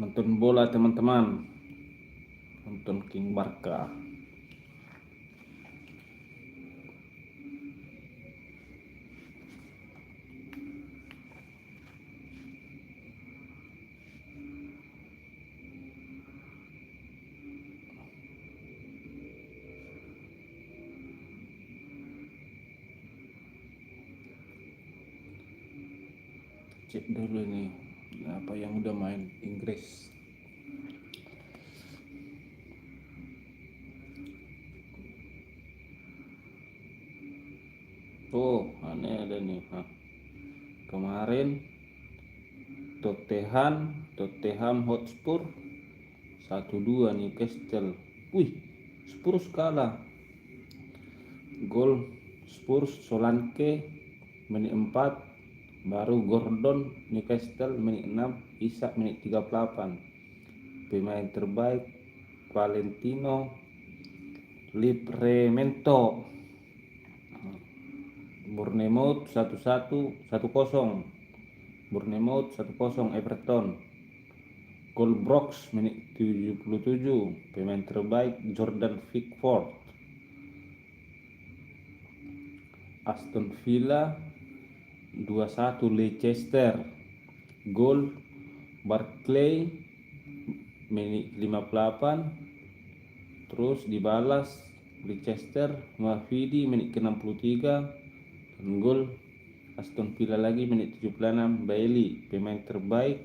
Nonton bola teman-teman, nonton King Barca. Cek dulu nih apa yang udah main Inggris. Oh, aneh ada nih. Kemarin Tottenham Hotspur 1-2 Newcastle. Wih, Spurs kalah. Gol Spurs Solanke menit 4, baru Gordon Newcastle menit 6, Isak menit 38. Pemain terbaik Valentino Livramento. Bournemouth 1-1 1-0. Bournemouth 1-0 Everton. Gol Brooks menit 77. Pemain terbaik Jordan Pickford. Aston Villa 2-1 Leicester. Gol Barclay menit 58. Terus dibalas Leicester Mafidi menit ke-63. Dan gol Aston Villa lagi menit 76 Bailey. Pemain terbaik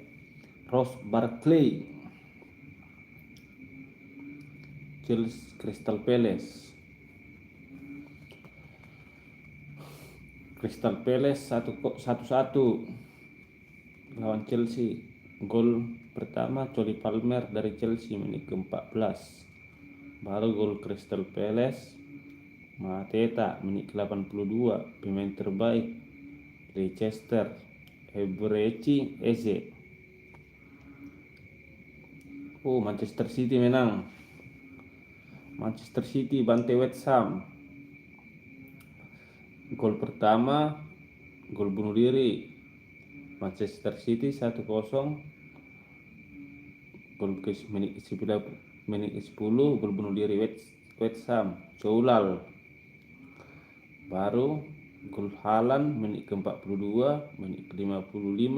Ross Barkley. Jules Crystal Palace 1-1 lawan Chelsea. Gol pertama Coli Palmer dari Chelsea menit ke-14. Baru gol Crystal Palace Mateta menit ke-82. Pemain terbaik Leicester Ebrechi Eze. Oh, Manchester City menang. Manchester City bantai West Ham. Gol pertama gol bunuh diri Manchester City 1-0. Gol ke menit ke-10 gol bunuh diri West Ham Joulal. Baru gol Haaland menit ke-42, menit ke-55.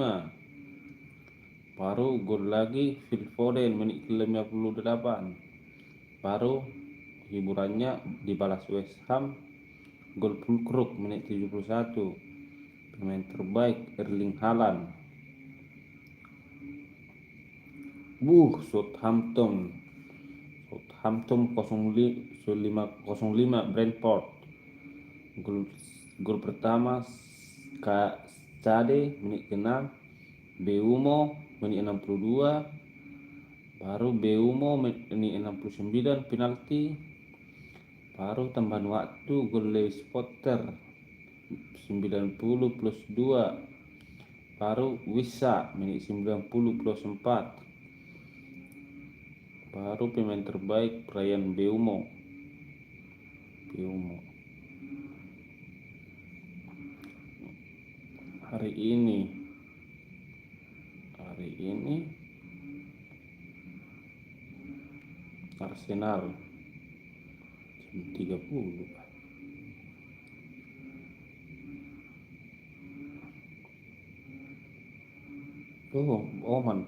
Baru gol lagi Phil Foden menit ke-58. Baru hiburannya dibalas West Ham gol Fulkrug menit 71. Pemain terbaik Erling Haaland. Southampton 05 Brentford. Gol pertama Cade menit ke-6. Beumo menit 62. Baru Beumo menit 69 penalti. Baru tambahan waktu gol Lewis Potter 90 plus 2. Baru Wissa menit 90 plus 4. Baru pemain terbaik Brian Beumo. Hari ini Arsenal jam 30. Oh, Oman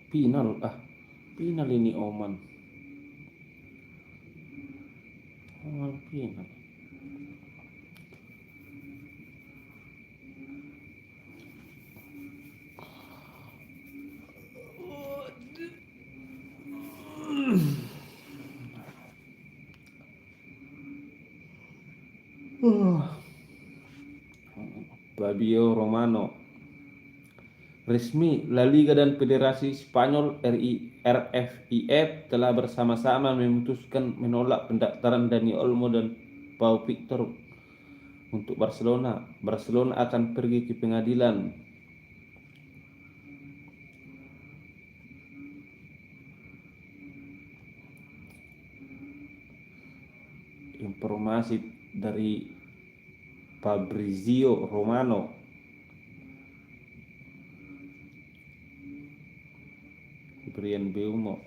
final ini Oman final. Fabio Romano resmi. La Liga dan Federasi Spanyol RFIF telah bersama-sama memutuskan menolak pendaftaran Dani Olmo dan Pau Victor untuk Barcelona. Barcelona akan pergi ke pengadilan. Informasi dari Fabrizio Romano. Brian Beumo.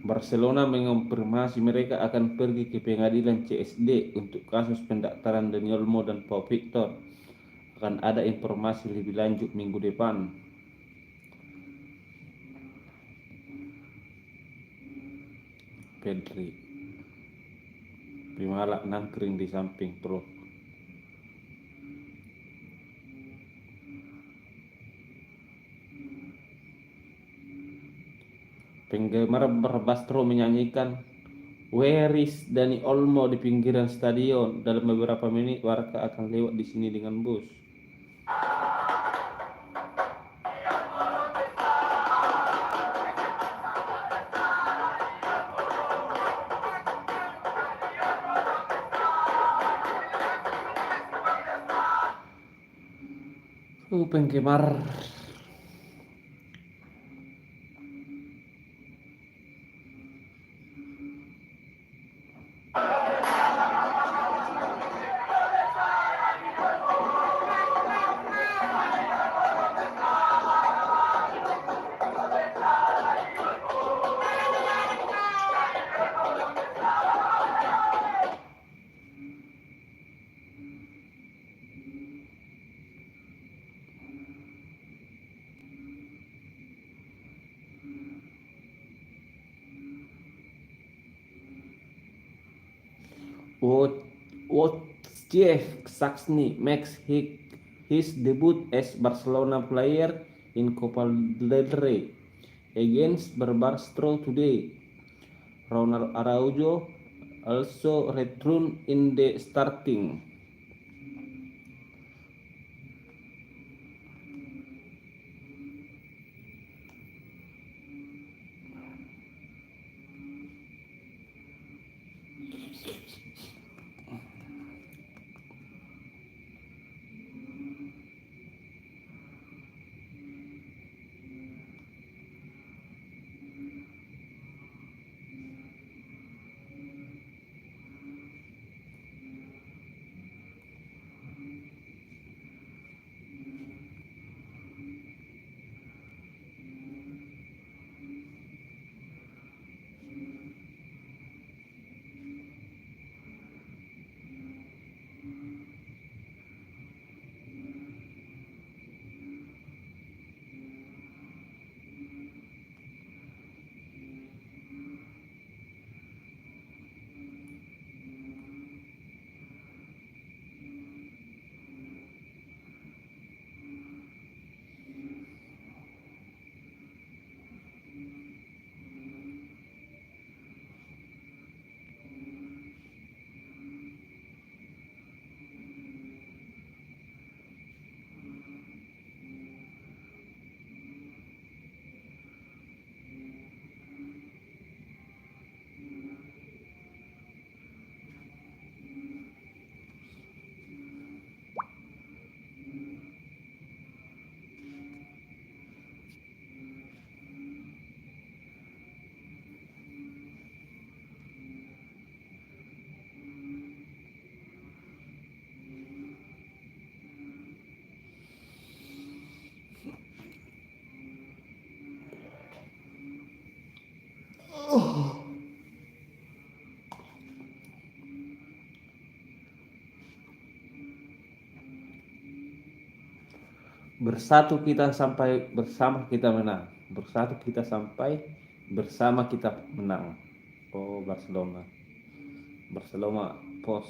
Barcelona mengonfirmasi mereka akan pergi ke pengadilan CSD untuk kasus pendaftaran Dani Olmo dan Pau Victor. Akan ada informasi lebih lanjut minggu depan. Pedri Primalak nangkring di samping pro. Penggemar Barbastro menyanyikan "Where is Dani Olmo" di pinggiran stadion. Dalam beberapa menit warga akan lewat di sini dengan bus. Penggemar Wojciech Szczesny makes his debut as Barcelona player in Copa del Rey against Barbastro today. Ronald Araujo also returned in the starting. Bersatu kita sampai bersama kita menang. Bersatu kita sampai bersama kita menang. Oh, Barcelona. Barcelona pos.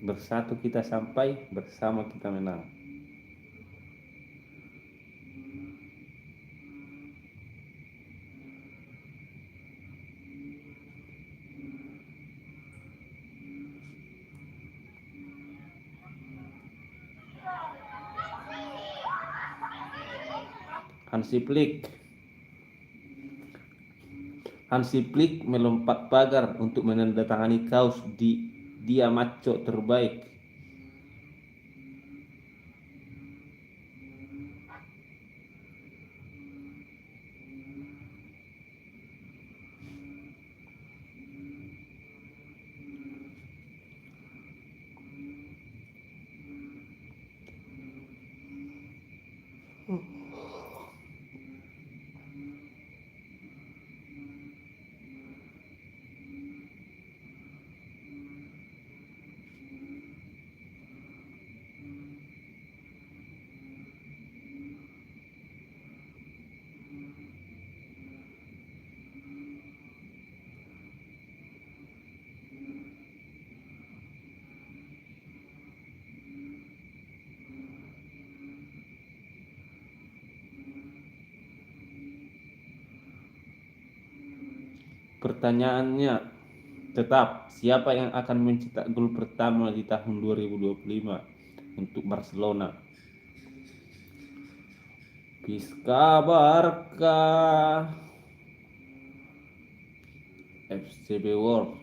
Bersatu kita sampai bersama kita menang. Hansi Flick melompat pagar untuk menandatangani kaos dia maco terbaik. Pertanyaannya tetap, siapa yang akan mencetak gol pertama di tahun 2025 untuk Barcelona? Piska Barca, FCB World,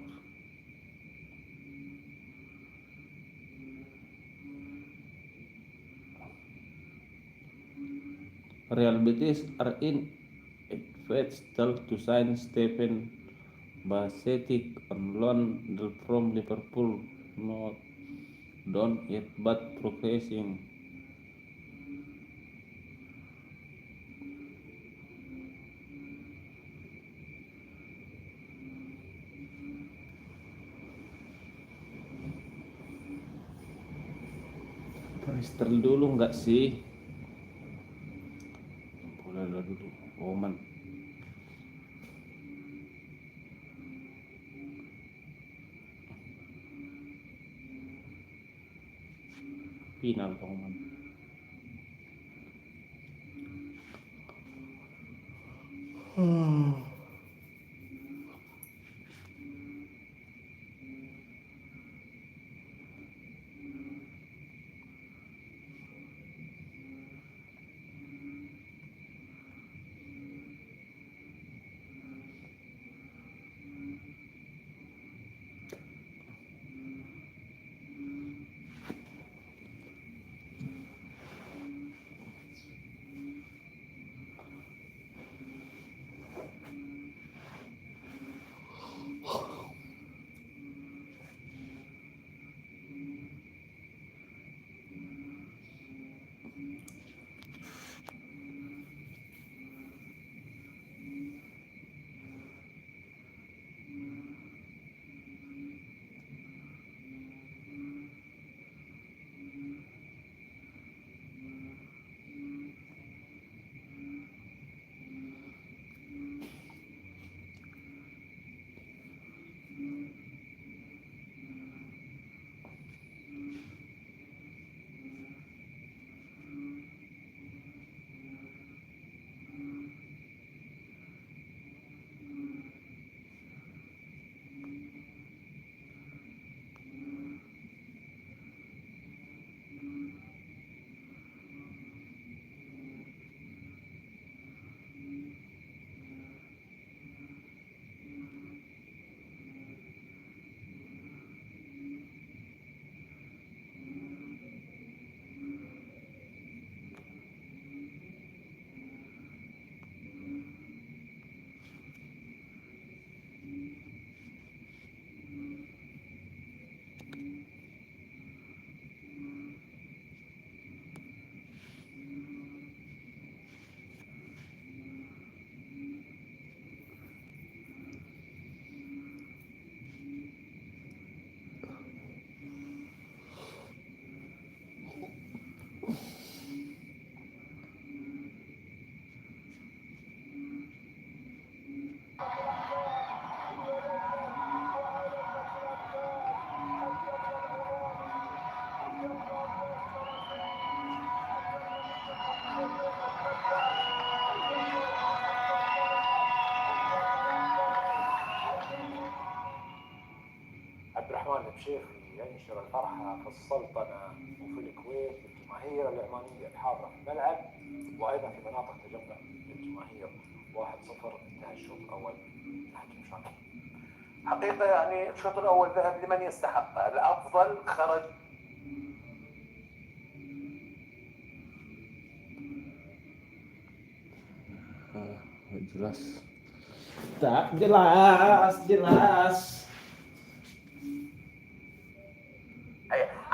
Real Betis are in advanced to sign Stephen Basetic on loan from Liverpool. Not done yet but progressing. Register dulu nggak sih? Boleh dulu. Oman. Final Oman. الرحمن بشيخي ينشر الفرحة في السلطنة وفي الكويت بالجماهير العمانية الحاضرة في الملعب وأيضا في مناطق تجمع للجماهير. 1-0 انتهى الشوط الأول. نحكي مش عارف. حقيقة يعني الشوط الأول ذهب لمن يستحقه، الأفضل خرج. Jelas. Tak jelas.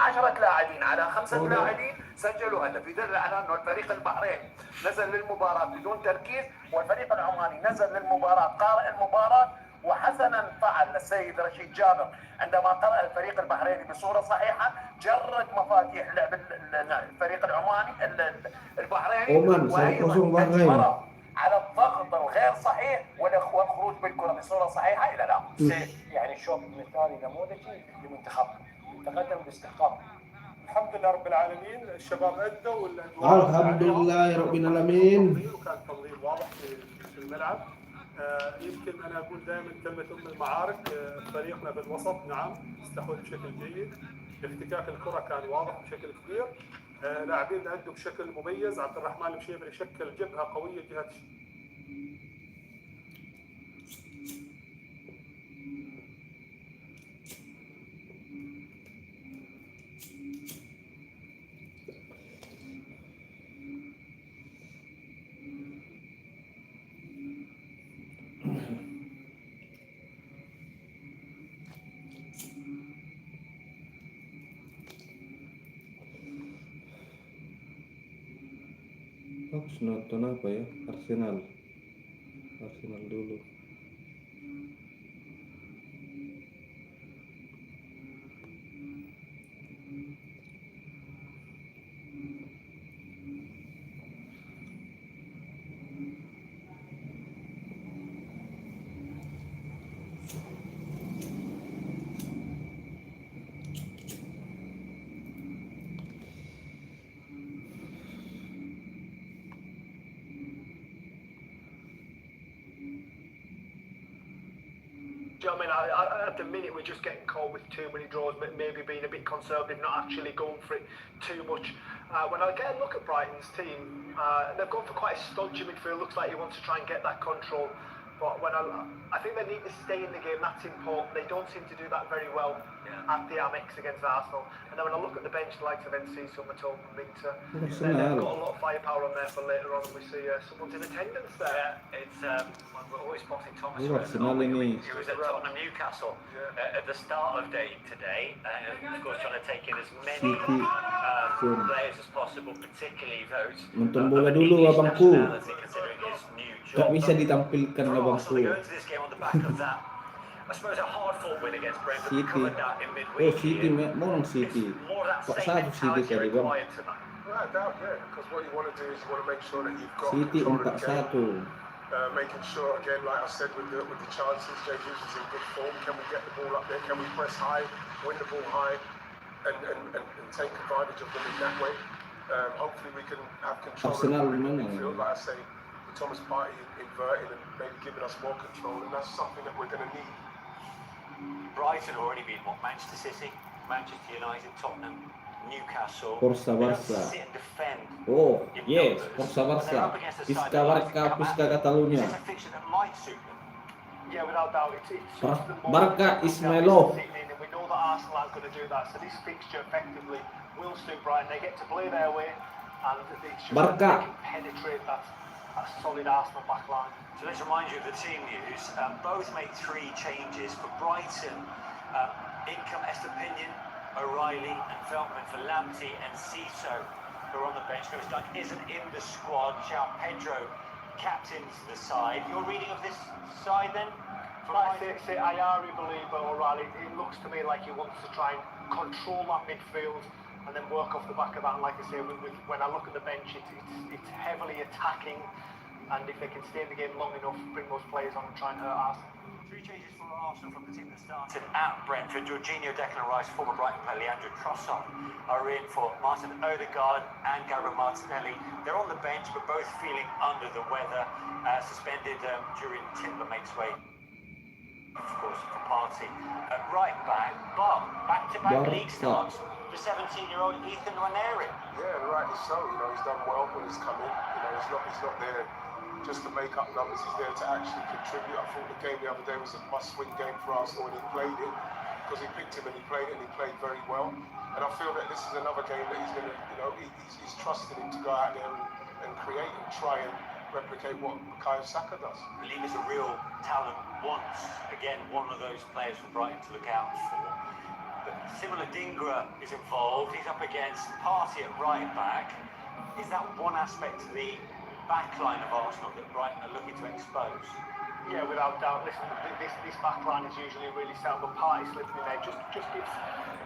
10 لاعبين على 5 لاعبين سجلوا هدف يدل على انه الفريق البحريني نزل للمباراه بدون تركيز، والفريق العماني نزل للمباراه قارئ المباراه. وحسنا فعل السيد رشيد جابر عندما قرأ الفريق البحريني بصوره صحيحه، جرد مفاتيح لعب الفريق العماني البحريني، Oman 1-0 وايضا Bahrain. اجبره على الضغط الغير صحيح والخروج بالكره بصوره صحيحه الى الامام. يعني شوط مثالي نموذجي لمنتخبنا تقدم باستحقاق. الحمد لله رب العالمين، الشباب ادوا والادوار Alhamdulillah Rabbil Alamin. وكان تنظيم واضح في الملعب. يمكن انا اقول دائما كلمه المعارك. فريقنا في الوسط نعم استحوذ بشكل جيد، افتكاك الكره كان واضح بشكل كبير. لاعبين ادوا بشكل مميز. عبد الرحمن المشيبري شكل جبهه قويه جهه Harus nonton apa ya? Arsenal dulu. I mean, at the minute we're just getting caught with too many draws, maybe being a bit conservative, not actually going for it too much. When I get a look at Brighton's team, they've gone for quite a stodgy midfield. Looks like he wants to try and get that control. But when I think they need to stay in the game. That's important. They don't seem to do that very well at the Amex against Arsenal. And then when I look at the bench, the likes of NC, Summerton, Victor, they've got a lot of firepower on there for later on. And we see someone's in attendance there. Yeah, it's we're always spotting Thomas. Arsenal ini. He was at Tottenham Newcastle at the start of day today, of course trying to take in as many players as possible, particularly those. Nonton bola dulu abangku. Considering his new Tak job. bisa ditampilkan For Arsenal, abangku. they go into this game on the back of that. I suppose a hard-fought win against Brentford. We City. covered that in Oh midweek. City, here. morong City. It's more that Kok same satu City mentality tadi bang? required tonight. Without doubt, yeah. Because what you want to do is you want to make sure that you've got City control of the game. 4-1. Making sure, again, like I said, with the chances, Jay Hughes is in good form. Can we get the ball up there? Can we press high, win the ball high, and take advantage of them in that way? Hopefully we can have control Arsenal of the mana? midfield, like I say, with Thomas Partey inverting and maybe giving us more control, and that's something that we're going to need. Brighton already beat Manchester City, Manchester United, Tottenham, Newcastle. Forza They don't Barca. sit and defend. Oh, in yes, numbers. Forza When they're Barca. up against a side Pisca that likes to Barca, come Pisca at them, Catalunya. This is a fixture that might suit them. Yeah, without doubt, it's just the moment Barca that Ismailov. is sitting in, and we know that Arsenal aren't going to do that. So this fixture effectively will suit Brighton. They get to play their way, and it's just Barca. they can penetrate that solid Arsenal back line. So let's remind you of the team news. Both made 3 changes for Brighton. Income Estepinian, O'Reilly and Veltman for Lamptey and Cito, who are on the bench. Chris Dunn isn't in the squad. João Pedro captains the side. Your reading of this side then? Like I say, I believe O'Reilly. It looks to me like he wants to try and control that midfield and then work off the back of that. And like I say, when I look at the bench, it's heavily attacking. And if they can stay in the game long enough, bring those players on and try and hurt Arsenal. 3 changes for Arsenal from the team that started at Brentford. Jorginho, Declan Rice, former Brighton player Leandro Trossard are in for Martin Odegaard and Gabriel Martinelli. They're on the bench, but both feeling under the weather. Suspended during Timbermake's way, of course, for Partey at right back. But back-to-back league starts for 17-year-old Ethan Nwaneri. Yeah, rightly so. You know, he's done well when he's come in. You know, he's not there just to make up numbers. He's there to actually contribute. I thought the game the other day was a must-win game for Arsenal when he played it, because he picked him and he played it and he played very well. And I feel that this is another game that he's going to, you know, he's trusting him to go out there and create and try and replicate what Bukayo Saka does. The league is a real talent once. Again, one of those players for Brighton to look out for. But Similar Dingra is involved. He's up against Partey at right back. Is that one aspect of the back line of Arsenal that Brighton are looking to expose? Yeah, without doubt. Listen, this back line is usually really sound, but Partey slipping in there just gives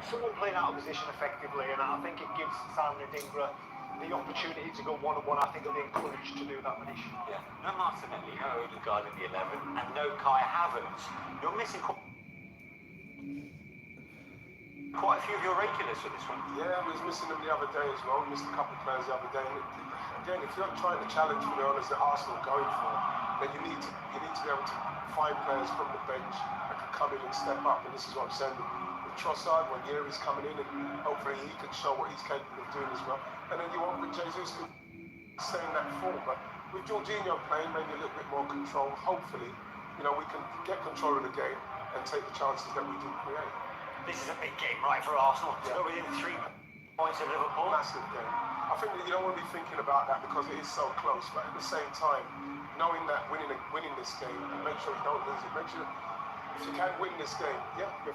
someone playing out of position effectively, and I think it gives Sandra Dingra the opportunity to go one-on-one. I think they'll be encouraged to do that, Manish. Yeah, no Martinelli, no Odegaard in the 11, and no Kai Havertz. You're missing quite a few of your regulars for this one. Yeah, we was missing them the other day as well. We missed a couple of players the other day. And again, if you're trying to challenge for the honours that Arsenal are going for, then you need to be able to find players from the bench that can come in and step up. And this is what I'm saying with Trossard, when Yeri's coming in, and hopefully he can show what he's capable of doing as well. And then you want with Jesus to stay in that form. But with Jorginho playing maybe a little bit more control, hopefully, we can get control of the game and take the chances that we do create. This is a big game, right, for Arsenal to go within 3 points of Liverpool. Massive game. I think that you don't want to be thinking about that because it is so close, but at the same time, knowing that winning this game, and make sure you don't lose it. Make sure if you can win this game, yeah, you're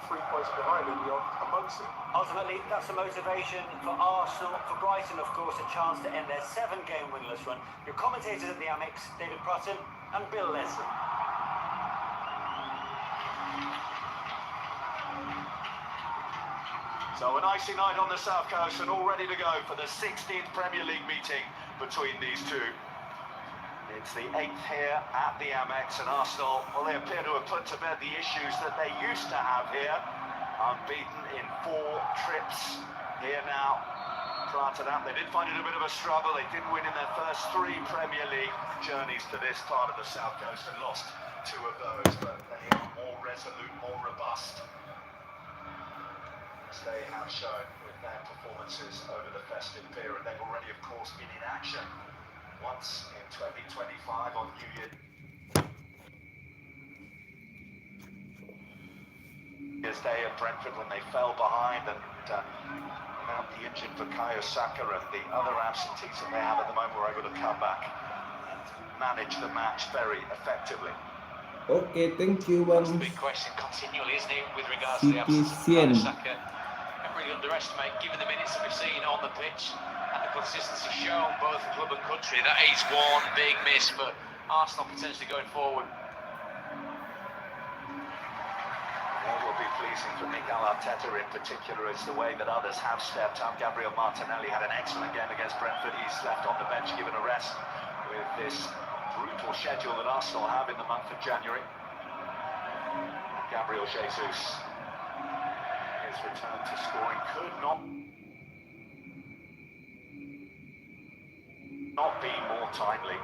3 points behind and you're amongst it. Ultimately, that's the motivation for Arsenal. For Brighton, of course, a chance to end their 7-game winless run. Your commentators at the Amex, David Prutton and Bill Leslie. So a icy night on the South Coast and all ready to go for the 16th Premier League meeting between these two. It's the 8th here at the Amex, and Arsenal, well, they appear to have put to bed the issues that they used to have here. Unbeaten in 4 trips here now. Prior to that, they did find it a bit of a struggle. They did win in their first 3 Premier League journeys to this part of the South Coast and lost 2 of those, but they are more resolute, more robust, as they have shown with their performances over the festive period. They've already, of course, been in action once in 2025 on New Year's Day at Brentford when they fell behind and without the injured Bukayo Saka and the other absentees that they have at the moment were able to come back and manage the match very effectively. Oke, thank you Bang. That's the big question continually, isn't it, with regards to the absence of Bukayo Saka. Can't really underestimate, given the minutes that we've seen on the pitch and the consistency shown both club and country, that is one big miss for Arsenal potentially going forward. What will be pleasing for Mikel Arteta in particular is the way that others have stepped up. Gabriel Martinelli had an excellent game against Brentford. He's left on the bench given a rest with this brutal schedule that Arsenal have in the month of January. Gabriel Jesus, his return to scoring could not be more timely.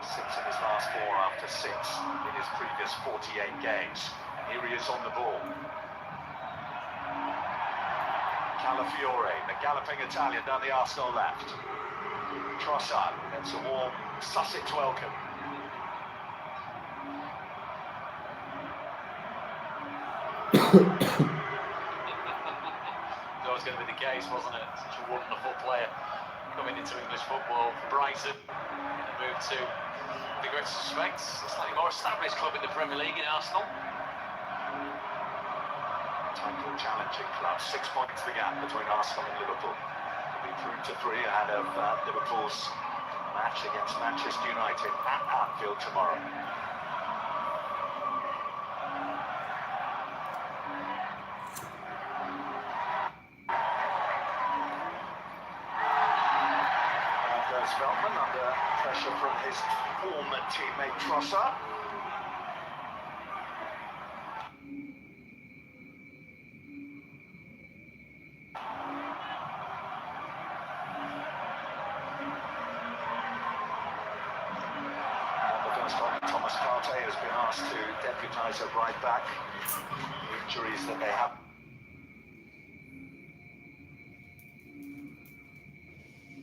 6 in his last 4 after 6 in his previous 48 games. Here he is on the ball. Calafiore, the galloping Italian down the Arsenal left. Trossard gets a warm Sussex welcome. That was going to be the case, wasn't it? Such a wonderful player coming into English football for Brighton. And a move to the greatest respect, a slightly more established club in the Premier League in Arsenal. Title challenging club, 6 points the gap between Arsenal and Liverpool. They'll be through to 3 ahead of Liverpool's match against Manchester United at Anfield tomorrow. Fermin under pressure from his former teammate Trossard. Thomas Partey has been asked to deputise at right back. The injuries that they have.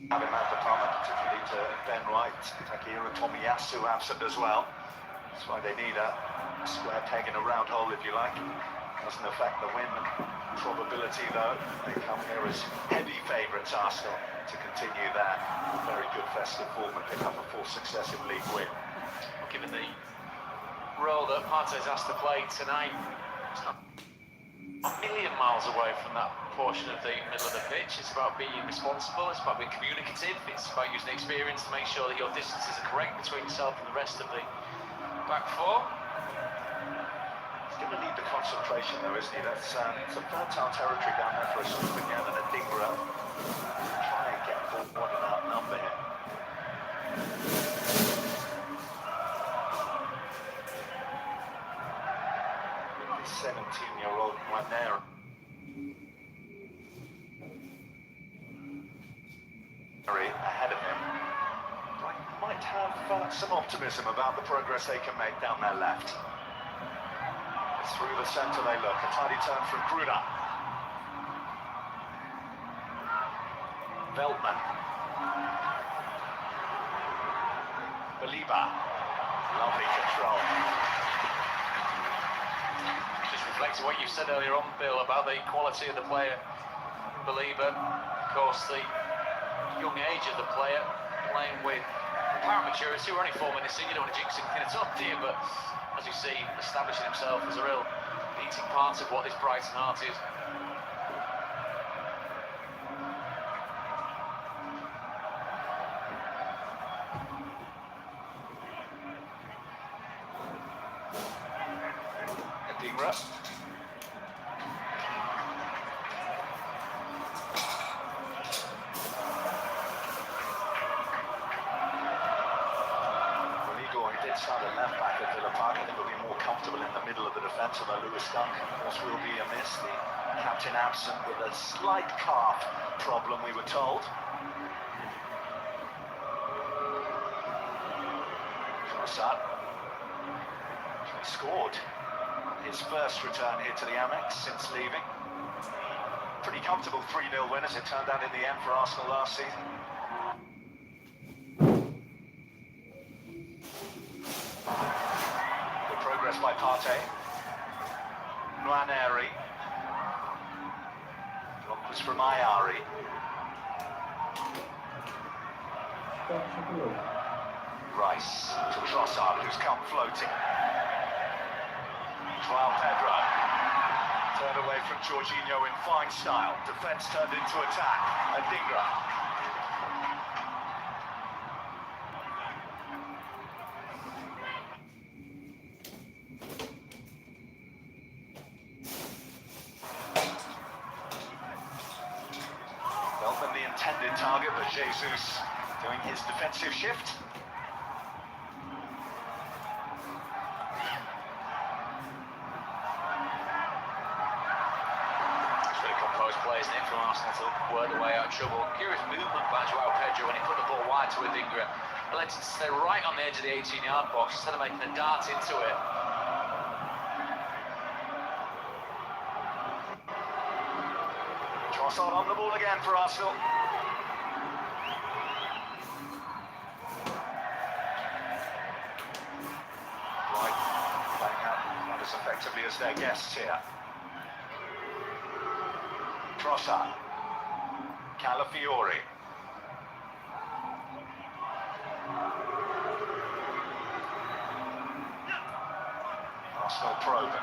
In that department, particularly to Ben White, Takehiro Tomiyasu absent as well. That's why they need a square peg in a round hole, if you like. Doesn't affect the win probability, though. They come here as heavy favourites, Arsenal, to continue their very good festive form and pick up a 4th successive league win. Given the role that Partey's asked to play tonight. It's not a million miles away from that portion of the middle of the pitch. It's about being responsible, it's about being communicative, it's about using experience to make sure that your distances are correct between yourself and the rest of the back four. He's going to need the concentration though, isn't he? That's some fertile territory down there for a swoop again and a Dingra. Try and get forward and outnumber him. 17-year-old Martinez. Ahead of him. Might have some optimism about the progress they can make down their left. Through the centre they look. A tidy turn from Kounde. Veltman. Baliba. Lovely control. Just reflecting what you said earlier on, Bill, about the quality of the player. Baliba, of course, the young age of the player, playing with apparent maturity. We're only 4 minutes in, you don't want to jinx anything at all, do you? But as you see, establishing himself as a real beating part of what this Brighton heart is. Dingra. Start at left back at Villa Park. I think will be more comfortable in the middle of the defence, although Lewis Dunk, of course, will be a miss. The captain absent with a slight calf problem, we were told. Casado. He scored his first return here to the Amex since leaving. Pretty comfortable 3-0 win as it turned out in the end for Arsenal last season. By Partey. Nwaneri. Block was from Ayari. Rice to Trossard, who's come floating. Joao Pedro. Turned away from Jorginho in fine style. Defence turned into attack. Dingra. Intended target, but Jesus doing his defensive shift. It's really composed players in it from Arsenal to work their way out of trouble. Curious movement by Joao Pedro when he put the ball wide to Dingra. Let it stay right on the edge of the 18-yard box instead of making a dart into it. Trossard on the ball again for Arsenal. As effectively as their guests here. Trossard. Calafiori. Arsenal probing.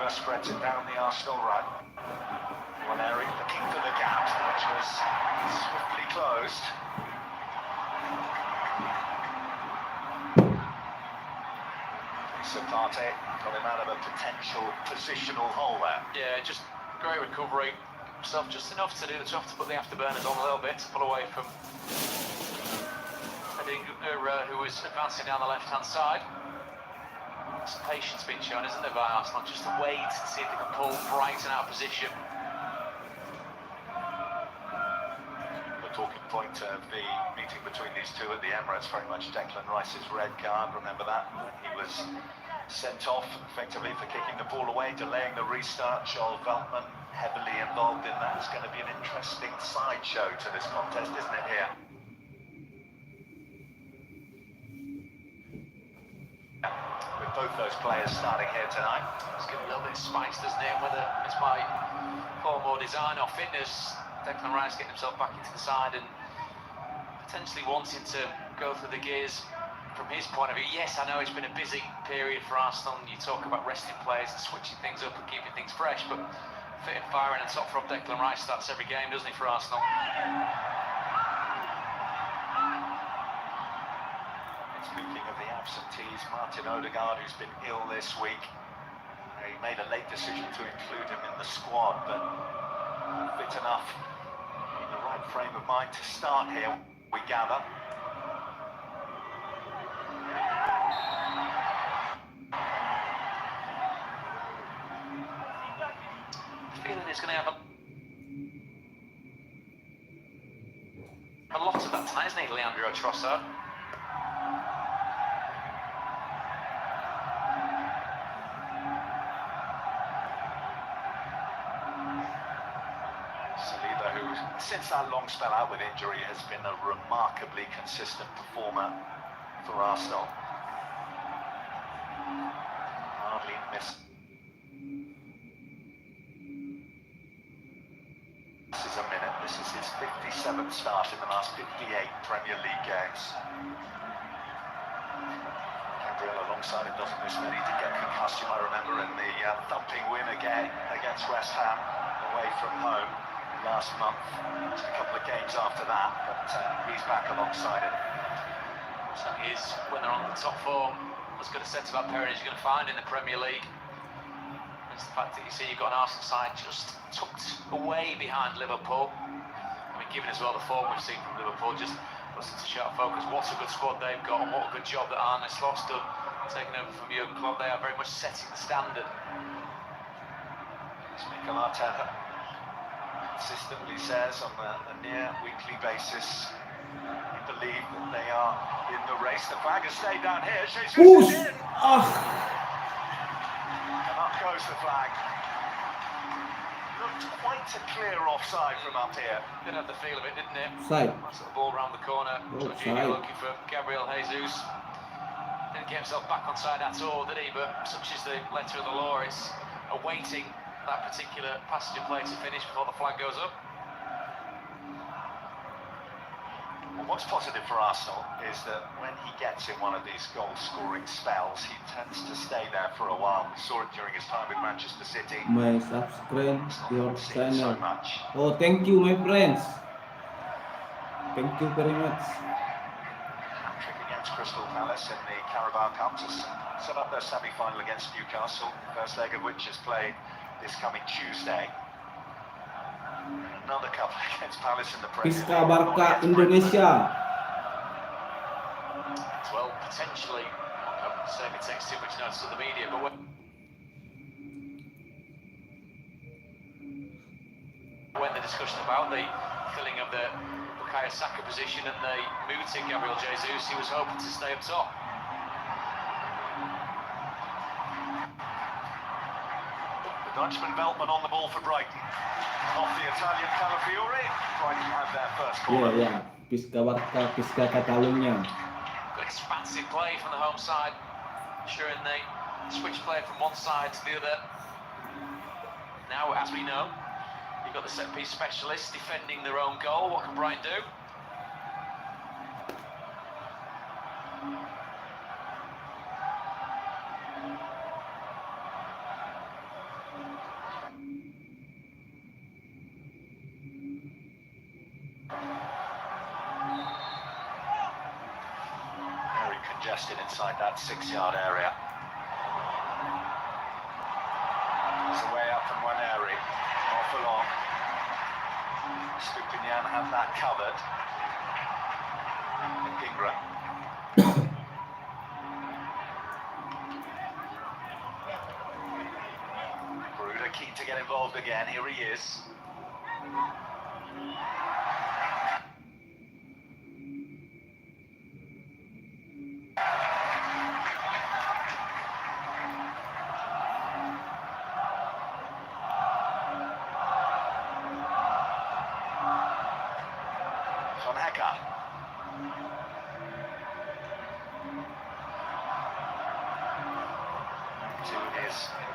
Spreads it down the Arsenal run. Nwaneri looking for the gap, which was swiftly closed. So Partey got him out of a potential positional hole there. Yeah, just great recovery. Himself just enough to do the job to put the afterburners on a little bit, to pull away from Dingra, who was advancing down the left-hand side. Some patience being shown, isn't there, by Arsenal? Just to wait and see if they can pull Brighton out of position. The talking point of the meeting between these two at the Emirates, very much Declan Rice's red card. Remember that? When he was sent off effectively for kicking the ball away, delaying the restart. Joel Veltman heavily involved in that. It's going to be an interesting sideshow to this contest, isn't it, here? both those players starting here tonight. It's got a little bit of spice, doesn't it? Whether it's by form or design or fitness, Declan Rice getting himself back into the side and potentially wanting to go through the gears from his point of view. Yes, I know it's been a busy period for Arsenal, and you talk about resting players and switching things up and keeping things fresh, but fit and firing and top from Declan Rice starts every game, doesn't he, for Arsenal? Speaking of the absentees, Martin Odegaard, who's been ill this week, he made a late decision to include him in the squad, but fit enough, in the right frame of mind to start here, we gather. Feeling he's going to have a lot of that tonight, isn't he, Leandro Trossard? Since that long spell out with injury, has been a remarkably consistent performer for Arsenal. Hardly misses a minute. This is his 57th start in the last 58 Premier League games. Gabriel alongside him doesn't miss many to get concussed. You might remember in the thumping win again against West Ham away from home last month. Just a couple of games after that, but he's back alongside him. So he is, when they're on the top form, as good a centre back pairing as you're going to find in the Premier League. It's the fact that you see you've got an Arsenal side just tucked away behind Liverpool. I mean, given as well the form we've seen from Liverpool, just puts into sharp focus what a good squad they've got and what a good job that Arne Slot's done taking over from Jurgen Klopp. They are very much setting the standard. It's Mikel Arteta consistently says on a near weekly basis, we believe that they are in the race. The flag has stayed down here. Jesus is in. And up goes the flag. Looked quite a clear offside from up here. Did have the feel of it, didn't it? Offside. Nice little ball round the corner. Offside. Looking for Gabriel Jesus. Didn't get himself back on side at all, did he? But such is the letter of the law. It's awaiting that particular passage of play to finish before the flag goes up. Well, what's positive for Arsenal is that when he gets in one of these goal-scoring spells, he tends to stay there for a while. We saw it during his time with Manchester City. My subscribe your channel. So much. Oh, thank you, my friends. Thank you very much. Hat-trick against Crystal Palace in the Carabao Cup to set up their semi-final against Newcastle, first leg of which is played this coming Tuesday. Another couple against Palace in the Premier League. Piska Barca Indonesia. Well, potentially, I'm not saying it takes too much notice of the media, but when the discussion about the filling of the Bukayo Saka position and the mooting Gabriel Jesus, he was hoping to stay up top. Dutchman Veltman on the ball for Brighton. Off the Italian Calafiori. Brighton have their first corner. Yeah. Piska Barca, Piska Catalunya. Good expansive play from the home side, ensuring they switch play from one side to the other. Now, as we know, you've got the set-piece specialists defending their own goal. What can Brighton do? Congested inside that 6-yard area. It's away up from Waneri. Off along. Stupinian had that covered. And Gingra. Bruder keen to get involved again. Here he is.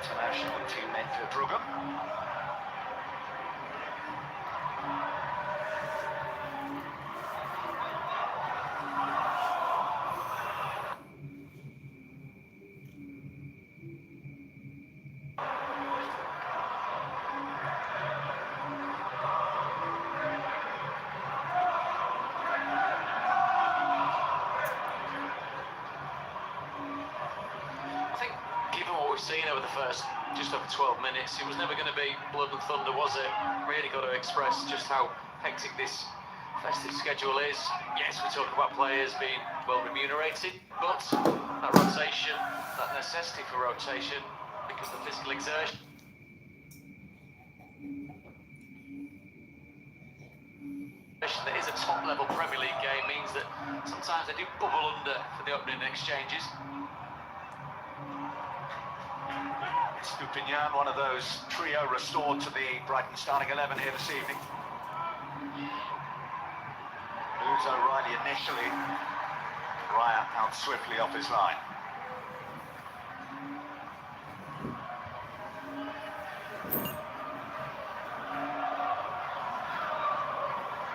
international teammate for Brugge. Seen over the first just over 12 minutes, it was never going to be blood and thunder, was it? Really got to express just how hectic this festive schedule is. Yes, we talk about players being well remunerated, but that rotation, that necessity for rotation because of the physical exertion. That is a top level Premier League game means that sometimes they do bubble under for the opening exchanges. Stupinian, one of those trio restored to the Brighton starting 11 here this evening. Moves O'Reilly initially. Raya out swiftly off his line.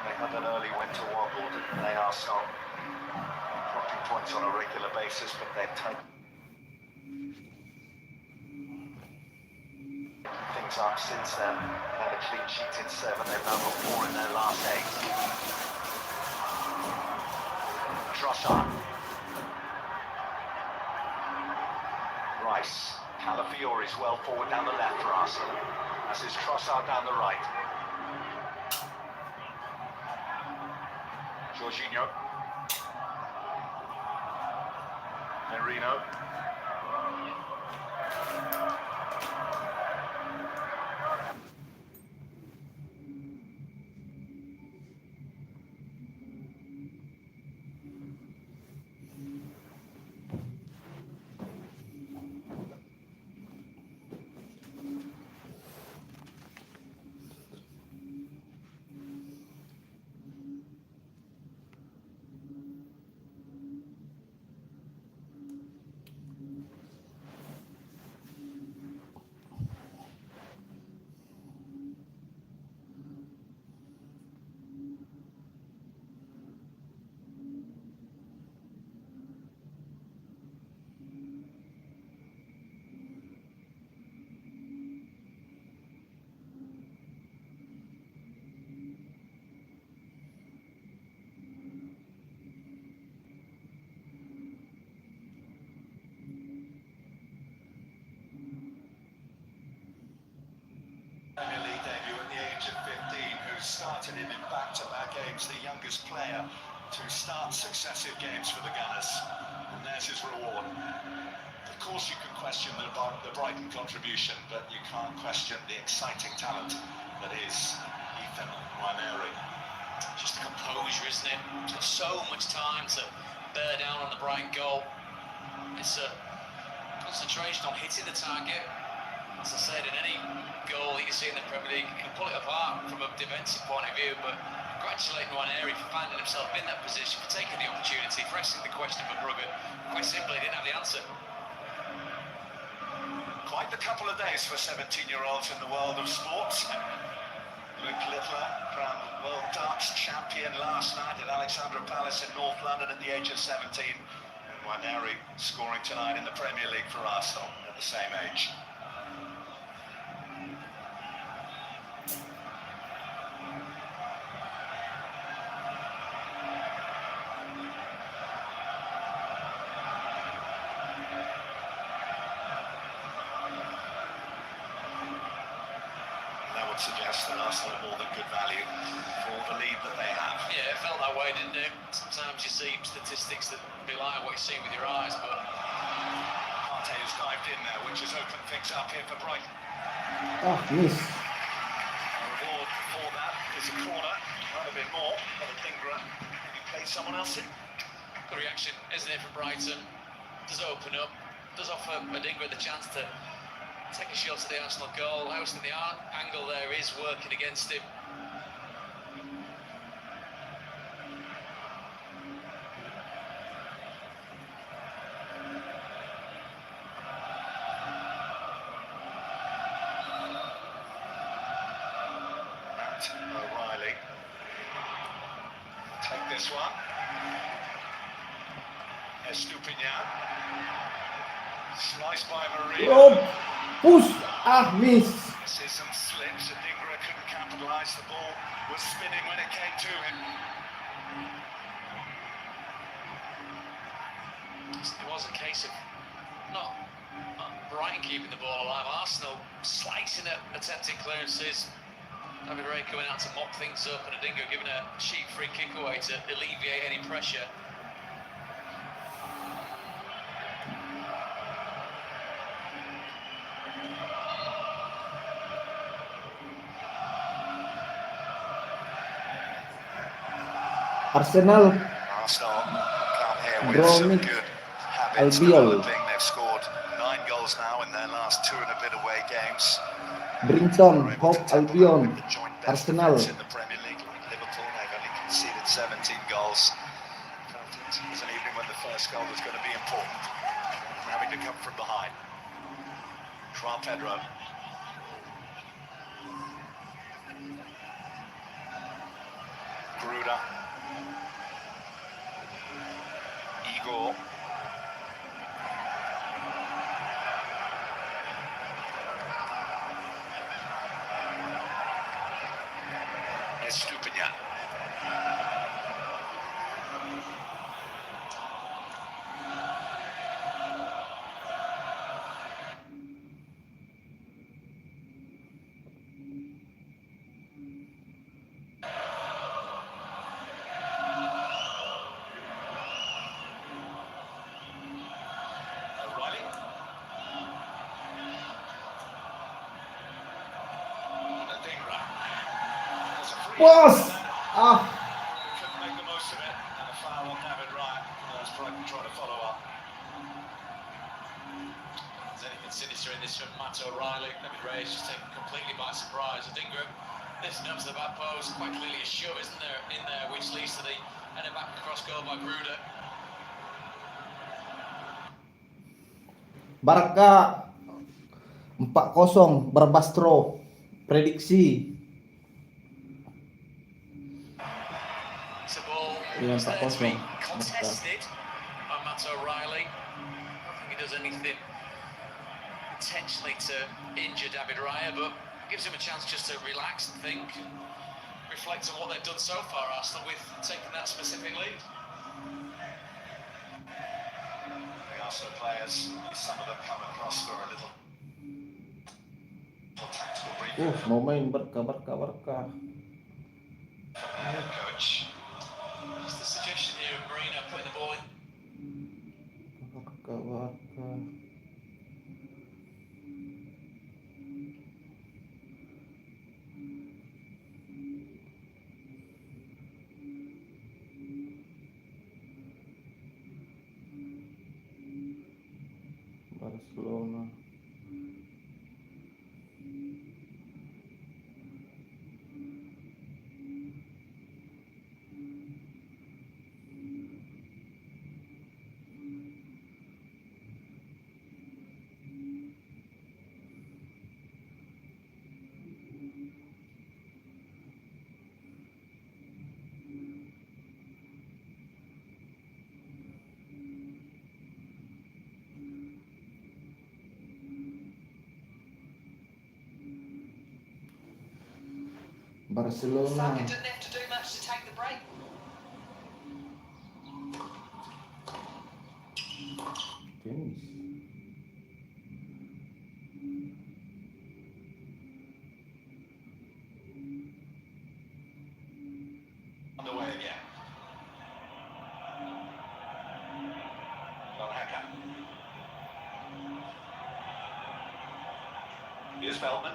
They had an early winter wobble, didn't they, Arsenal? Dropping points on a regular basis, but they've taken things up since then. Had a clean sheet in 7, they've now got 4 in their last 8. Trossard. Rice. Calafiori's well forward down the left for Arsenal. As is Trossard down the right. Jorginho. Merino. Premier League debut at the age of 15, who started him in back-to-back games, the youngest player to start successive games for the Gunners. And there's his reward. Of course you can question the Brighton contribution, but you can't question the exciting talent that is Ethan Nwaneri. Just composure, isn't it? Took so much time to bear down on the Brighton goal. It's a concentration on hitting the target. As I said, in any goal that you see in the Premier League, you can pull it apart from a defensive point of view, but congratulate Nwaneri for finding himself in that position, for taking the opportunity, for asking the question for Brugge. Quite simply, he didn't have the answer. Quite the couple of days for 17-year-olds in the world of sports. Luke Littler, crowned World Darts Champion last night at Alexandra Palace in North London at the age of 17. And Nwaneri scoring tonight in the Premier League for Arsenal at the same age. Suggest that Arsenal are more than good value for the lead that they have. Yeah, it felt that way, didn't it? Sometimes you see statistics that belie what you see with your eyes, but Partey has dived in there, which has opened things up here for Brighton. Oh, miss. The reward for that is a corner. Might have been more, but Adingra maybe played someone else in. good reaction, isn't it, from Brighton? Does open up, does offer Adingra the chance to take a shot at the Arsenal goal. I always think the angle there is working against him. this one. Estupinian. Sliced by Maria. Oh, push. Miss. This is some slips. Adingra couldn't capitalise. The ball was spinning when it came to him. It was a case of not Brighton keeping the ball alive. Arsenal slicing at attempted clearances. David REY coming out to mop things up, and Adingra giving a cheap free kick away to alleviate any pressure. Arsenal come here with Draw some mix. good habits Albiol. developing. They've scored 9 goals now in their last 2 and a bit away games. Brinton, They're able Hope to temper that Albion, with the joint best Arsenal. defence in the Premier League. Like Liverpool, they've only conceded 17 goals. It was an evening when the first goal was going to be important. Having to come from behind. João Pedro. Gruda. Igor. Estupinian. Was! Couldn't make the most of it, and a foul on David REY. As Brighton trying to follow up. There's anything sinister in this from Matt O'Reilly. David REY is just taken completely by surprise. Adingra lifting up to the back post, quite clearly a shove, isn't there, in there, which leads to the header back across goal by Gruda. Barca 4-0 BARBASTRO. Prediksi. It's a ball Yeah, that's there to be 4-0. contested by Matt O'Reilly. I don't think he does anything intentionally to injure David REY, but gives him a chance just to relax and think, reflect on what they've done so far, Arsenal, with taking that specific lead. The Arsenal players, some of them come across for a little tactical briefing Mau main Barca. from the head coach. It's the suggestion here of Marino putting the ball in. Barca. Barcelona. Barcelona. Didn't have to do much to take the break. Tenis. Underway again. Longheka. Here's Feldman.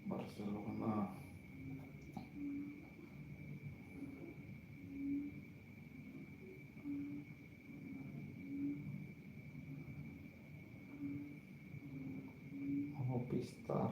Barcelona. Pistar.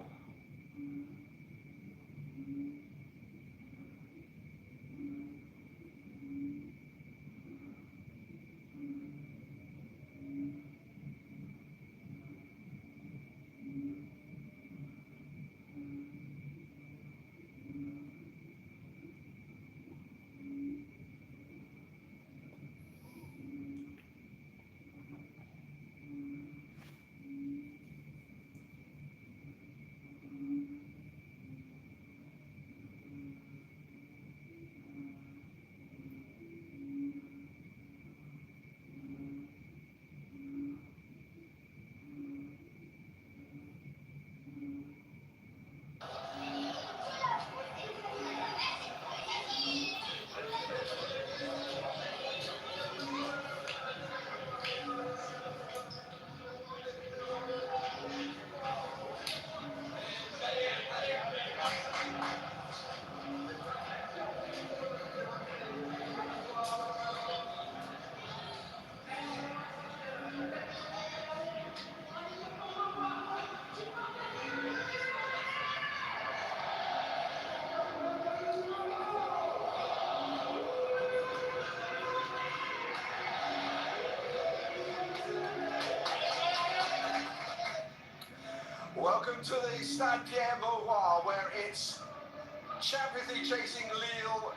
Welcome to the Stade Pierre Mauroy, where it's Champions League chasing Lille.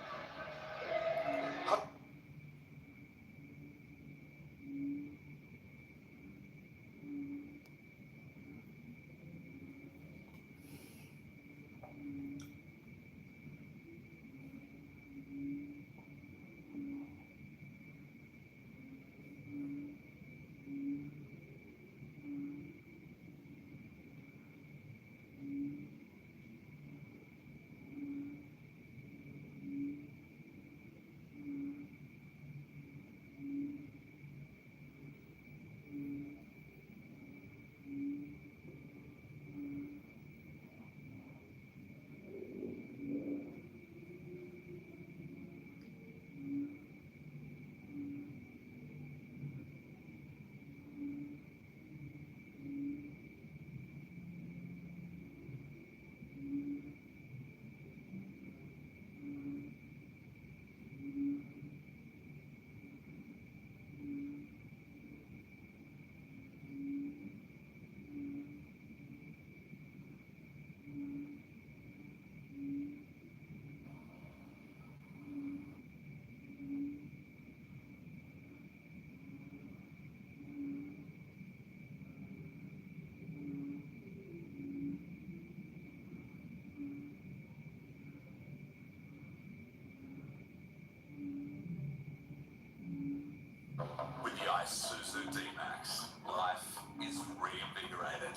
With the Isuzu D-Max, life is reinvigorated.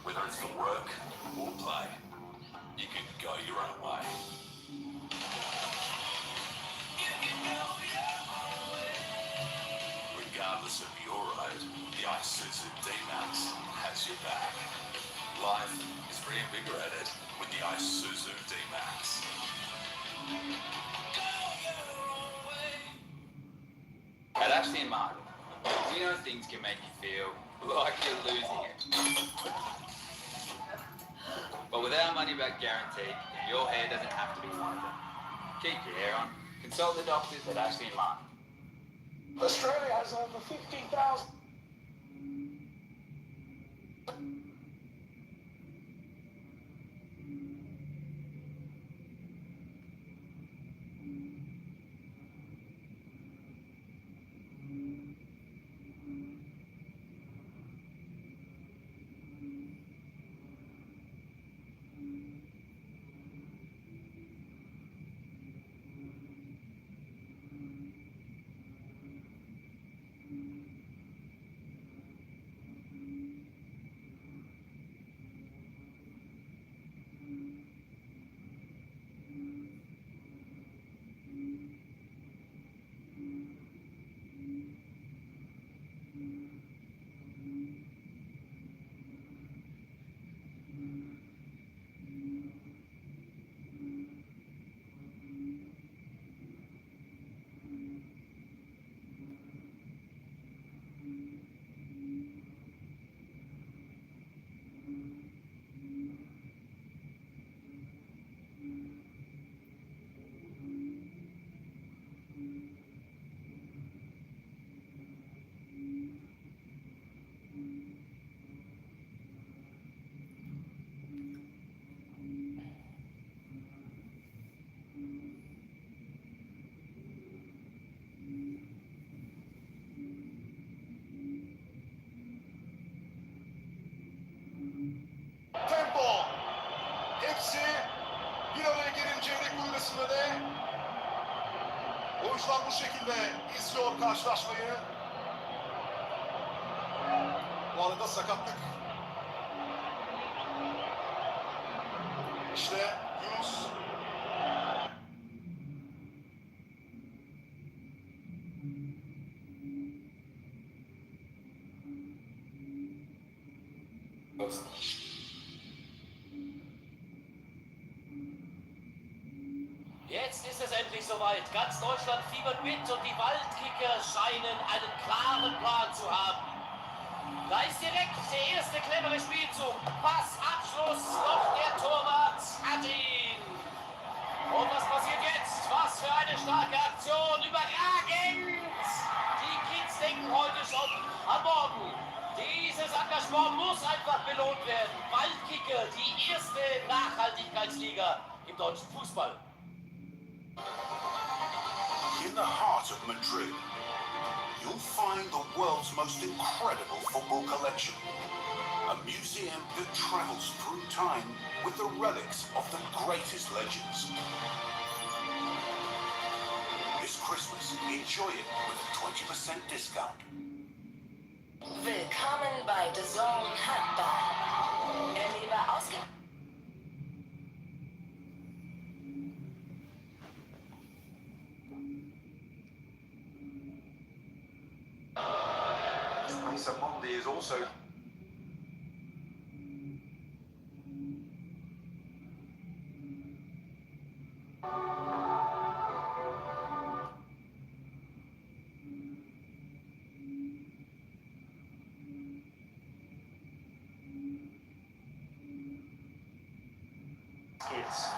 Whether it's for work or play, you can go your own way. Regardless of your road, the Isuzu D-Max has your back. Life is reinvigorated with the Isuzu D-Max. At Ashley and Mark, we know things can make you feel like you're losing it. But with our money back guarantee, your hair doesn't have to be one of them. Keep your hair on. Consult the doctors at Ashley and Mark. Australia has over 15,000. Tempo. Hepsi bir araya gelince yedek kulübesinde de oyuncular bu şekilde izliyor karşılaşmayı. Bu arada sakatlık. İşte Yunus. Jetzt ist es endlich soweit. Ganz Deutschland fiebert mit und die Waldkicker scheinen einen klaren Plan zu haben. Da ist direkt der erste clevere Spielzug. Pass, Abschluss, doch der Torwart hat ihn. Und was passiert jetzt? Was für eine starke Aktion. Überragend! Die Kids denken heute schon am Morgen. Dieses Engagement muss einfach belohnt werden. Waldkicker, die erste Nachhaltigkeitsliga im deutschen Fußball. In the heart of Madrid, you'll find the world's most incredible football collection. A museum that travels through time with the relics of the greatest legends. This Christmas, enjoy it with a 20% discount. Willkommen bei The Zone Handball. Erlebe Monday is also kids.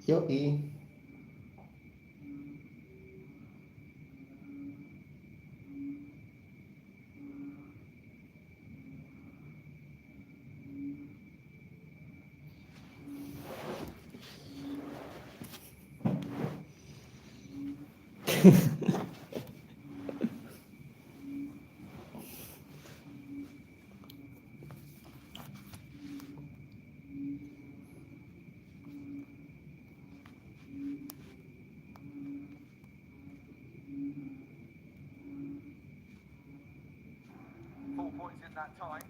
Yoi. Points in that time.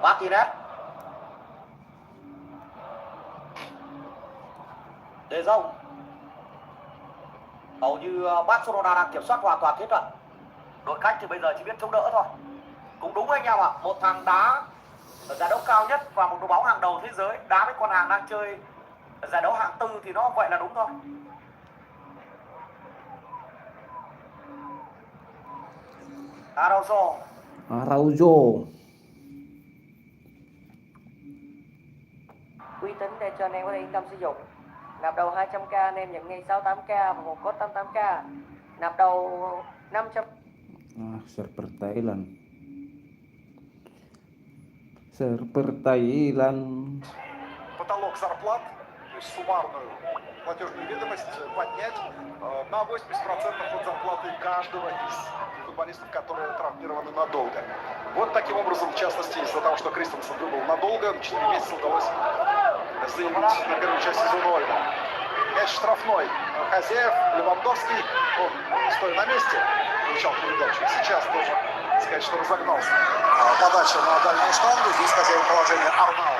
Martinez. De Jong. Hầu như Barcelona đang kiểm soát hoàn toàn thế trận. Đội khách thì bây giờ chỉ biết chống đỡ thôi. Cũng đúng anh em ạ, một thằng đá ở giải đấu cao nhất và một đội bóng hàng đầu thế giới đá với con hàng đang chơi ở giải đấu hạng tư thì nó vậy là đúng thôi. Araujo. Uy tín để cho anh em có thể yên tâm sử dụng. Nạp đầu 200k anh em nhận ngay 68k và một code 88k. Nạp đầu 500. Server Thailand. Сервер Таиланд. Потолок зарплат, то есть суммарную платежную ведомость поднять на 80% от зарплаты каждого из футболистов, которые травмированы надолго. Вот таким образом, в частности, из-за того, что Christensen выбыл надолго, 4 месяца удалось заявить на первую часть сезона Olmo. Мяч штрафной. Хозяев, Левандовский, он, стоя на месте, получал передачу. И сейчас тоже сказать, что разогнался. Подача на дальнюю штангу. Здесь хозяин положения Арнау.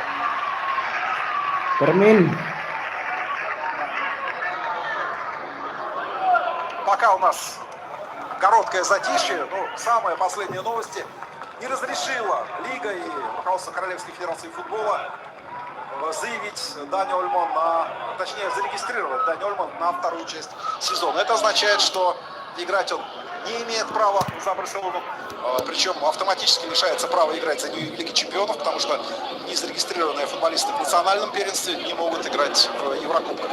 Fermin. Пока у нас короткое затишье, но самые последние новости не разрешила Лига и руководство Королевской Федерации футбола заявить Дани Олмо точнее зарегистрировать Дани Олмо на вторую часть сезона. Это означает, что играть он не имеет права за Барселону, причем автоматически лишается права играть за нее в Лиге Чемпионов, потому что незарегистрированные футболисты в национальном первенстве не могут играть в Еврокубках.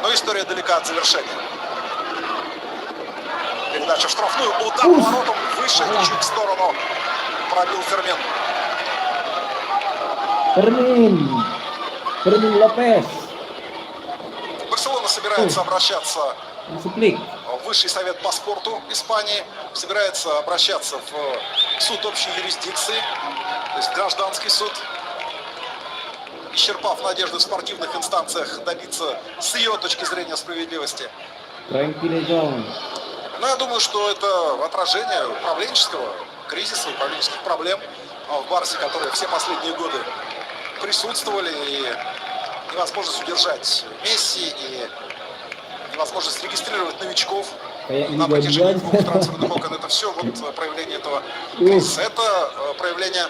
Но история далека от завершения. Передача в штрафную, удар поворотом выше, чуть в сторону пробил Fermin. Fermin Lopez. Барселона собирается обращаться в Высший совет по спорту Испании, собирается обращаться в суд общей юрисдикции, то есть гражданский суд, исчерпав надежды в спортивных инстанциях добиться с ее точки зрения справедливости. Но я думаю, что это отражение управленческого кризиса, управленческих проблем в Барсе, которые все последние годы присутствовали, и невозможность удержать Месси, и невозможность регистрировать новичков на протяжении двух трансферных окон. Это все вот проявление этого кризиса. Это проявление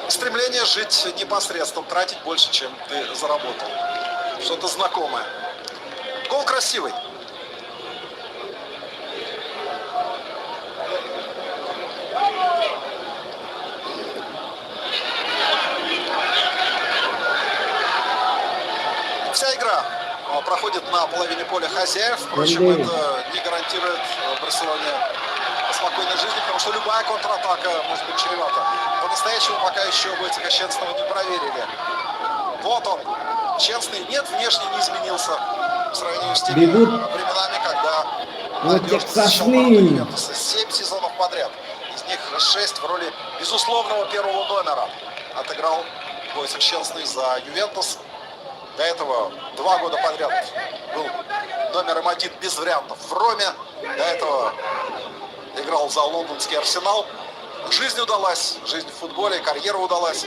стремления жить непосредством, тратить больше, чем ты заработал. Что-то знакомое. Гол красивый. Вся игра проходит на половине поля хозяев. Впрочем, это не гарантирует Барселоне спокойной жизни, потому что любая контратака может быть чревата. По-настоящему пока еще Бойтика Щенсного не проверили. Вот он. Щенсный нет, внешне не изменился в сравнении с теми временами, когда Ngecek Sasni. 7 сезонов подряд. Из них 6 в роли безусловного первого номера. Отыграл Войцех Щенсный за Ювентус. До этого 2 года подряд был номером 1 без вариантов в Роме. До этого играл за лондонский Арсенал. Жизнь удалась, жизнь в футболе, карьера удалась.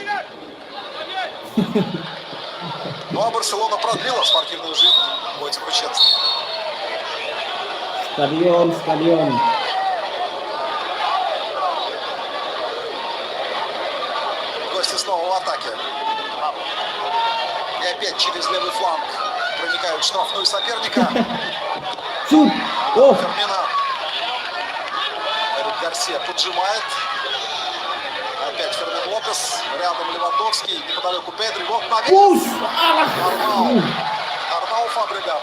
Ну а Барселона продлила спортивную жизнь Войцеху Щенсному. Stadion. Гости снова в атаке. И опять через левый фланг проникают в штрафную соперника. Шут! О! Фермина. Гарсия поджимает. Опять Фермин Лопес. Рядом Левандовский. Неподалеку Педри. Вот навес. Арнау Фабригат.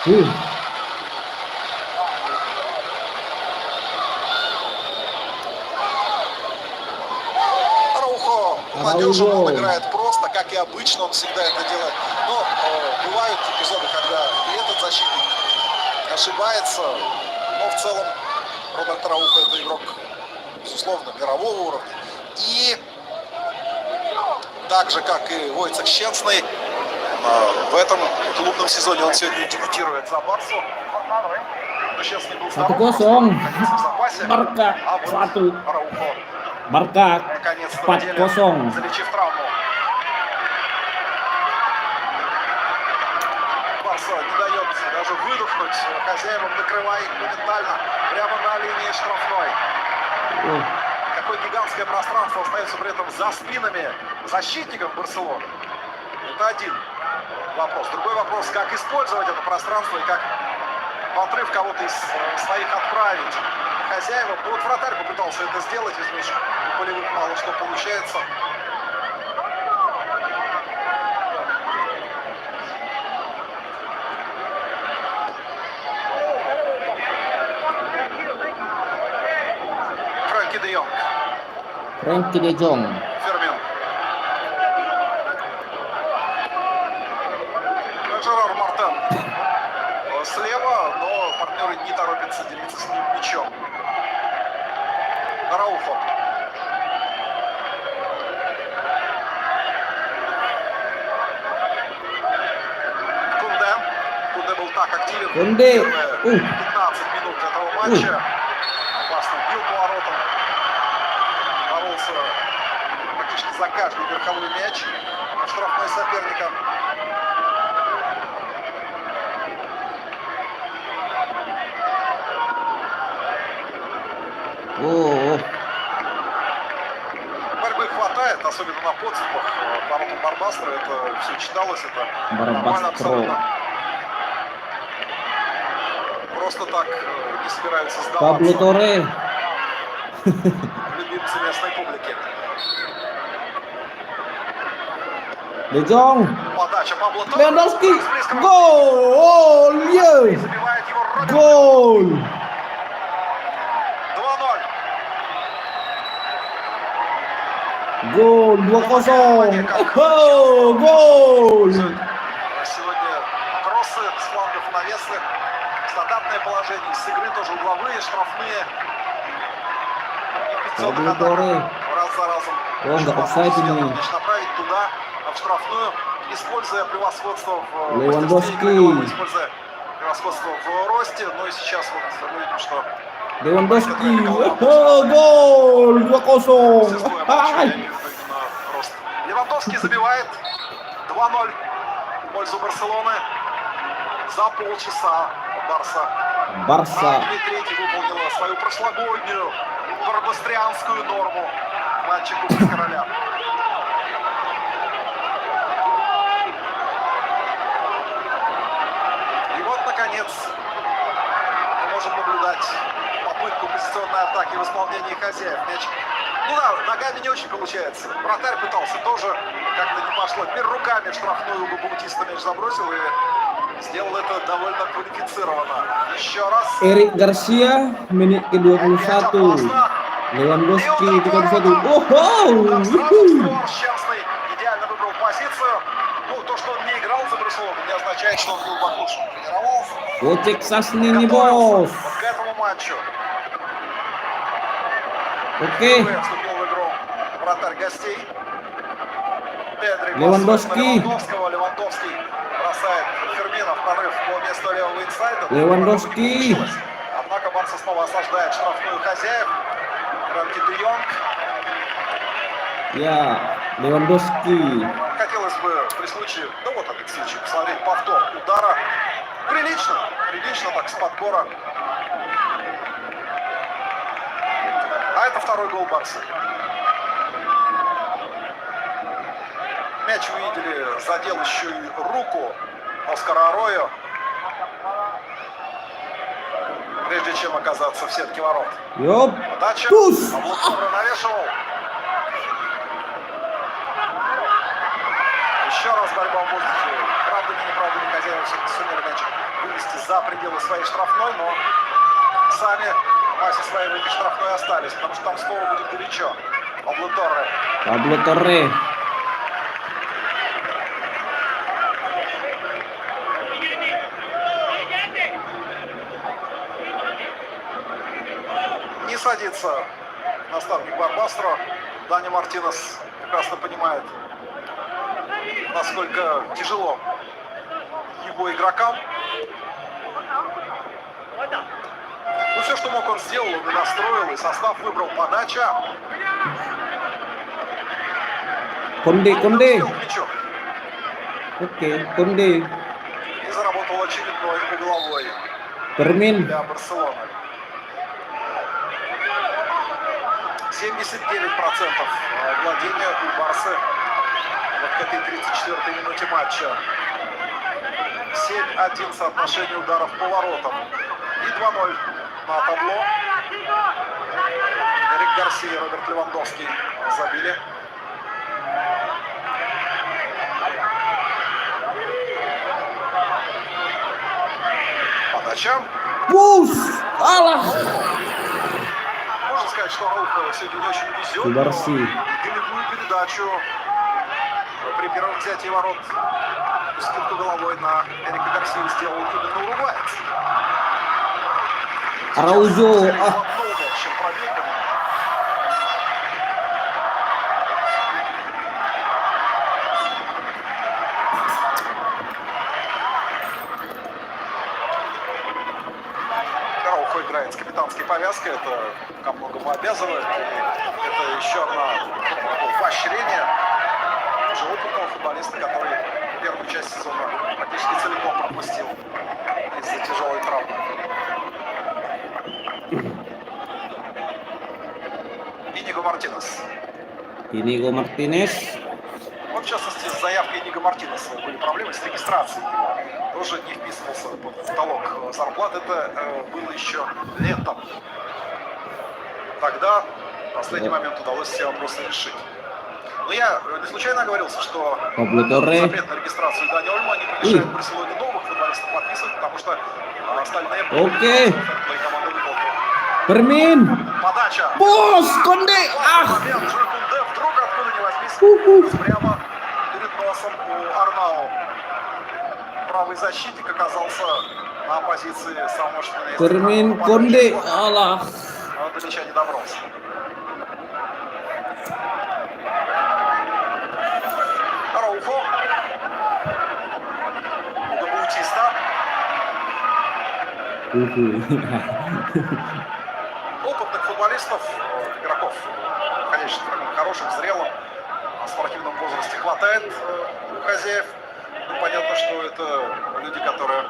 Араухо молодежью он играет просто, как и обычно он всегда это делает. Но бывают эпизоды, когда и этот защитник ошибается. Но в целом Рональд Араухо это игрок, безусловно, мирового уровня. И так же, как и Войцех Щенсный, в этом клубном сезоне он сегодня дебютирует за Барсу. Но Щенсный был здоров, наконец в запасе. А вот Араухо наконец-то в деле, залечив травму. Барса не дает даже выдохнуть хозяевам, накрывает моментально прямо на линии штрафной. Какое гигантское пространство остается при этом за спинами защитников Барселоны. Это один вопрос. Другой вопрос, как использовать это пространство и как в отрыв кого-то из своих отправить хозяевам. Ну вот вратарь попытался это сделать, из меж полевых мало что получается. Frenkie de Jong. Фермин. Жерар Мартен слева, но партнеры не торопятся делиться с ним мячом. Араухо. Кунде был так активен. Kounde. 15 минут этого матча. Опасно бил по воротам. Боролся практически за каждый верховой мяч штрафной соперника. Борьбы хватает, особенно на подступах. Воротам Барбастро это все читалось, это нормально абсолютно. Просто так не собираются сдаваться. Pablo Torre. Любимцы местной публики. De Jong. Подача Пабло Торре. Левандовский. Гол! Забивает его Робин. Гол! 2-0. Гол! 2-0. Гол! Сегодня кроссы с флангов, навесы. Стандартное положение. С игры тоже угловые, штрафные. Pablo Torre. Раз за разом. Он да, офсайд именно. Направить туда, в штрафную, используя превосходство в Левандовский. используя превосходство в росте. Но и сейчас вот мы видим, что Lewandowski. Гол! 2-0. Левандовский забивает 2-0 в пользу Барселоны. За полчаса Барса 2-3 выполнила свою прошлогоднюю барбастрианскую норму в матче Кубка Короля. И вот, наконец, мы можем наблюдать попытку позиционной атаки в исполнении хозяев. Мяч, ну да, ногами не очень получается. Вратарь пытался, тоже как-то не пошло. Теперь руками в штрафную у Баутиста мяч забросил и сделал это довольно квалифицированно. Еще раз. Eric Garcia, menit ke-21. Lewandowski 31. Щенсный идеально выбрал позицию. Ну, то, что он не играл за Барселону, не означает, что он глубоко тренировался. Gocek Sasni nih готовился bos. вот к этому матчу. Oke. Впервые вступил в игру вратарь гостей. Педри Левандовский. Левандовского. Левандовский бросает Фермина в прорыв по месту левого инсайда. Левандовский. Однако Барса снова осаждает штрафную хозяев. Френки де Йонг. Ya, Lewandowski. Хотелось бы при случае, да вот этот случай, посмотреть повтор удара. Прилично так с подбора. А это второй гол Барса. Мяч увидели, задел еще и руку Оскара Арою, прежде чем оказаться в сетке ворот. Yup. Подача. Туз. Павло навешивал. Еще раз борьба в воздухе. Правда, не хозяева все-таки сумели мяч вывести за пределы своей штрафной, но сами массе своей в этой штрафной остались, потому что там снова будет горячо. Pablo Torre. Не садится наставник Барбастро. Дани Мартинес прекрасно понимает, насколько тяжело его игрокам. Ну, все, что мог, он сделал, он и настроил, и состав выбрал. Подача. Kounde. Oke, Kounde. И заработал очередной угловой Fermin. для Барселоны. 79% владения у Барсы вот к этой 34-й минуте матча. 7-1 соотношение ударов по воротам. И 2-0 на табло. Гарсия и Роберт Левандовский забили. Подача. Пус! Alah! Можно сказать, что Арауjo сегодня не очень везет. Cubarsí. Голевую передачу при первом взятии ворот. Скидку головой на Эрика Гарсию сделал именно уругваец. Araujo. Чем пробегами. Арауjo играет с капитанской повязкой. Это ко многому обязывает. Это еще одно поощрение уже опытного футболиста, который первую часть сезона практически целиком пропустил из-за тяжелой травмы. Inigo Martinez. Вот, в частности, с заявкой Иниго Мартинеса были проблемы с регистрацией. Тоже не вписывался под потолок зарплат. Это было еще летом. Тогда в последний момент удалось все вопросы решить. Но я не случайно оговорился, что запрет на регистрацию Дани Олмо не помешает Барселоне новых футболистов подписывать, потому что остальные команды выполнили. Fermin. Подача. Босс, Kounde. Ах! Kounde вдруг откуда ни возьмись, прямо перед носом у Арнау. Правый защитник оказался на позиции самого Fermin, Kounde. Alah. Но до мяча не добрался. Арауjo. Габаутиста. Опытных футболистов, игроков, конечно, в хорошем, зрелом, в спортивном возрасте хватает у хозяев. Ну, понятно, что это люди, которые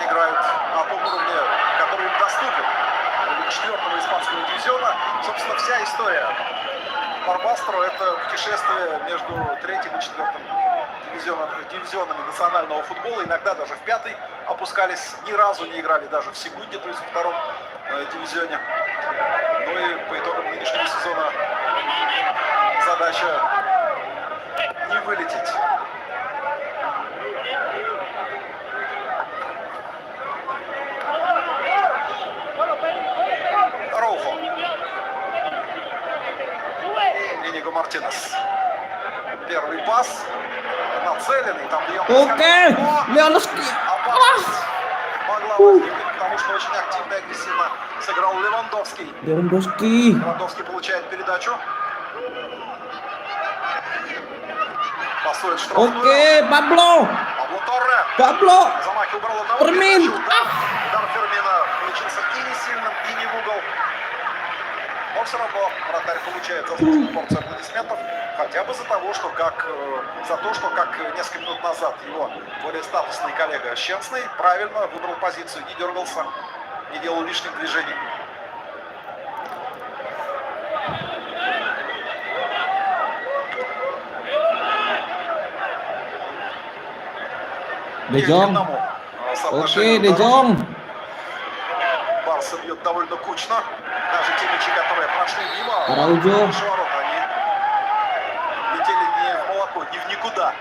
играют на том уровне, который им доступен. 4-го испанского дивизиона. Собственно, вся история Барбастро — это путешествие между 3-м и 4-м дивизионами национального футбола. Иногда даже в 5-й опускались, ни разу не играли даже в секунде, то есть в 2-м дивизионе. Ну и по итогам нынешнего сезона задача не вылететь. Арауjo. Inigo Мартинес. Первый пас. Нацеленный. Там Oke. Lewandowski. могла возникнуть, потому что очень активно и агрессивно сыграл Левандовский. Левандовский получает передачу. Пасует штрафную. Окей, Пабло. Пабло Торре. Пабло. Замахи убрал одного. Fermin. Удар Фермина получился и не сильным, и не в угол. Но все равно вратарь получает заслуженную порцию аплодисментов. Хотя бы за то, что как несколько минут назад его более статусный коллега Щенсный правильно выбрал позицию, не дергался, не делал лишних движений. Де Jong. Окей, Де Jong. Барса бьет довольно кучно. Даже те мячи, которые прошли мимо, Арaujo. они летели не в молоко, не в никуда.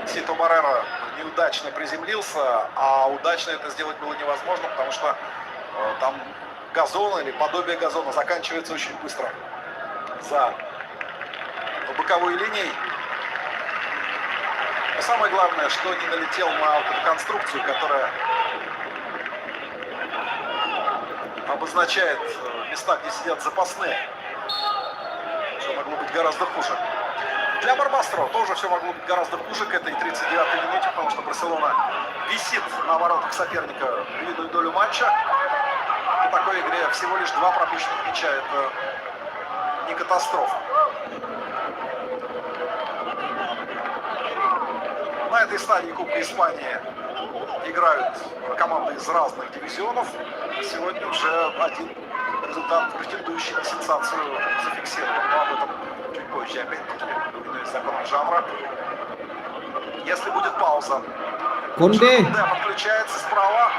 Сито Баррера неудачно приземлился, а удачно это сделать было невозможно, потому что там газон или подобие газона заканчивается очень быстро за боковой линией. Но самое главное, что не налетел на вот эту конструкцию, которая обозначает места, где сидят запасные, что могло быть гораздо хуже. Для Барбастро тоже все могло быть гораздо хуже к этой 39-й минуте, потому что Барселона висит на воротах соперника львиную долю матча. В такой игре всего лишь 2 пропущенных мяча. Это не катастрофа. На этой стадии Кубка Испании играют команды из разных дивизионов. Сегодня уже один результат, претендующий на сенсацию, зафиксирован. Но об этом чуть позже, опять-таки, повинуясь законам жанра. Если будет пауза. Kounde. Подключается справа.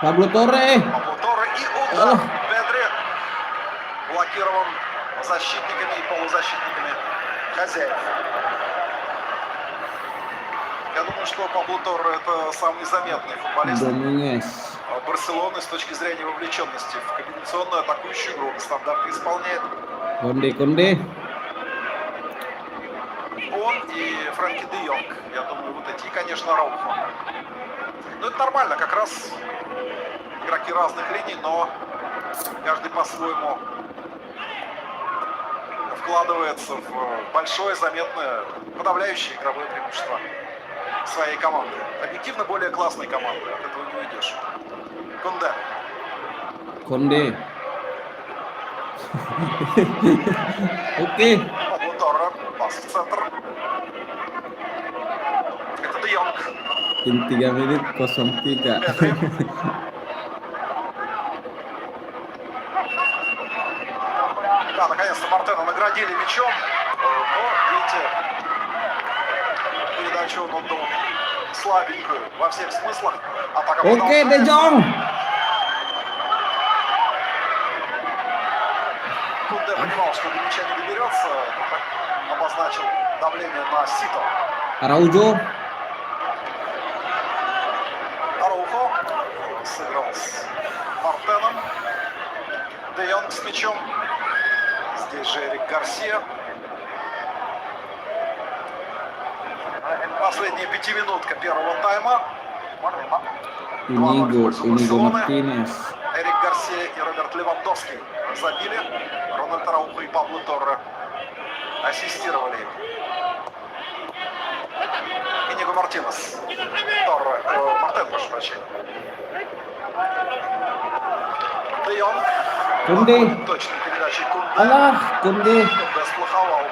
Pablo Torre. Пабло Торре и удар. Педри блокирован защитниками и полузащитниками хозяев. Я думаю, что Пабло Торре это самый заметный футболист Барселоны с точки зрения вовлеченности в комбинационную атакующую игру. Стандарты исполняет. Kounde. Он и Френки де Йонг. Я думаю, вот эти, и, конечно, Араухо. Ну, это нормально, как раз игроки разных линий, но каждый по-своему вкладывается в большое, заметное, подавляющее игровое преимущество своей команды. Объективно более классной команды, от этого не уйдешь. Kounde. Окей. Пабло Торре, пас в центр. Это де Йонг. In 3 menit 0-3. Да, наконец-то Мартена наградили мячом. Но, видите, передачу он отдал слабенькую во всех смыслах. Атака Окей, Де Jong. Кунде понимал, что до мяча не доберется. Обозначил давление на Сито. Araujo. Араухо сыграл с Мартеном. Де Йонг с мячом. Здесь же Эрик Гарсия. Последняя 5-минутка первого тайма. Inigo Martinez. Эрик Гарсия и Роберт Левандовский забили. Рональд, Араухо и Пабло Торре ассистировали им. Иниго Мартинес. Торре. Мартен, прошу прощения. Де Йонг. Kounde. Точной передачей Кунде. Аллах, Kounde. Кунде сплоховал.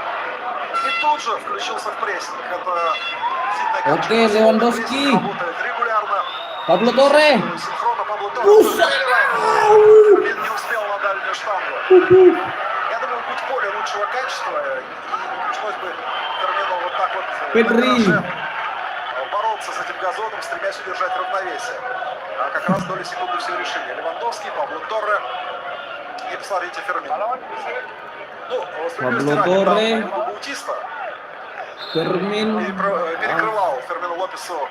И тут же включился в прессинг. Это действительно Окей, Левандовский. работает регулярно. Pablo Torre. Синхронно Пабло Торре. Фермин не успел на дальнюю штангу. Я думаю, будь поле лучшего качества, и не пришлось бы Фермину вот так вот Berridi. бороться с этим газоном, стремясь удержать равновесие. А как раз доли секунды все решили. Левандовский, Пабло Торре и, посмотрите, Фермин. Ну, Pablo Torre. Баутиста Fermin. перекрывал Фермину Лопесу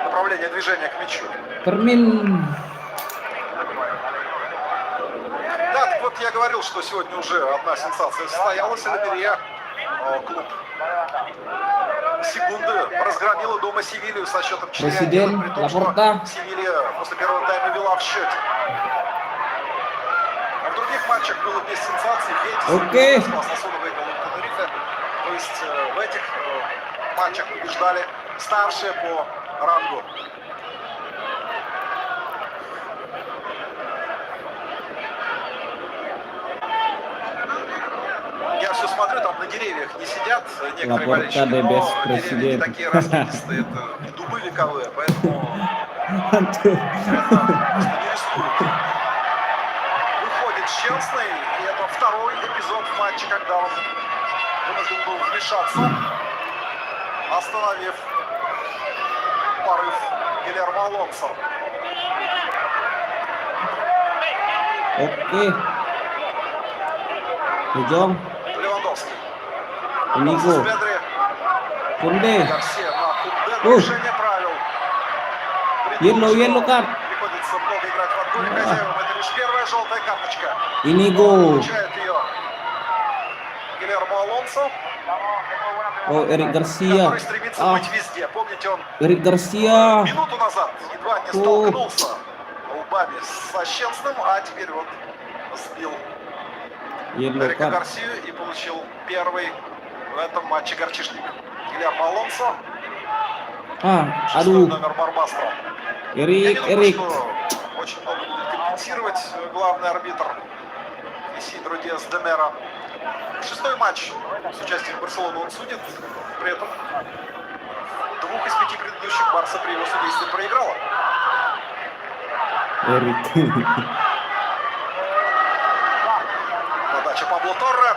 направление движения к мячу. Fermin. Да, так вот я говорил, что сегодня уже одна сенсация состоялась. Либерия клуб Секунды разгромила дома Севилью со счетом 4-1. Presiden, При том, что Laporta. Севилья после первого тайма вела в счете. А в других матчах было без сенсаций. Окей. Сосуду выиграл Тенерифе. То есть в этих матчах побеждали старшие по рангу. Я все смотрю, там на деревьях не сидят некоторые болельщики, но деревья не такие раскидистые, это не дубы вековые, поэтому просто не рискуют. Выходит Щелсный, и это второй эпизод в матче, когда он вынужден был вмешаться, остановив порыв Гильермо Алонсо. Окей. Jong. Левандовский. Inigo. Kounde. Гарсия на Кунде. Нарушение правил. Yellow card. Приходится много играть в отборе хозяевам. Это лишь первая желтая карточка. Inigo. Получает ее Гильермо Алонсо. Oh, Eric Garcia. Который стремится быть везде. Помните, он Eric Garcia. минуту назад едва не столкнулся лбами со Щенсным, а теперь вот сбил Yellow Эрика card. Гарсию и получил первый в этом матче горчишник. Гильермо Алонсо. Шестой Aduh. номер Барбастро. Я Eric, не думаю, Eric. что очень много будет компенсировать главный арбитр Исидро Диас де Мера. Шестой матч с участием Барселоны он судит. При этом 2 из 5 предыдущих Барса при его судействе проиграла. Eric. Подача Пабло Торре.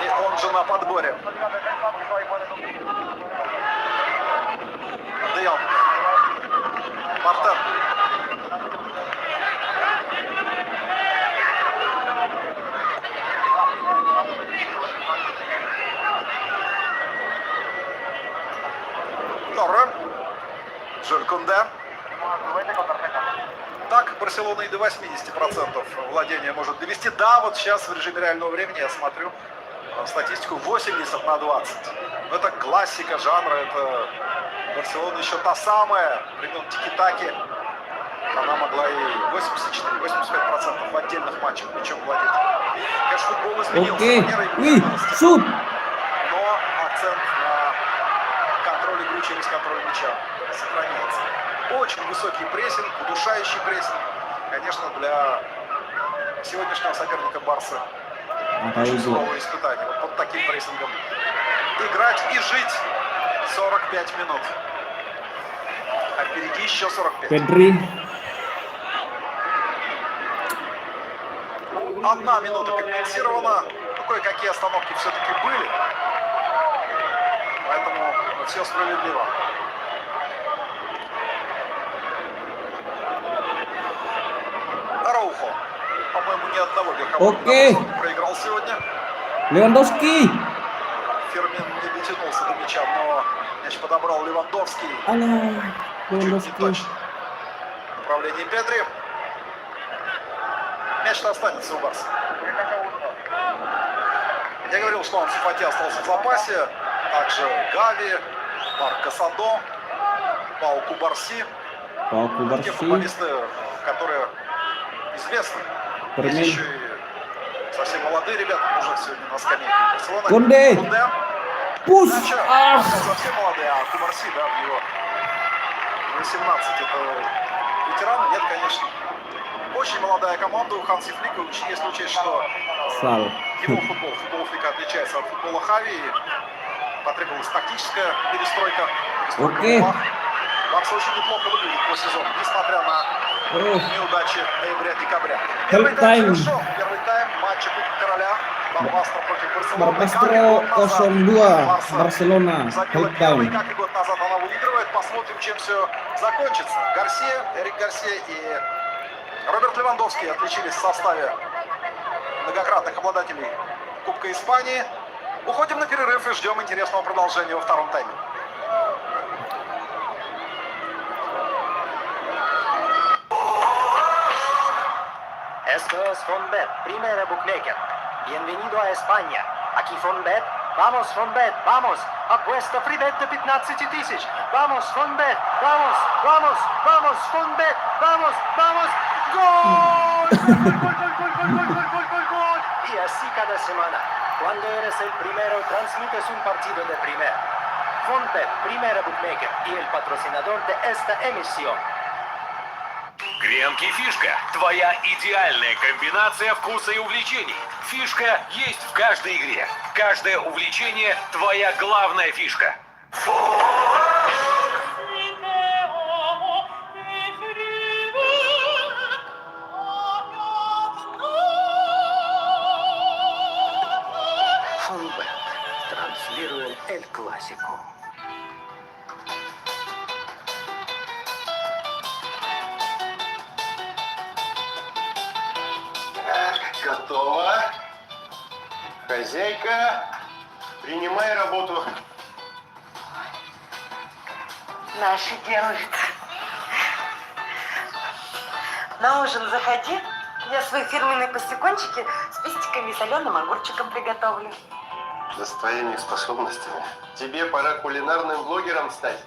И он же на подборе. Де Йонг. Мартен. Торре. Жюль Кунде. Так, Барселона и до 80% владения может довести. Да, вот сейчас в режиме реального времени я смотрю статистику 80/20. Но это классика жанра, это Барселона еще та самая, времен тики-таки. Она могла и 84-85% в отдельных матчах причем владеть. Конечно, футбол изменился. Окей. Манера игры Уй, изменилась. шут. Но акцент на контроль игры через контроль мяча сохраняется. Очень высокий прессинг, удушающий прессинг. Конечно, для сегодняшнего соперника Барса очень суровое испытание. Вот под таким прессингом играть и жить 45 минут. А впереди еще 45. Pedri. 1 минута компенсирована. Ну, кое-какие остановки все-таки были. Поэтому все справедливо. Араухо. По-моему, ни одного верхового Окей. проиграл сегодня. Lewandowski. Фермин не дотянулся до мяча, но мяч подобрал Левандовский. Alah, Чуть не Lewandowski. точно. Управление Педри. Мяч-то останется у Барса. Я говорил, что он Фати остался в запасе. Также Гави, Casado, Cubarsí. Те футболисты, которые известны. Fermin. Есть еще и совсем молодые ребята, уже сегодня на скамейке. Барселона. Kounde. Пуш. Ах. Совсем молодые, а Cubarsí, да, в его 18 это ветераны? Нет, конечно. Очень молодая команда у Ханси Флика, если учесть, что его футбол Флика отличается от футбола Хави. Потребовалась тактическая перестройка. Окей. Барса очень неплохо выглядит по сезону, несмотря на неудачи ноября-декабря. Первый тайм. Хорошо. Первый тайм матча Кубка Короля. Барбастро против Барселоны. Barbastro 0-2. Барселона. Забила первый, как и год назад она выигрывает. Посмотрим, чем все закончится. Гарсия, Эрик Гарсия и Роберт Левандовский отличились в составе многократных обладателей Кубка Испании. Уходим на перерыв и ждем интересного продолжения во втором тайме. Esto es Honbet, primera bookmaker. Bienvenido a España. Aquí Fonbet. Vamos, Fonbet, vamos. Apuesta Freebet de 15 тысяч. Vamos, Fonbet. Vamos, vamos, vamos, Fonbet. Vamos, vamos. ¡Gol! ¡Gol! Y así cada semana. Cuando eres el primero, transmites un partido de primera. Fonbet, primera bookmaker y el patrocinador de esta emisión. Гренки фишка. Твоя идеальная комбинация вкуса и увлечений. Фишка есть в каждой игре. Каждое увлечение – твоя главная фишка. Fonbet. Транслируем El Clásico. Готово. Хозяйка, принимай работу. Наши делают. На ужин заходи. Я свои фирменные пастикончики с пестиками и соленым огурчиком приготовлю. Да с твоими способностями. Тебе пора кулинарным блогером стать.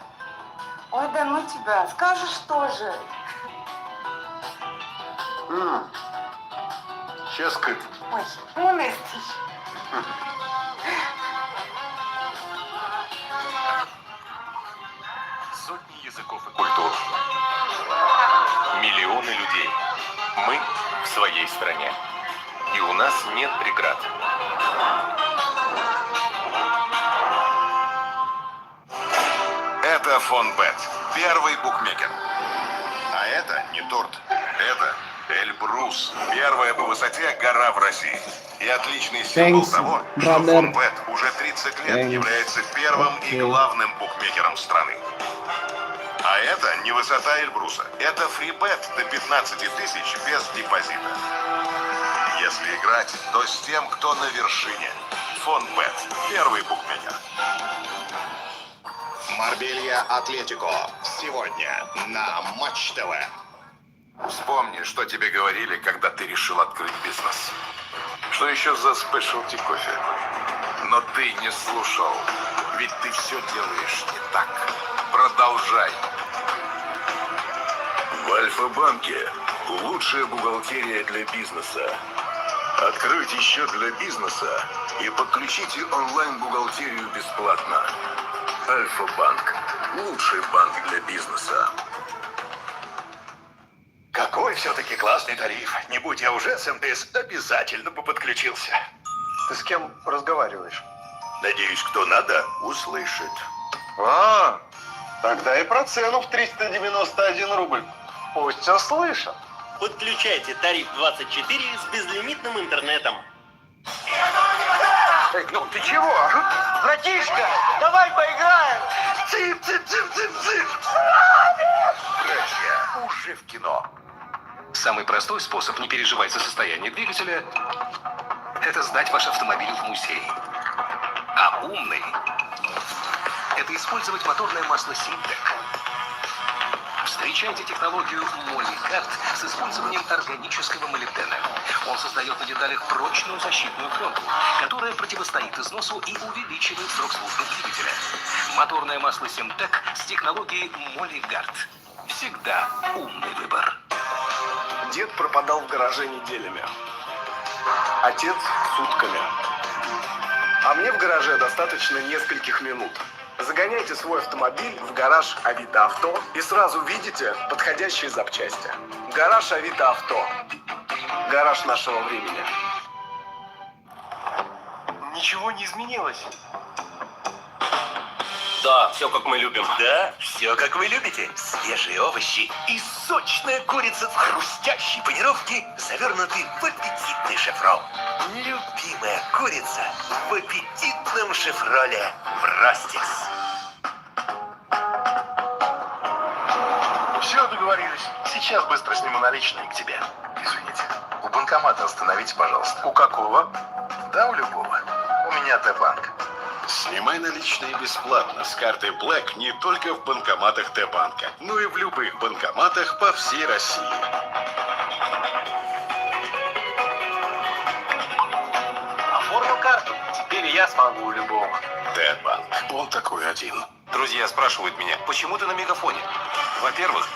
Ой, да ну тебя. Скажешь тоже. Сейчас кыт. Ой, умный стишь. Сотни языков и культур. Миллионы людей. Мы в своей стране. И у нас нет преград. Это Fonbet. Первый букмекер. А это не торт. Это Эльбрус. Первая по высоте гора в России. И отличный символ того, что Fonbet уже 30 лет является первым и главным букмекером страны. А это не высота Эльбруса. Это фрибет до 15 тысяч без депозита. Если играть, то с тем, кто на вершине. Fonbet. Первый букмекер. Марбелья Атлетико. Сегодня на Матч ТВ. Вспомни, что тебе говорили, когда ты решил открыть бизнес. Что еще за спешлти кофе? Но ты не слушал. Ведь ты все делаешь не так. Продолжай. В Альфа-банке лучшая бухгалтерия для бизнеса. Откройте счет для бизнеса и подключите онлайн-бухгалтерию бесплатно. Альфа-банк. Лучший банк для бизнеса. Какой все-таки классный тариф. Не будь я уже с МТС, обязательно бы подключился. Ты с кем разговариваешь? Надеюсь, кто надо, услышит. Тогда и про цену в 391 рубль. Пусть услышат. Подключайте тариф 24 с безлимитным интернетом. Ну ты чего? Братишка, давай поиграем! Цып-цып-цып-цып-цып! Братья, уже в кино. Самый простой способ не переживать за состояние двигателя – это сдать ваш автомобиль в музей. А умный – это использовать моторное масло Синтек. Встречайте технологию Моликард с использованием органического молибдена. Он создает на деталях прочную защитную пленку, которая противостоит износу и увеличивает срок службы двигателя. Моторное масло Симтек с технологией Молигард. Всегда умный выбор. Дед пропадал в гараже неделями. Отец сутками. А мне в гараже достаточно нескольких минут. Загоняйте свой автомобиль в гараж Авито Авто и сразу видите подходящие запчасти. Гараж Авито Авто. Гараж нашего времени. Ничего не изменилось. Да, все как мы любим. Да, все как вы любите. Свежие овощи и сочная курица в хрустящей панировке, завернутый в аппетитный шефрол. Любимая курица в аппетитном шефроле в Растикс. Все, договорились. Сейчас быстро сниму наличные к тебе. Извините, у банкомата остановите, пожалуйста. У какого? Да, у любого. У меня Т-банк. Снимай наличные бесплатно с карты Black не только в банкоматах Т-банка, но и в любых банкоматах по всей России. Теперь я смогу любого. Тедбанк. Он такой один. Друзья спрашивают меня, почему ты на мегафоне? Во-первых,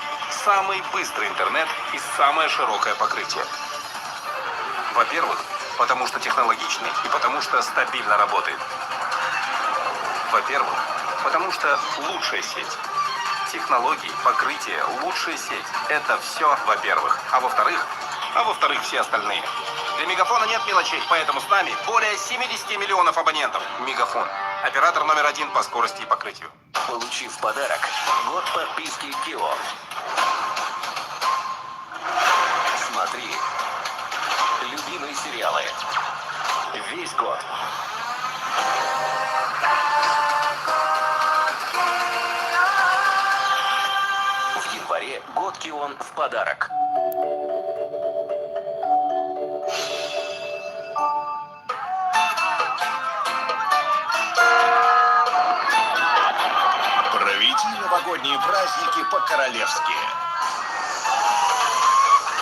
самый быстрый интернет и самое широкое покрытие. Во-первых, потому что технологичный и потому что стабильно работает. Во-первых, потому что лучшая сеть. Технологии, покрытие, лучшая сеть. Это все во-первых. А во-вторых, все остальные. Для Мегафона нет мелочей, поэтому с нами более 70 миллионов абонентов. Мегафон. Оператор номер 1 по скорости и покрытию. Получи в подарок год подписки Кио. Смотри любимые сериалы весь год. В январе год Кион в подарок. Проведи новогодние праздники по-королевски.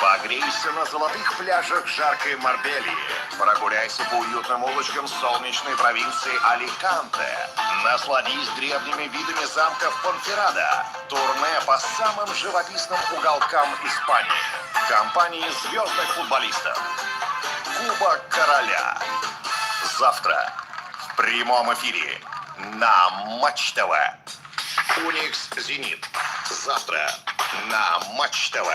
Погрейся на золотых пляжах жаркой Марбелии. Прогуляйся по уютным улочкам солнечной провинции Аликанте. Насладись древними видами замков Понферрада. Турне по самым живописным уголкам Испании. Компании звездных футболистов. Кубок Короля. Завтра в прямом эфире на Матч ТВ. Уникс Зенит. Завтра на Матч ТВ.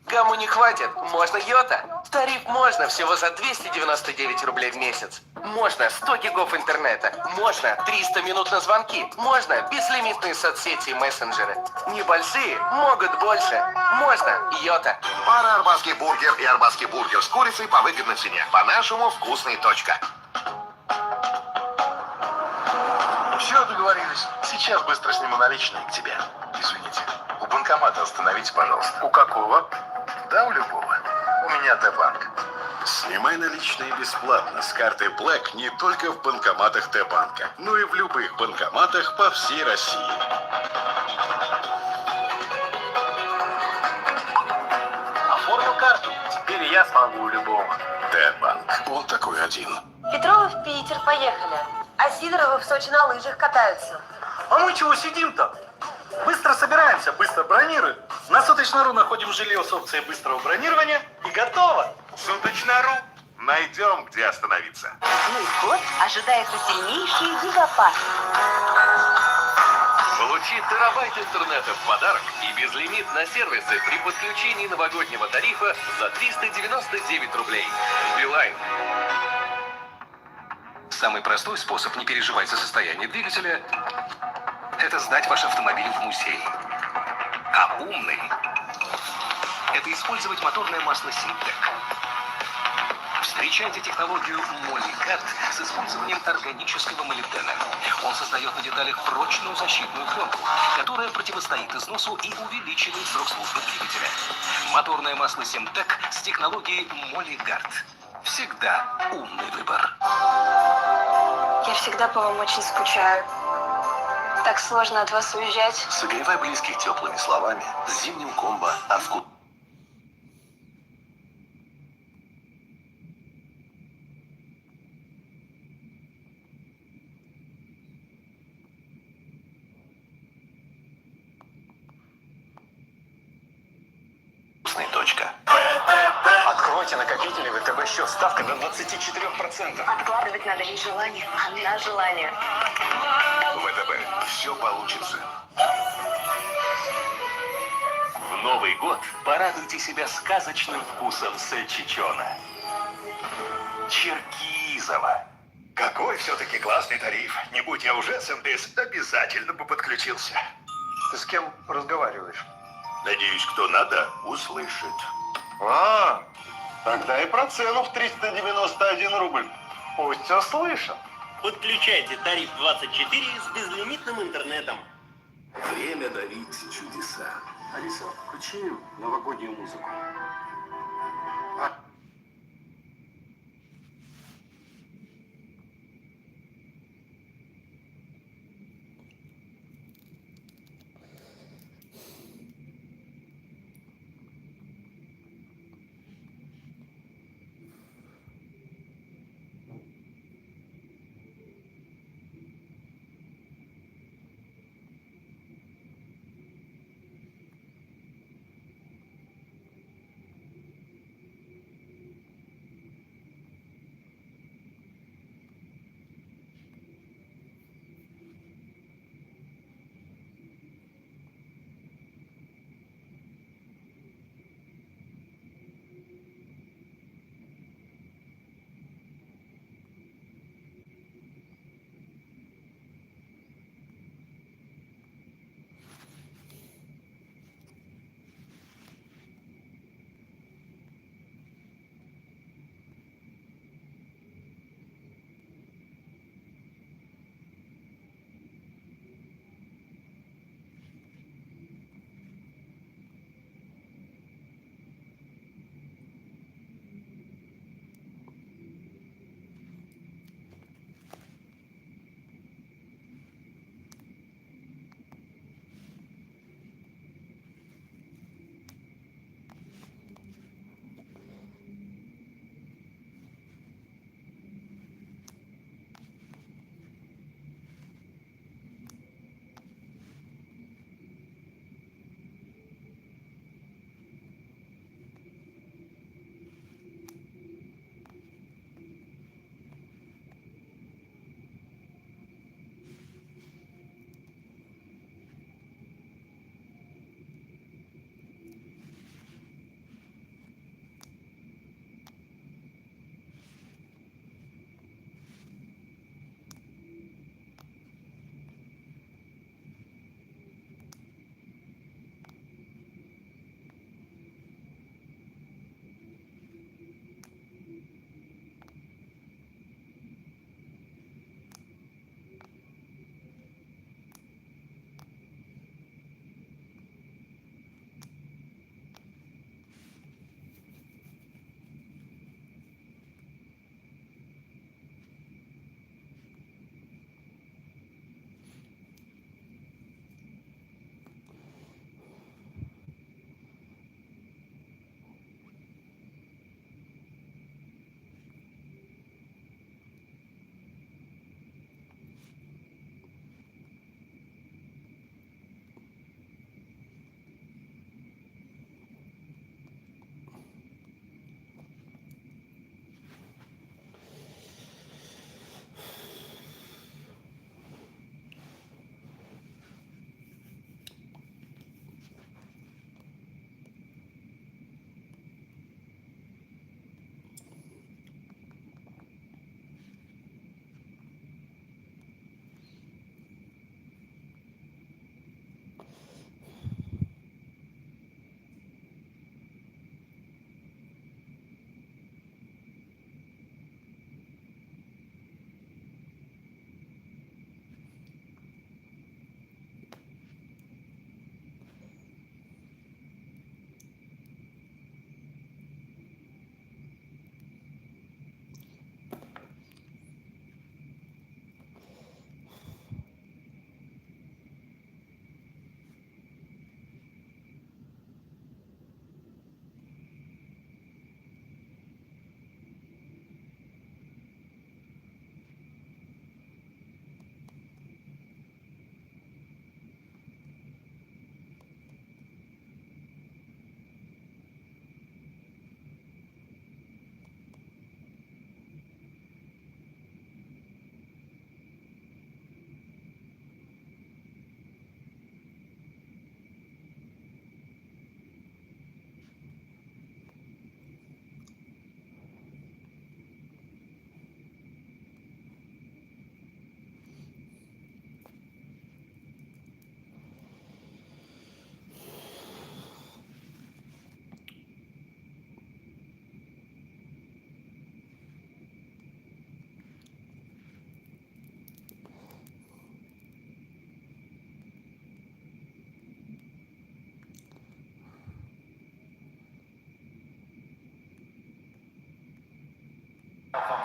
Кому не хватит, можно Йота. Тариф можно всего за 299 рублей в месяц. Можно 100 гигов интернета. Можно 300 минут на звонки. Можно безлимитные соцсети и мессенджеры. Небольшие могут больше. Можно Йота. Пара арбатский бургер и арбатский бургер с курицей по выгодной цене. По-нашему вкусный точка. Все, договорились. Сейчас быстро сниму наличные к тебе. Извините. У банкомата остановите, пожалуйста. У какого? Да, у любого. У меня Т-банк. Снимай наличные бесплатно с карты Black не только в банкоматах Т-банка, но и в любых банкоматах по всей России. Оформил карту. Теперь я смогу у любого. Т-банк. Он такой один. Петрова в Питер поехали. А Сидоровы в Сочи на лыжах катаются. А мы чего сидим-то? Быстро собираемся, быстро бронируем. На Суточно.ру находим жилье с опцией быстрого бронирования и готово. Суточно.ру. Найдем, где остановиться. Новый год ожидается сильнейший гигапад. Получи терабайт интернета в подарок и безлимит на сервисы при подключении новогоднего тарифа за 399 рублей. Билайн. Самый простой способ не переживать за состояние двигателя – это сдать ваш автомобиль в музей. А умный – это использовать моторное масло Синтек. Встречайте технологию Моликард с использованием органического молибдена. Он создает на деталях прочную защитную пленку, которая противостоит износу и увеличивает срок службы двигателя. Моторное масло Симтек с технологией Моликард. Всегда умный выбор. Я всегда по вам очень скучаю. Так сложно от вас уезжать. Согревай близких теплыми словами с зимним комбо от вкуса. Точка. Откройте накопительный ВТБ счет. Ставка до 24%. Откладывать надо не желание, а на желание. ВТБ. Все получится. В Новый год порадуйте себя сказочным вкусом сальчичона. Черкизово. Какой все-таки классный тариф. Не будь я уже с МТС, обязательно бы подключился. Ты с кем разговариваешь? Надеюсь, кто надо, услышит. А, тогда и про цену в 391 рубль. Пусть услышат. Подключайте тариф 24 с безлимитным интернетом. Время дарить чудеса. Алиса, включи новогоднюю музыку.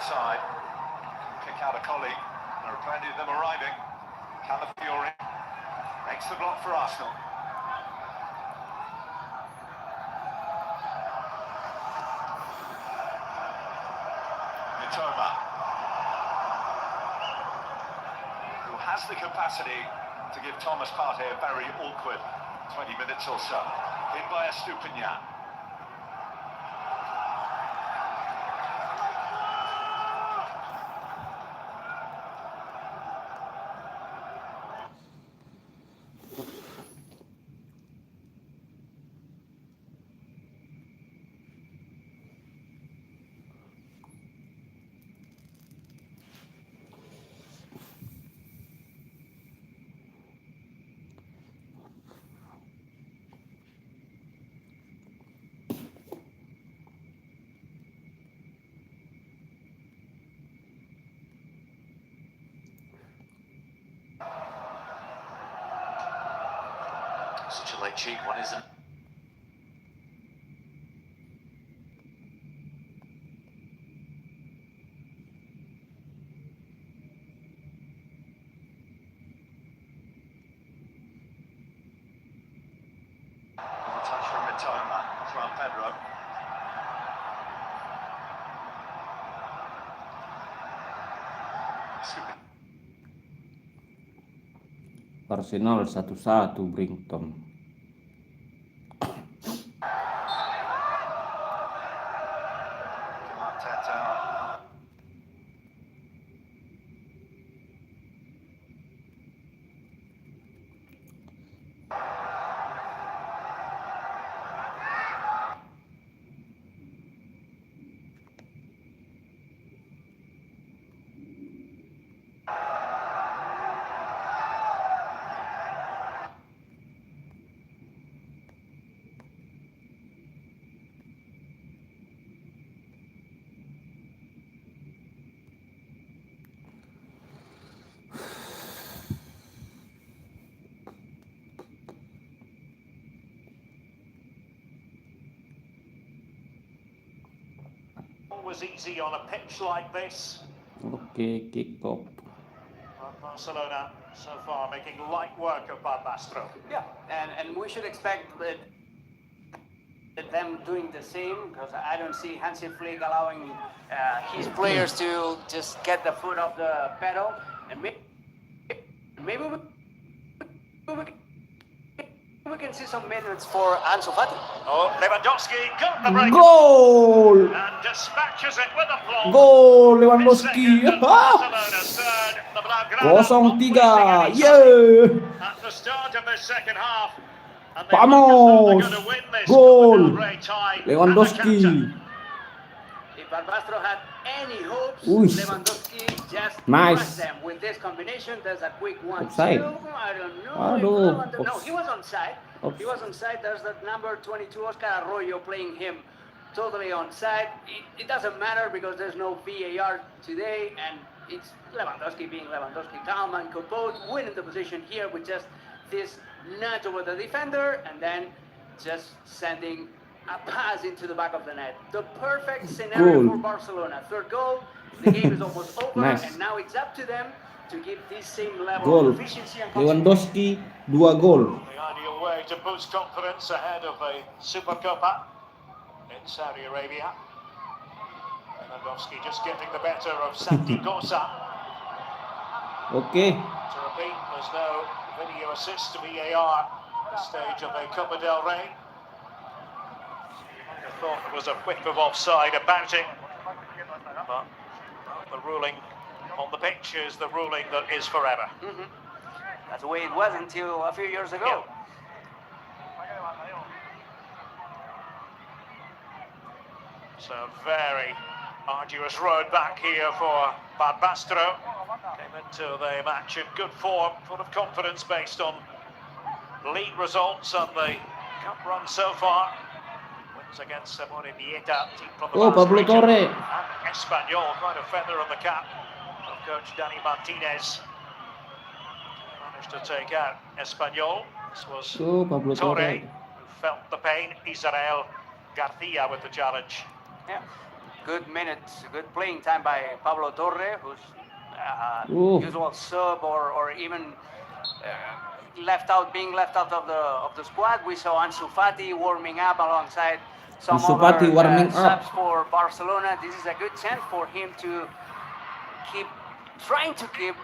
outside. Kick out a colleague. There are plenty of them arriving. Calafiori makes the block for Arsenal. Mitoma, who has the capacity to give Thomas Partey a very awkward 20 minutes or so. In by Estupinian. Such a late cheek one, isn't it? A touch from Mitoma, from Pedro. Arsenal 1-1 Brighton. Was easy on a pitch like this. Okay, kick off. Barcelona so far making light work of Barbastro. Yeah, and we should expect that them doing the same, because I don't see Hansi Flick allowing his players to just get the foot off the pedal, and maybe we can see some minutes for Ansu Fati. Oh, Lewandowski got the break. Goal! And dispatches it with applause. Goal Lewandowski. Barcelona's third, the Blaugrana 0-3. Yeah! at the start of the second half. And Vamos! they're going to win this Goal! Copa del Rey tie. Lewandowski. If Barbastro had any hopes, Uy. Lewandowski just Nice. crushed them with this combination. There's a quick 1-2. Offside. I don't know. Aduh. No, he was onside. He was onside. There's that number 22, Oscar Arroyo, playing him totally onside. It doesn't matter because there's no VAR today, and it's Lewandowski being Lewandowski, calm and composed, winning the position here with just this nudge over the defender, and then just sending a pass into the back of the net. The perfect scenario Goal. for Barcelona. Third goal, the game is almost over, Nice. and now it's up to them to give this same level Goal. of efficiency and Lewandowski 2 gol. The ideal way to boost confidence ahead of the Super Copa in Saudi Arabia. Lewandowski just getting the better of Santi Gosa. Okay. To repeat, there's no video assist to VAR at this stage of the Copa del Rey. I thought there was a whiff of offside about it, but the ruling on the pitch is the ruling that is forever. That's the way it was until a few years ago. So very arduous road back here for Barbastro. Came into the match in good form, full of confidence based on league results and the cup run so far. Wins against Simone Vieta, team from the Oh, Basque Pablo region. Torre. And Espanyol, quite a feather on the cap of coach Dani Martinez. Managed to take out Espanyol. This was Oh, Pablo Torre, Torre. who felt the pain. Israel Garcia with the challenge. Yeah. good minutes, good playing time by Pablo Torre, who's usual sub or even being left out of the squad. We saw Ansu Fati warming up alongside some other subs for Barcelona. This is a good chance for him to trying to keep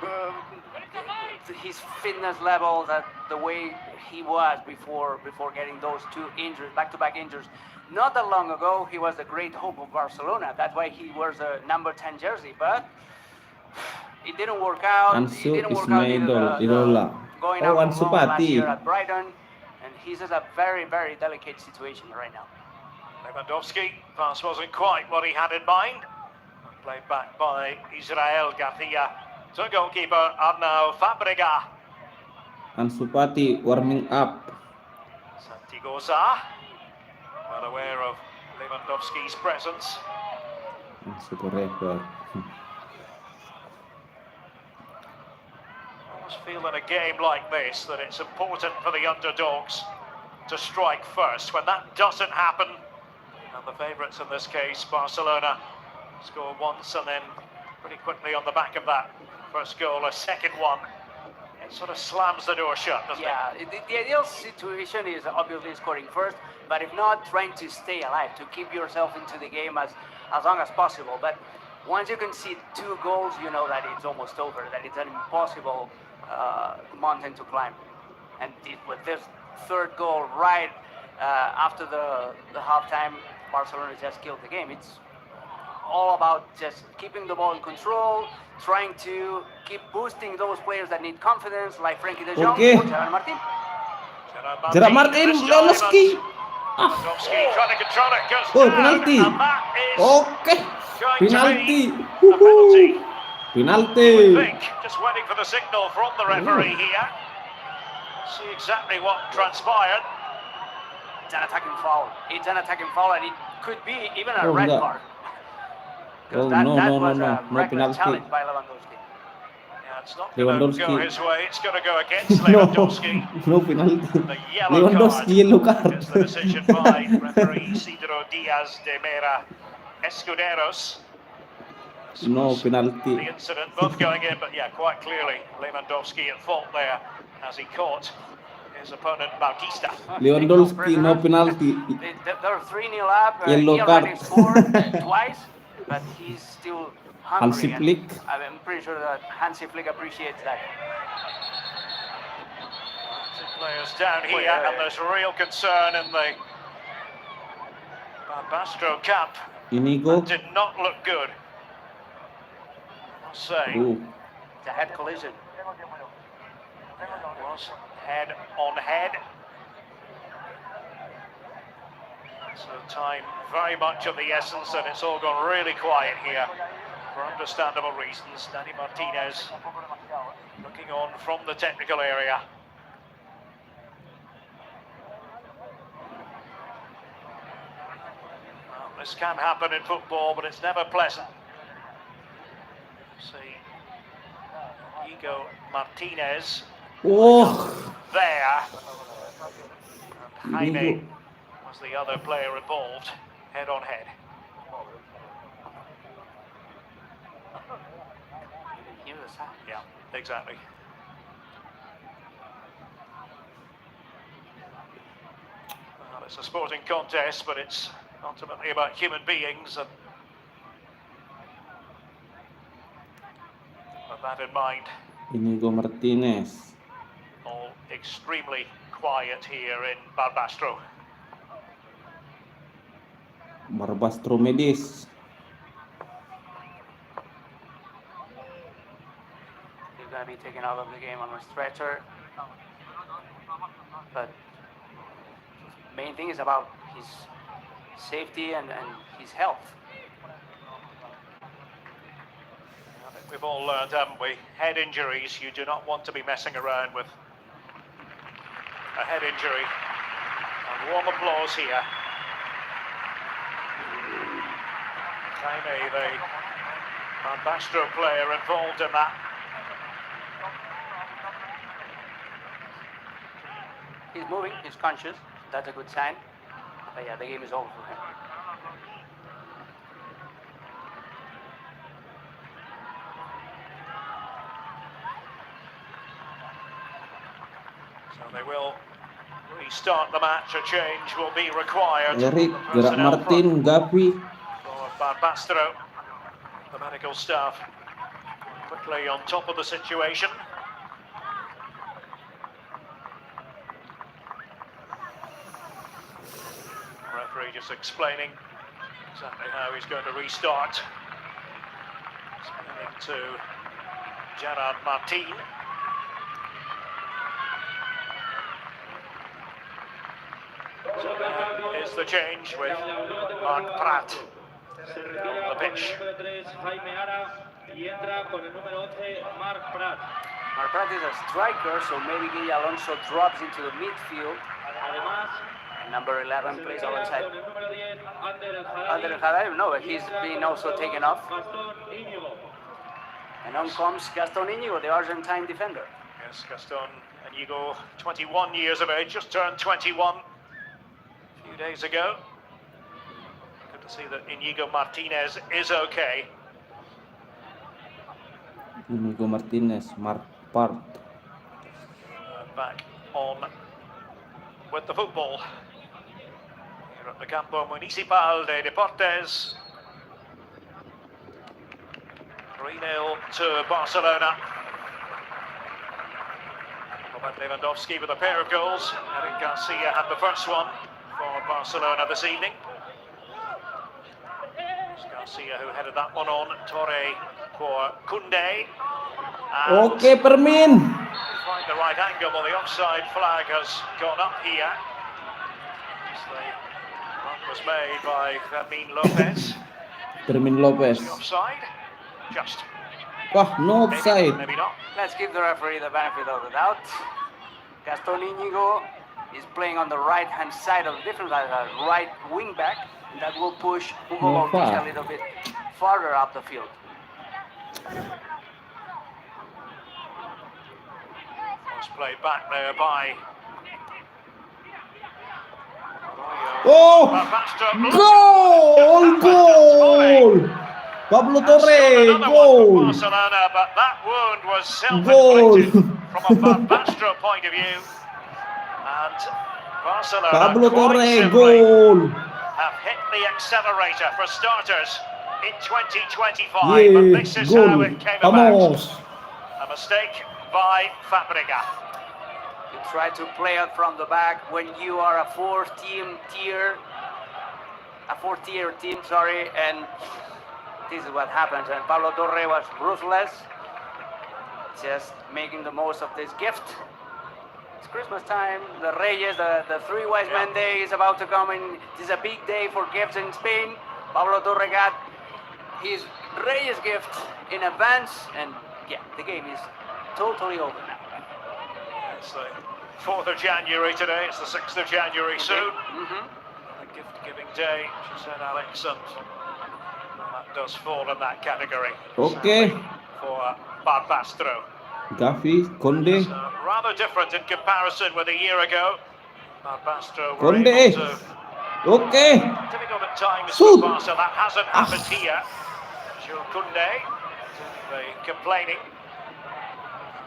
his fitness level at the way he was before getting those two injuries, back-to-back injuries. Not that long ago, he was the great hope of Barcelona. That's why he wears the number 10 jersey, but it didn't work out. Ansu is my idola. Going out on loan last year at Brighton, and he's in a very, very delicate situation right now. Lewandowski, pass wasn't quite what he had in mind. Played back by Israel Garcia to goalkeeper Arnau Fabregas. Ansu Fati warming up. Santigosa, well aware of Lewandowski's presence. Ansu Torre. I always feel in a game like this that it's important for the underdogs to strike first. When that doesn't happen, and the favourites in this case, Barcelona, score once and then pretty quickly on the back of that first goal, a second one, it sort of slams the door shut, doesn't it? The ideal situation is obviously scoring first, but if not, trying to stay alive, to keep yourself into the game as long as possible. But once you concede 2 goals, you know that it's almost over, that it's an impossible mountain to climb. And with this third goal right after the halftime, Barcelona just killed the game. It's all about just keeping the ball in control, trying to keep boosting those players that need confidence, like Frenkie de Jong or Gerard Martin. Gerard Martin, Lewandowski. Trying to control it, goes down, penalty. And that is penalty. Penalty. Just waiting for the signal from the referee here. See exactly what transpired. It's an attacking foul. It's an attacking foul, and it could be even a red card. Oh, that no, was a penalty. challenge by Lewandowski. Yeah, it's not going to go his way. It's going to go against No, Lewandowski. no penalty. The yellow Lewandowski yellow card. is the decision by referee Isidro Diaz de Mera Escuderos. No penalty. The incident, both going in, but yeah, quite clearly Lewandowski at fault there as he caught his opponent Bautista. Lewandowski, no penalty. They're 3-0 up. Yellow he card. already scored twice, but he's still hungry. Hansi Flick. I'm pretty sure that Hansi Flick appreciates that. 2 players down here, and there's real concern in the Barbastro camp. Inigo. That did not look good. I must say. It's a head collision. It was head on head. So time very much of the essence, and it's all gone really quiet here for understandable reasons. Dani Martinez looking on from the technical area. Well, this can happen in football, but it's never pleasant. See, Inigo Martinez. There. And Jaime was the other player involved, head on head. Yeah, exactly. Well, it's a sporting contest, but it's ultimately about human beings, and with that in mind, Inigo Martinez. all extremely quiet here in Barbastro. Barbastro medis. He's going to be taken out of the game on a stretcher. But main thing is about his safety and his health. I think we've all learned, haven't we? Head injuries, you do not want to be messing around with a head injury. And warm applause here. Jaime, the Barbastro player involved in that. He's moving, he's conscious. That's a good sign. But yeah, the game is over for him. They will restart the match. A change will be required. Erik, Gerak Martin, Gavi. For Barbastro, the medical staff quickly on top of the situation. Referee just explaining exactly how he's going to restart. Explaining to Gerard Martin. So there is the change with Marc Prat on the pitch. Marc Prat is a striker, so maybe Guille Alonso drops into the midfield. Number 11 plays alongside Andreas. No, but he's been also taken off. And on comes Gaston Inigo, the Argentine defender. Yes, Gaston Inigo, 21 years of age, just turned 21 a few days ago. Good to see that Inigo Martinez is okay. Inigo Martinez, Marc Prat. Back on with the football. Here at the Campo Municipal de Deportes. 3-0 to Barcelona. Robert Lewandowski with a pair of goals. Eric Garcia had the first one for Barcelona this evening. It's Garcia who headed that one on. Torre for Kounde. Okay, Fermin. Find the right angle, well, the offside flag has gone up here. The run was made by Fermin Lopez. Fermin Lopez. Offside? Just. Wah, no offside. Maybe not. Let's give the referee the benefit of the doubt. Gaston Inigo is playing on the right-hand side of the defense, like a right wing back. And that will push Hugo Bautista a little bit farther up the field. Was played back there by. Oh! Goal! Pablo Torre, goal! Barcelona, but that wound was self-inflicted from a Barbastro point of view. And Barcelona, Pablo Torre, simply, goal! have hit the accelerator for starters in 2025. Yeah, but this is goal. how it came Vamos. about. A mistake by Fábrica. You try to play out from the back when you are a fourth-tier team, and this is what happens. And Pablo Torre was ruthless, just making the most of this gift. It's Christmas time, the Reyes, the three wise men day is about to come, and this is a big day for gifts in Spain. Pablo Torre got his Reyes gift in advance, and yeah, the game is totally over now. It's the 4th of January today, it's the 6th of January soon. A gift-giving day, she said Alex, and that does fall in that category. Okay. For Barbastro. Gavi, Kounde. Rather different in comparison with a year ago. Barbastro were Kounde. able to... Okay. Difficult at times Shoot. for Barca, that hasn't happened here. Jules Kounde, the complaining.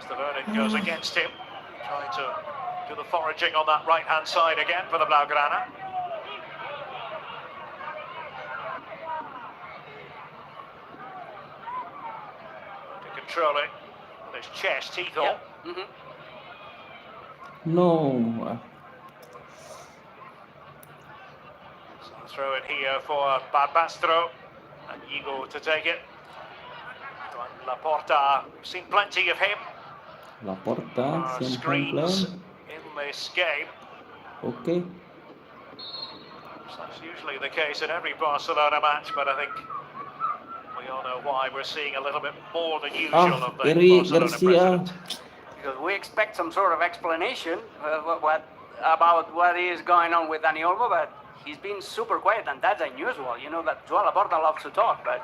As the verdict goes against him. Trying to do the foraging on that right-hand side again for the Blaugrana. To control it with his chest, he thought. No. So throw in here for Barbastro. And Inigo to take it. Laporta, we've seen plenty of him. Laporta, siempre Screens plan. in this game. Okay. So that's usually the case in every Barcelona match, but I think we all know why we're seeing a little bit more than usual of the Erik Barcelona Garcia. president. Because we expect some sort of explanation about what is going on with Dani Olmo, but he's been super quiet, and that's unusual. You know that Joao Laporta loves to talk, but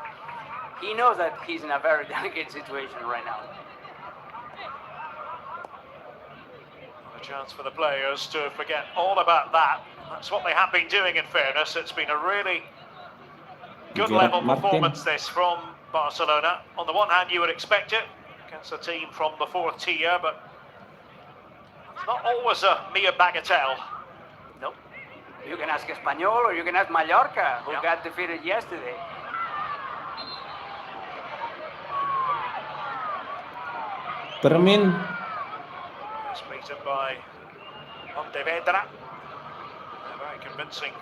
he knows that he's in a very delicate situation right now. A chance for the players to forget all about that. That's what they have been doing, in fairness. It's been a really good level performance this from Barcelona. On the one hand, you would expect it against a team from the 4th tier, but It's not always a mere bagatelle. Nope. You can ask Espanyol or you can ask Mallorca, who got defeated yesterday. Fermin. It's beaten by Pontevedra. A very convincing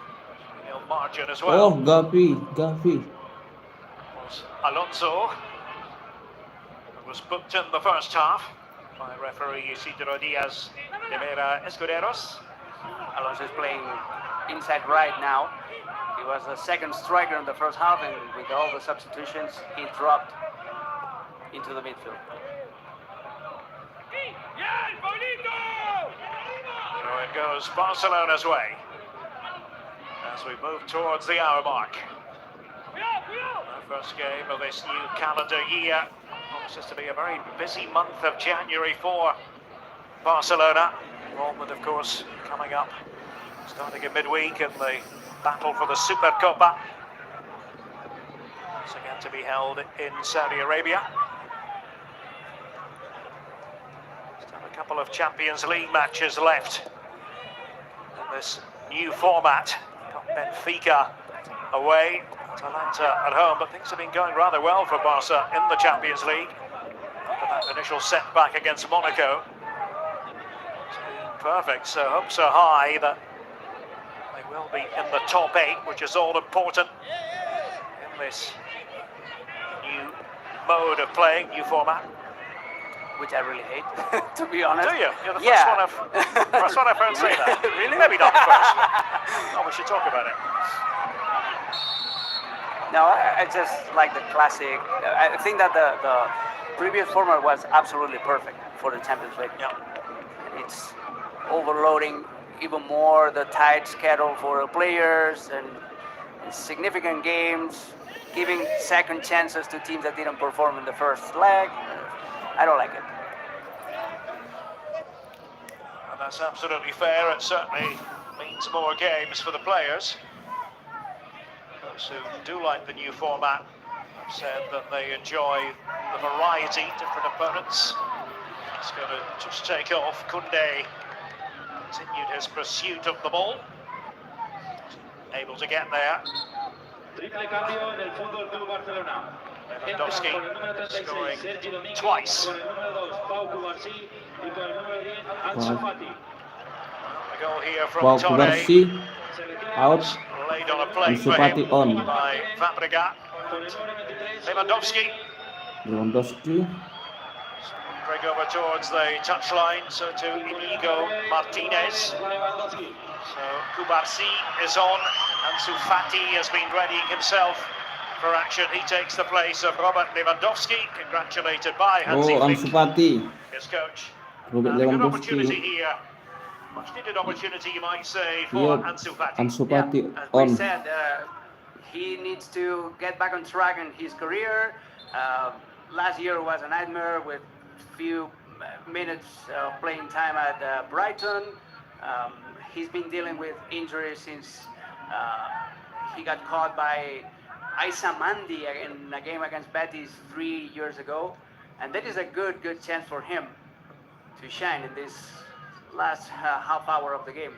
nil margin as well. Oh, Gavi. Was Alonso, who was booked in the first half by referee Isidro Diaz de Vera Escuderos. Alonso is playing inside right now. He was the second striker in the first half, and with all the substitutions, he dropped into the midfield. So it goes Barcelona's way as we move towards the hour mark. The first game of this new calendar year promises to be a very busy month of January for Barcelona. Involvement, of course, coming up, starting in midweek in the battle for the Super Copa. Once again to be held in Saudi Arabia. Still a couple of Champions League matches left in this new format. Got Benfica away, Atalanta at home, but things have been going rather well for Barca in the Champions League after that initial setback against Monaco. Perfect, so hopes are high that they will be in the top 8, which is all important in this new mode of playing, new format. Which I really hate, to be honest. Do you? You're the first one I've heard say that. Really? Maybe not the first. Oh, we should talk about it. No, I just like the classic. I think that the previous format was absolutely perfect for the Champions League. Yeah. It's overloading even more the tight schedule for the players and significant games, giving second chances to teams that didn't perform in the first leg. I don't like it. And that's absolutely fair. It certainly means more games for the players. Those who do like the new format have said that they enjoy the variety, different opponents. It's going to just take off. Kounde continued his pursuit of the ball. Able to get there. Lewandowski scoring twice. A goal here from Torre. Kubarsí out. Laid on a plate for him by Fabregas. Lewandowski. Break over towards the touchline, so to Inigo Martinez. So Cubarsí is on, and Ansu Fati has been readying himself for action. He takes the place of Robert Lewandowski, congratulated by Hansi Flick, his coach. A good opportunity here. Much needed opportunity, you might say, for Ansu Fati. As we said, he needs to get back on track in his career. Last year was a nightmare with few minutes of playing time at Brighton. He's been dealing with injuries since he got caught by Isamandi in a game against Betis 3 years ago. And that is a good chance for him to shine in this last half hour of the game.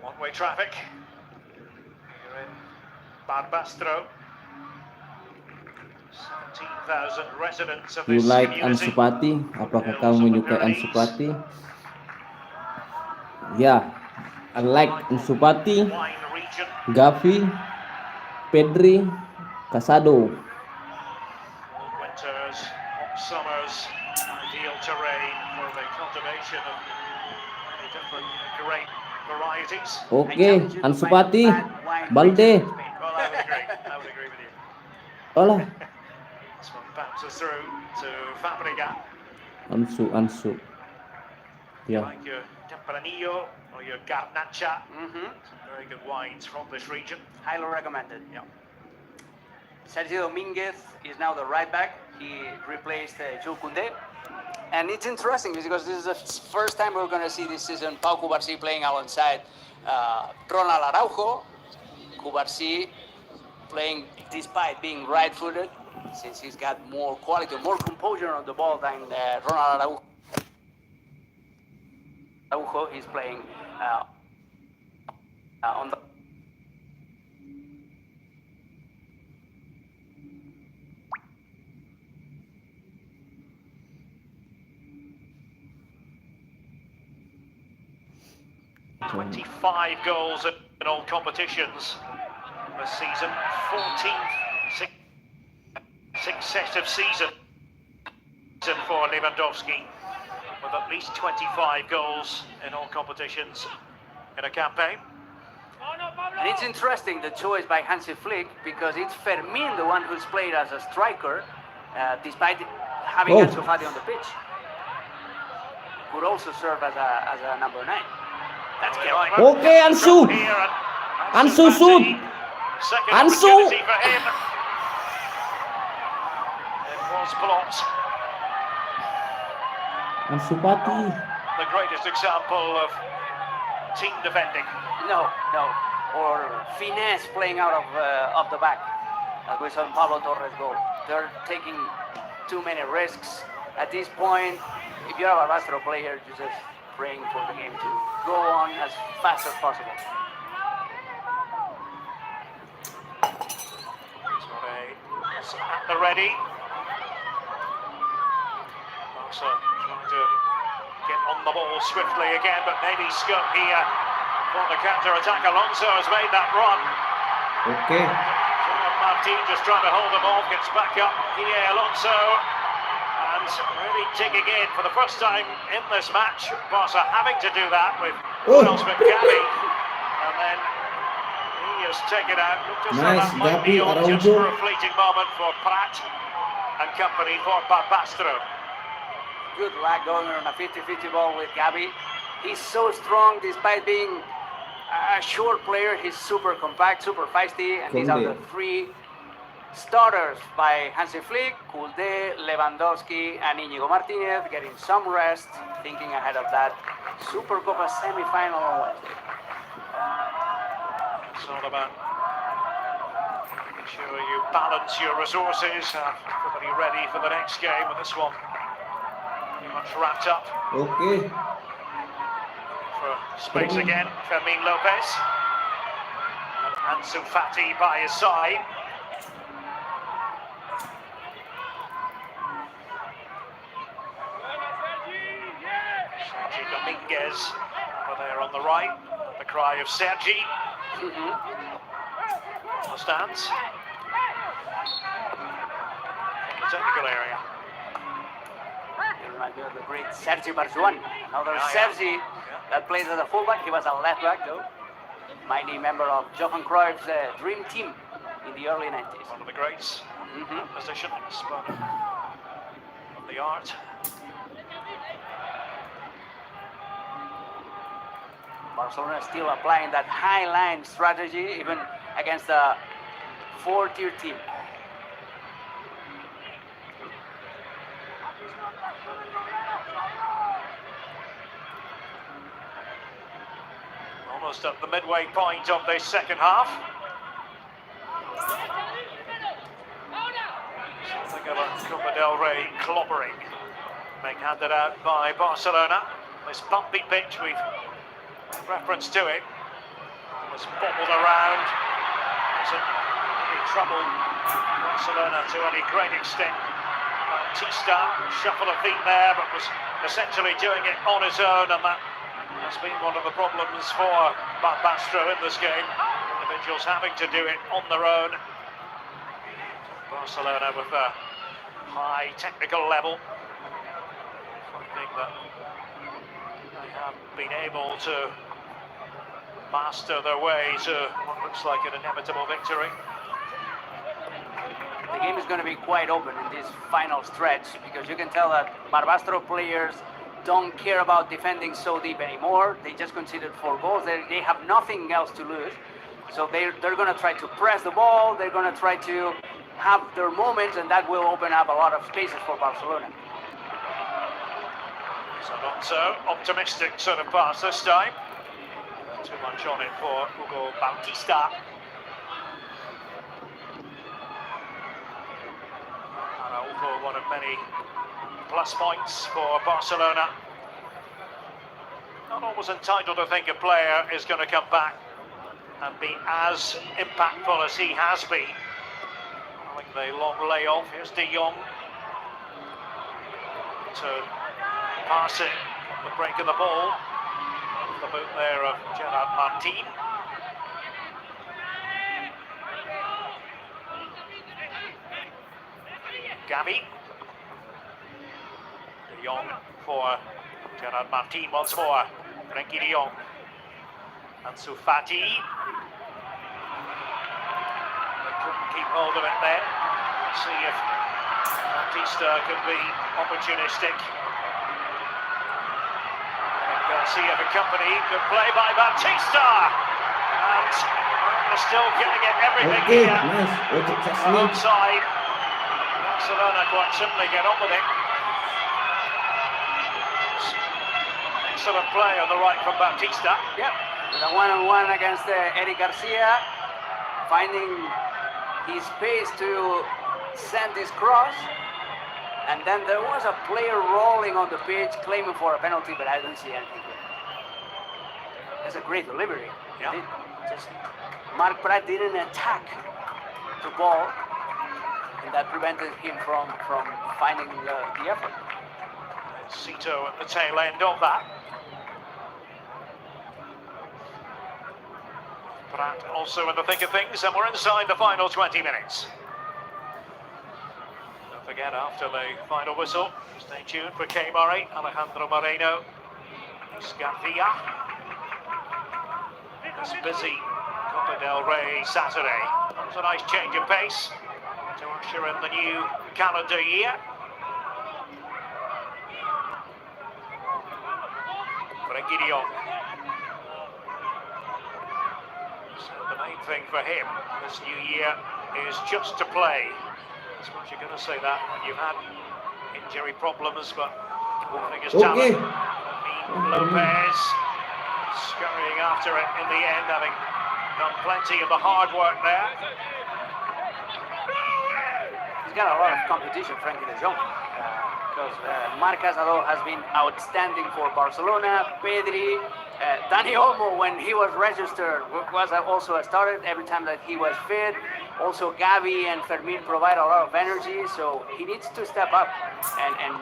One-way traffic here in Barbastro. 17,000 residents of You this like community. Ansu Fati? Apakah kamu menyukai Ansu Fati? Ya, I like Ansu Fati, Gavi, Pedri, Casado. Winters, hot summers, ideal terrain for the cultivation of many different grape varieties. Okay, Ansu Fati, Balde. Well, I would agree with you. Olah, This one bounces through to Fabregas. Ansu. Ya. Like your Tempranillo or your Garnacha. Some very good wines from this region. Highly recommended. Yeah. Sergio Dominguez is now the right back. He replaced Jules Kounde. And it's interesting because this is the first time we're going to see this season Pau Cubarsí playing alongside Ronald Araujo, Cubarsí playing despite being right-footed, since he's got more quality, more composure on the ball than Ronald Araujo. He's playing on the ...25 goals in all competitions this season, 14th successive season for Lewandowski, with at least 25 goals in all competitions in a campaign. And it's interesting, the choice by Hansi Flick, because it's Fermin, the one who's played as a striker, despite having Ansu Fati on the pitch. Could also serve as a number 9. That's right. Okay, Ansu! Ansu shoot! Ansu! It was blocked. Ansu Fati. The greatest example of team defending. No. Or finesse playing out of the back, as we saw in Pablo Torre's goal. They're taking too many risks. At this point, if you're a Barbastro player, you're just praying for the game to go on as fast as possible. At the ready. Also trying to get on the ball swiftly again, but maybe scope here for the counter-attack. Alonso has made that run. Okay. Martinez just trying to hold him off, gets back up here, Alonso. And really digging in for the first time in this match. Barca having to do that with Jules but Gavi. And then he has taken out. Looks like that might be on just for a fleeting moment for Prat and company for Barbastro. Good luck going on a 50-50 ball with Gavi. He's so strong despite being a short player. He's super compact, super feisty, and these are the 3 starters by Hansi Flick: Kounde, Lewandowski, and Inigo Martinez getting some rest, thinking ahead of that Super Copa semi-final on Wednesday. It's all about making sure you balance your resources, everybody ready for the next game, with this one pretty much wrapped up. Okay. For space again, Fermin Lopez. And Ansu Fati by his side. Dominguez over there on the right. The cry of Sergi. On the stands. In the technical area. It reminds me of the great Sergi Barjuan. Another Sergi that plays as a fullback. He was a left back though. Mighty member of Johan Cruyff's dream team in the early 90s. One of the greats. Position, spun of the art. Barcelona still applying that high line strategy even against a 4-tier team. Almost at the midway point of this second half. Something of a Copa del Rey clobbering being handed out by Barcelona. This bumpy pitch, we've reference to it, was bobbled around, hasn't really troubled Barcelona to any great extent. Batista, shuffle of feet there, but was essentially doing it on his own, and that has been one of the problems for Barbastro in this game. Individuals having to do it on their own. Barcelona with a high technical level, something that they have been able to master their way to what looks like an inevitable victory. The game is going to be quite open in this final stretch, because you can tell that Barbastro players don't care about defending so deep anymore. They just conceded 4 goals. They have nothing else to lose. So they're going to try to press the ball. They're going to try to have their moments, and that will open up a lot of spaces for Barcelona. So not so optimistic sort of pass this time. Too much on it for Hugo Bautista. many plus points for Barcelona. Not always entitled to think a player is going to come back and be as impactful as he has been. Following the long layoff, here's De Jong to pass it, the break of the ball. The boot there of Gerard Martin. Gavi. De Jong for Gerard Martin once more. Frenkie De Jong. Ansu Fati. They couldn't keep hold of it then. Let's see if Batista can be opportunistic. Garcia for company. Good play by Batista. And they're still getting it everything here. Alongside. Barcelona quite simply get on with it. Excellent play on the right from Batista. Yep, with a one-on-one against Eric Garcia, finding his space to send this cross. And then there was a player rolling on the pitch, claiming for a penalty, but I didn't see anything. That's a great delivery. Yeah. Just Marc Prat didn't attack the ball, and that prevented him from finding the effort. Cito at the tail end of that. Prat also in the thick of things, and we're inside the final 20 minutes. Don't forget, after the final whistle, stay tuned for K. Murray, Alejandro Moreno, Garcia. It's busy Copa del Rey Saturday. It's a nice change of pace to usher in the new calendar year. Frenkie de Jong. So the main thing for him this new year is just to play. I suppose you're going to say that when you've had injury problems, but one thing is talent. Lopez scurrying after it in the end, having done plenty of the hard work there. He's got a lot of competition, Frenkie de Jong, because Marc Casado has been outstanding for Barcelona. Pedri, Dani Olmo, when he was registered, was also a starter every time that he was fit. Also, Gavi and Fermin provide a lot of energy, so he needs to step up and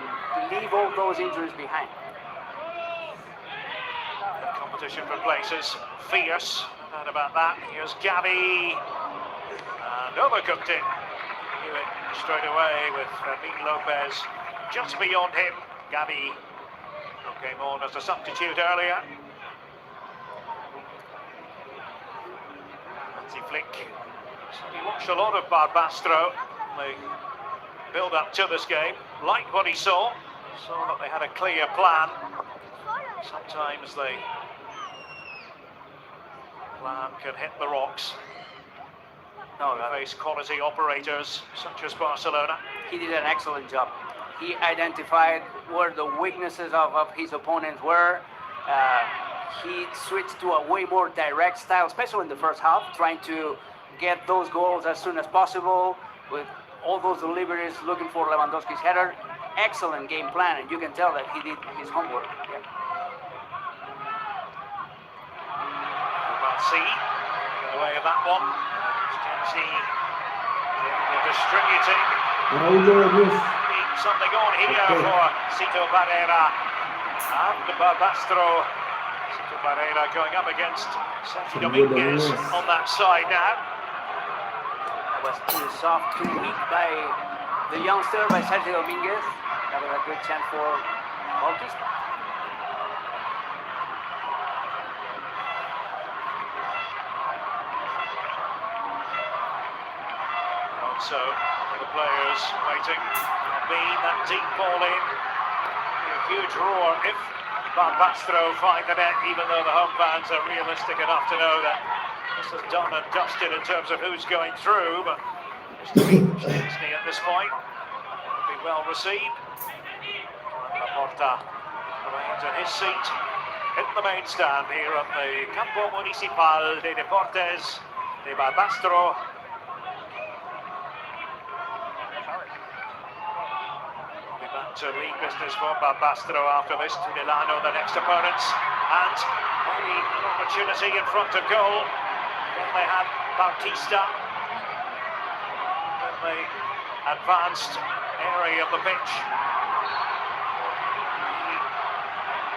leave all those injuries behind. Competition for places, fierce, no doubt about that. Here's Gavi, and overcooked it. Knew it straight away with Fermin Lopez just beyond him. Gavi, who came on as a substitute earlier. Anti-flick. So he watched a lot of Barbastro in the build-up to this game. Liked what he saw that they had a clear plan. Sometimes the plan can hit the rocks. No, they face quality operators such as Barcelona. He did an excellent job. He identified where the weaknesses of his opponents were. He switched to a way more direct style, especially in the first half, trying to get those goals as soon as possible with all those deliveries, looking for Lewandowski's header. Excellent game plan, and you can tell that he did his homework. Yeah. Cubarsí getting away with that one. Distributing. Something on here for Cito Barrera and Barbastro. Cito Barrera going up against Sergio Dominguez on that side now. That was too soft, too weak by the youngster, by Sergio Dominguez. That was a good chance for Bautista. So the players waiting. Bean, that deep ball in. A huge roar if Barbastro find the net, even though the home fans are realistic enough to know that this is done and dusted in terms of who's going through. But Stegen at this point will be well received. Laporta remains in his seat in the main stand here at the Campo Municipal de Deportes de Barbastro. to league business for Barbastro after this. To Milano, the next opponents, and maybe an opportunity in front of goal. Then they had Bautista in the advanced area of the pitch.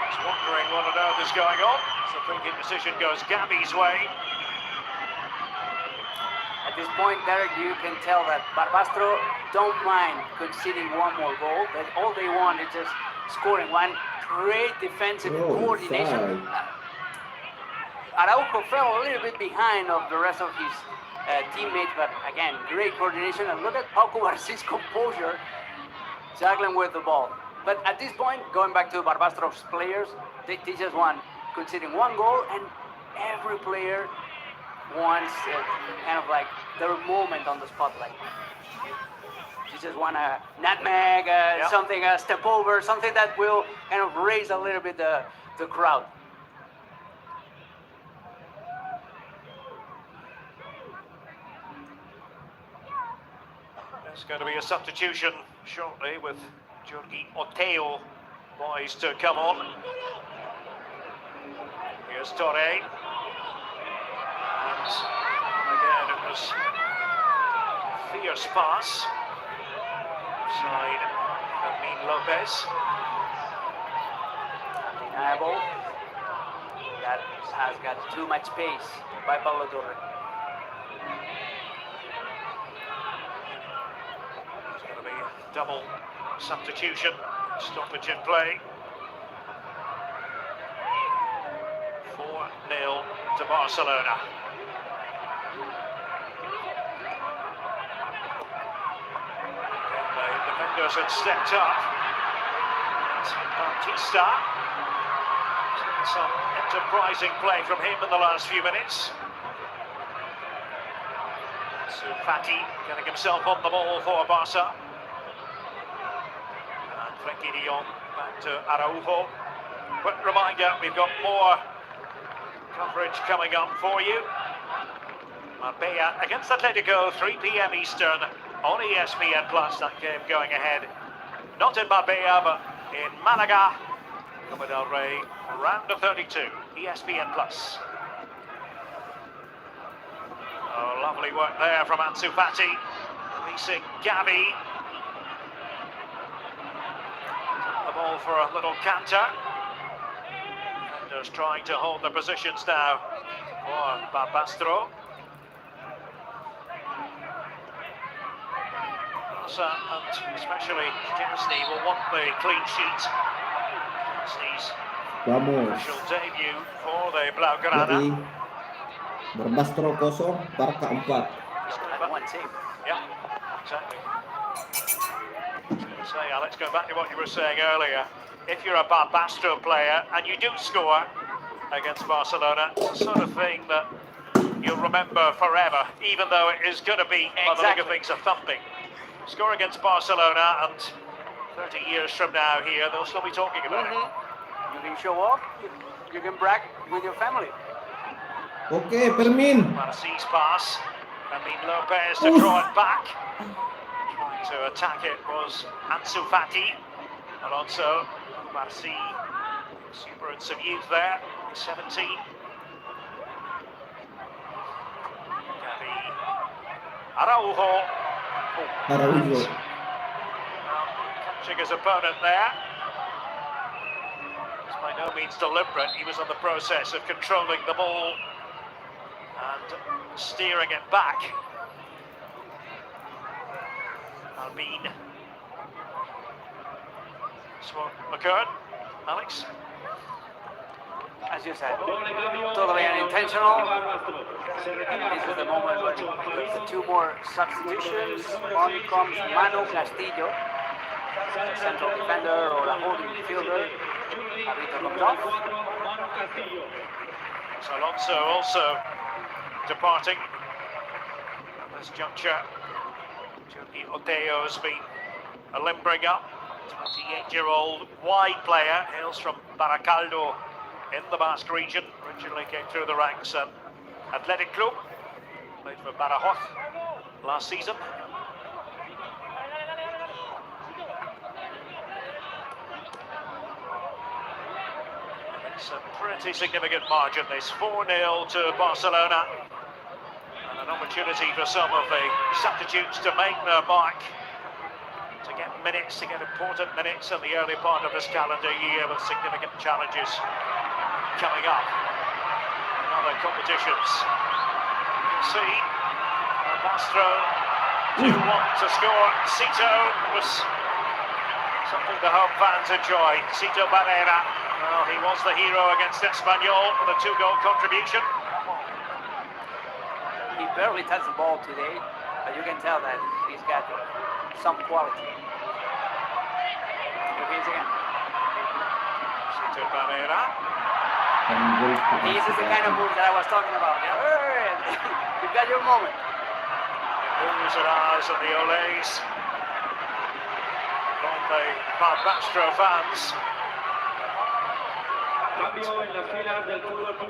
He's wondering what on earth is going on. So thinking decision goes Gavi's way. At this point, Derek, you can tell that Barbastro don't mind conceding one more goal. That all they want is just scoring one. Great defensive coordination. Araujo fell a little bit behind of the rest of his teammates, but again, great coordination. And look at how Cubarsí's composure juggling with the ball. But at this point, going back to Barbastro's players, they just want conceding one goal, and every player wants kind of like their moment on the spotlight. You just want a nutmeg, something, a step over, something that will kind of raise a little bit the crowd. There's going to be a substitution shortly with Jordi Oteo boys to come on. Here's Torre. And again, it was a fierce pass. Side Fermin Lopez. Undeniable. That has got too much pace by Pablo Torre. There's going to be a double substitution, stoppage in play. 4-0 to Barcelona. Again, the defenders had stepped up. Bautista. Some enterprising play from him in the last few minutes. Fati getting himself on the ball for Barca. And Frenkie de Jong back to Araujo. Quick reminder, we've got more coverage coming up for you. Marbella against Atletico, 3 p.m. Eastern on ESPN Plus. That game going ahead. Not in Marbella, but in Malaga. Copa del Rey, round of 32, ESPN Plus. Oh, lovely work there from Ansu Fati, releasing Gavi. The ball for a little canter. Defenders trying to hold their positions now for Barbastro. Barca and especially Chesney will want the clean sheet. Chesney's official debut for the Blaugrana. Barbastro 0, Barca 4. Yeah, exactly. Say, Alex, go back to what you were saying earlier. If you're a Barbastro player and you do score against Barcelona, it's the sort of thing that you'll remember forever, even though it is going to be, by the look of things, a thumping. Score against Barcelona, and 30 years from now here, they'll still be talking about it. You can show off, you can brag with your family. Okay, Fermin. Cubarsí's pass. Fermin Lopez to draw it back. Trying to attack it was Ansu Fati. Alonso, Cubarsí, exuberance of youth there, 17. Gavi, Araujo. Araujo. Catching his opponent there. It's by no means deliberate. He was on the process of controlling the ball and steering it back. Albin. That's what occurred, Alex? As you said, totally unintentional. This is the moment when the 2 more substitutions. On comes Manu Castillo, a central defender or a holding midfielder. Arbitro comes off. So Alonso also departing at this juncture. Jordi Oteo's been limbering up. 28-year-old wide player, hails from Baracaldo in the Basque region. Originally came through the ranks at Athletic Club. Played for Badajoz last season. It's a pretty significant margin, this 4-0 to Barcelona. And an opportunity for some of the substitutes to make their mark, to get minutes, to get important minutes in the early part of this calendar year with significant challenges coming up in other competitions. You can see BARBASTRO 2-1 to score. Cito was something the home fans enjoyed. Cito Barrera, well, he was the hero against Espanyol with a 2-goal contribution. He barely touched the ball today, but you can tell that he's got some quality. Here he is again. Cito Barrera. This is the kind of move that I was talking about. You've got your moment. Who's and ours and the Olays from the BARBASTRO fans.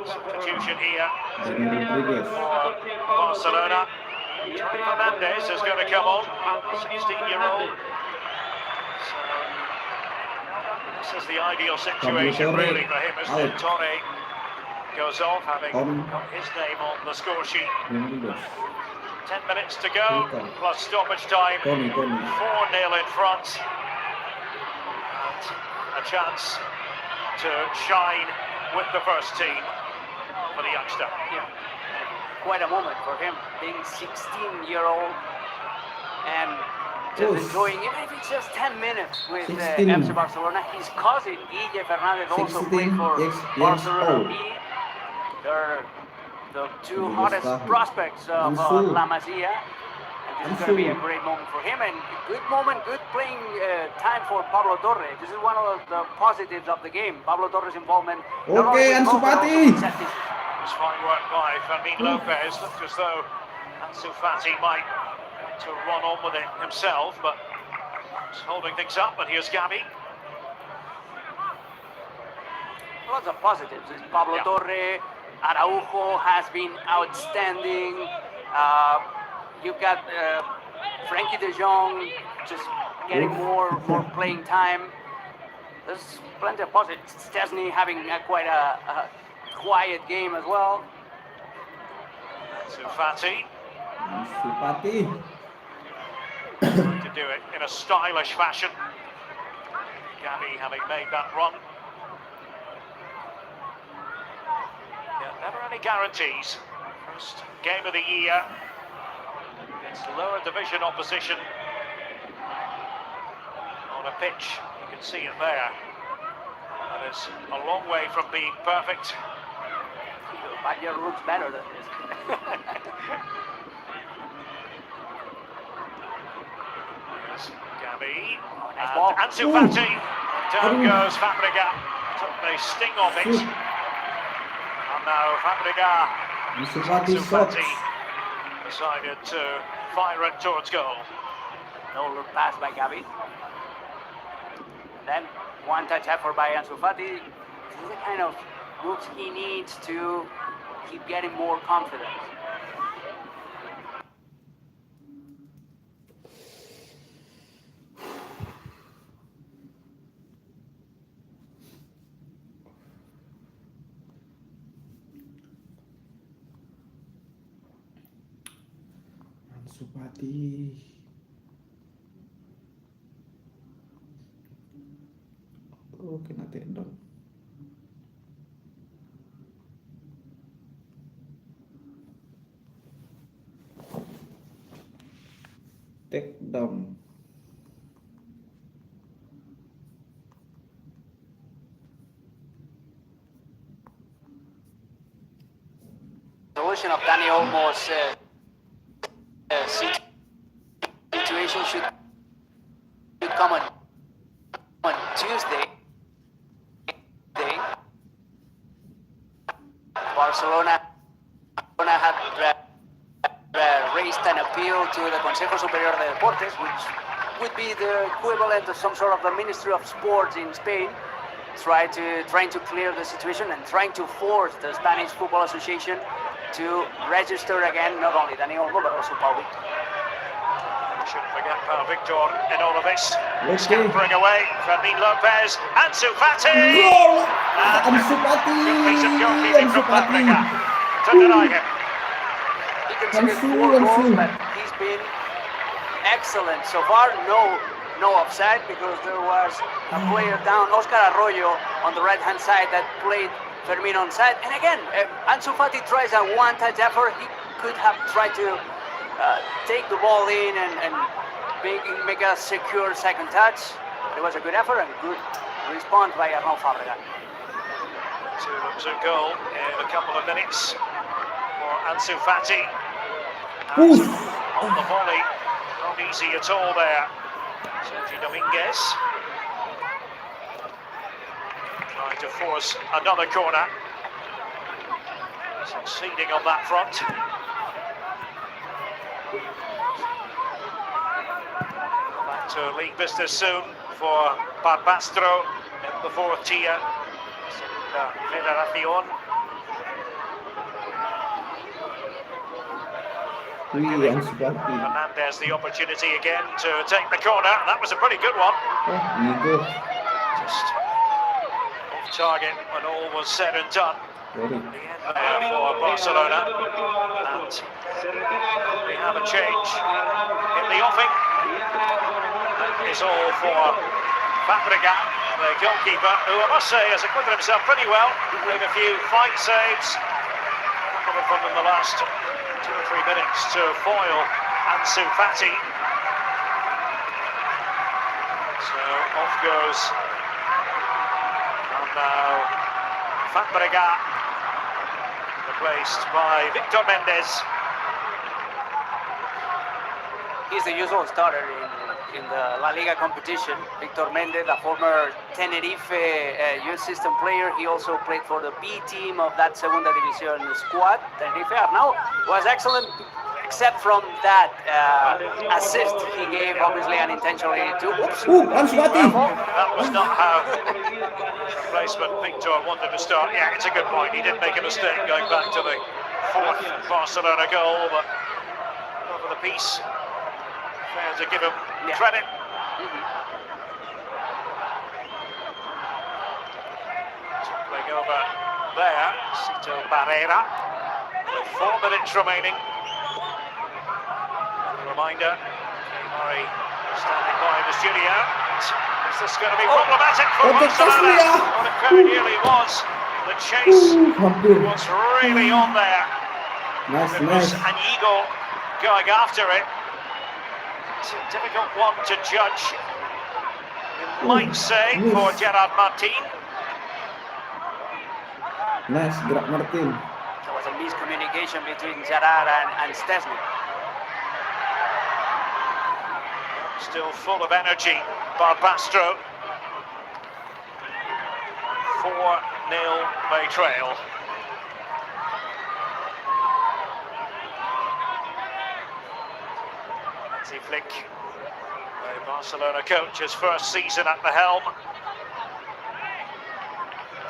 Substitution here for Barcelona. Fernandez is going to come on, 16-year-old. So this is the ideal situation really for him, isn't it? Torre goes off, having got his name on the score sheet. 10 minutes to go, plus stoppage time. 4-0 in front. And a chance to shine with the first team for the youngster. Yeah. Quite a moment for him, being 16-year-old and just enjoying, even if it's just 10 minutes with FC Barcelona. His cousin, Guille Fernandez, also played for Barcelona B. They're the two hottest prospects of La Masia. And this is going to be a great moment for him, and good moment, good playing time for Pablo Torre. This is one of the positives of the game. Pablo Torre's involvement. Okay, Ansu Fati. It's fine work by Fermin Lopez. Looked as though Ansu Fati might want to run on with it himself, but he's holding things up. And here's Gavi. Lots of positives. Pablo Torre, Araujo has been outstanding. You've got Frenkie de Jong just getting more playing time. There's plenty of positives. Stegen having quite a quiet game as well. Ansu Fati. To do it in a stylish fashion. Gavi having made that run. Yeah, never any guarantees. First game of the year against lower division opposition on a pitch. You can see it there. That is a long way from being perfect. Bayer looks better than this. There's Gavi. Nice ball. Ansu Fati. Down goes Fabregas. Took the sting of it. And now Fabregas. Ansu Fati decided to fire it towards goal. No look pass by Gavi. Then one touch effort by Ansu Fati. This is the kind of looks he needs to keep getting more confidence. Ansu Fati. Oh, kena tendon. Take down. Solution of Dani Olmo's situation should come on Tuesday. Barcelona had raised an appeal to the Consejo Superior de Deportes, which would be the equivalent of some sort of the Ministry of Sports in Spain, trying to clear the situation and trying to force the Spanish Football Association to register again not only Dani Olmo but also Pablo. We shouldn't forget Coming up, Victor in all of this. Scampering away, Fermin Lopez, Ansu Fati! Ansu Fati! Piece of goalkeeping from Fabregas to deny him. He conceded 4 goals, but he's been excellent so far. No offside, because there was a player down, Oscar Araujo, on the right-hand side that played Fermin onside. And again, Ansu Fati tries a one-touch effort. He could have tried to take the ball in and make a secure second touch. It was a good effort and good response by Araujo Fabregas. To goal in a couple of minutes for Ansu Fati. On the volley, not easy at all there. Sergi Dominguez trying to force another corner, succeeding on that front. Back to league business soon for Barbastro in the 4th tier. Federación. Hernandez the opportunity again to take the corner. That was a pretty good one. Inigo. Just off target when all was said and done. The end there for Barcelona. And we have a change in the offing. That is all for Fabregas, the goalkeeper, who I must say has acquitted himself pretty well. Made a few fine saves. A couple of them in the last 2 or 3 minutes to foil Ansu Fati. So off goes. And now Fabregas, replaced by Victor Mendes. He's the usual starter in the La Liga competition. Victor Mendes, a former Tenerife youth system player. He also played for the B team of that Segunda División squad. Tenerife now was excellent, except from that assist he gave, obviously unintentionally, to... Ansu Fati! That was not how replacement Victor wanted to start. Yeah, it's a good point. He did make a mistake going back to the 4th Barcelona goal, but over the piece. Fair to give him credit. Playing over there, Cito Barrera, with 4 minutes remaining. A reminder, Murray standing by in the studio. Is this going to be problematic for Barcelona? Well, it very nearly was. The chase was really on there. It was Inigo going after it. It's a difficult one to judge, you might say, for Gerard Martin. Nice, Martin. There was a miscommunication between Gerard and Stegen. Still full of energy, Barbastro. 4-0 they trail. Flick, the Barcelona coach, his first season at the helm.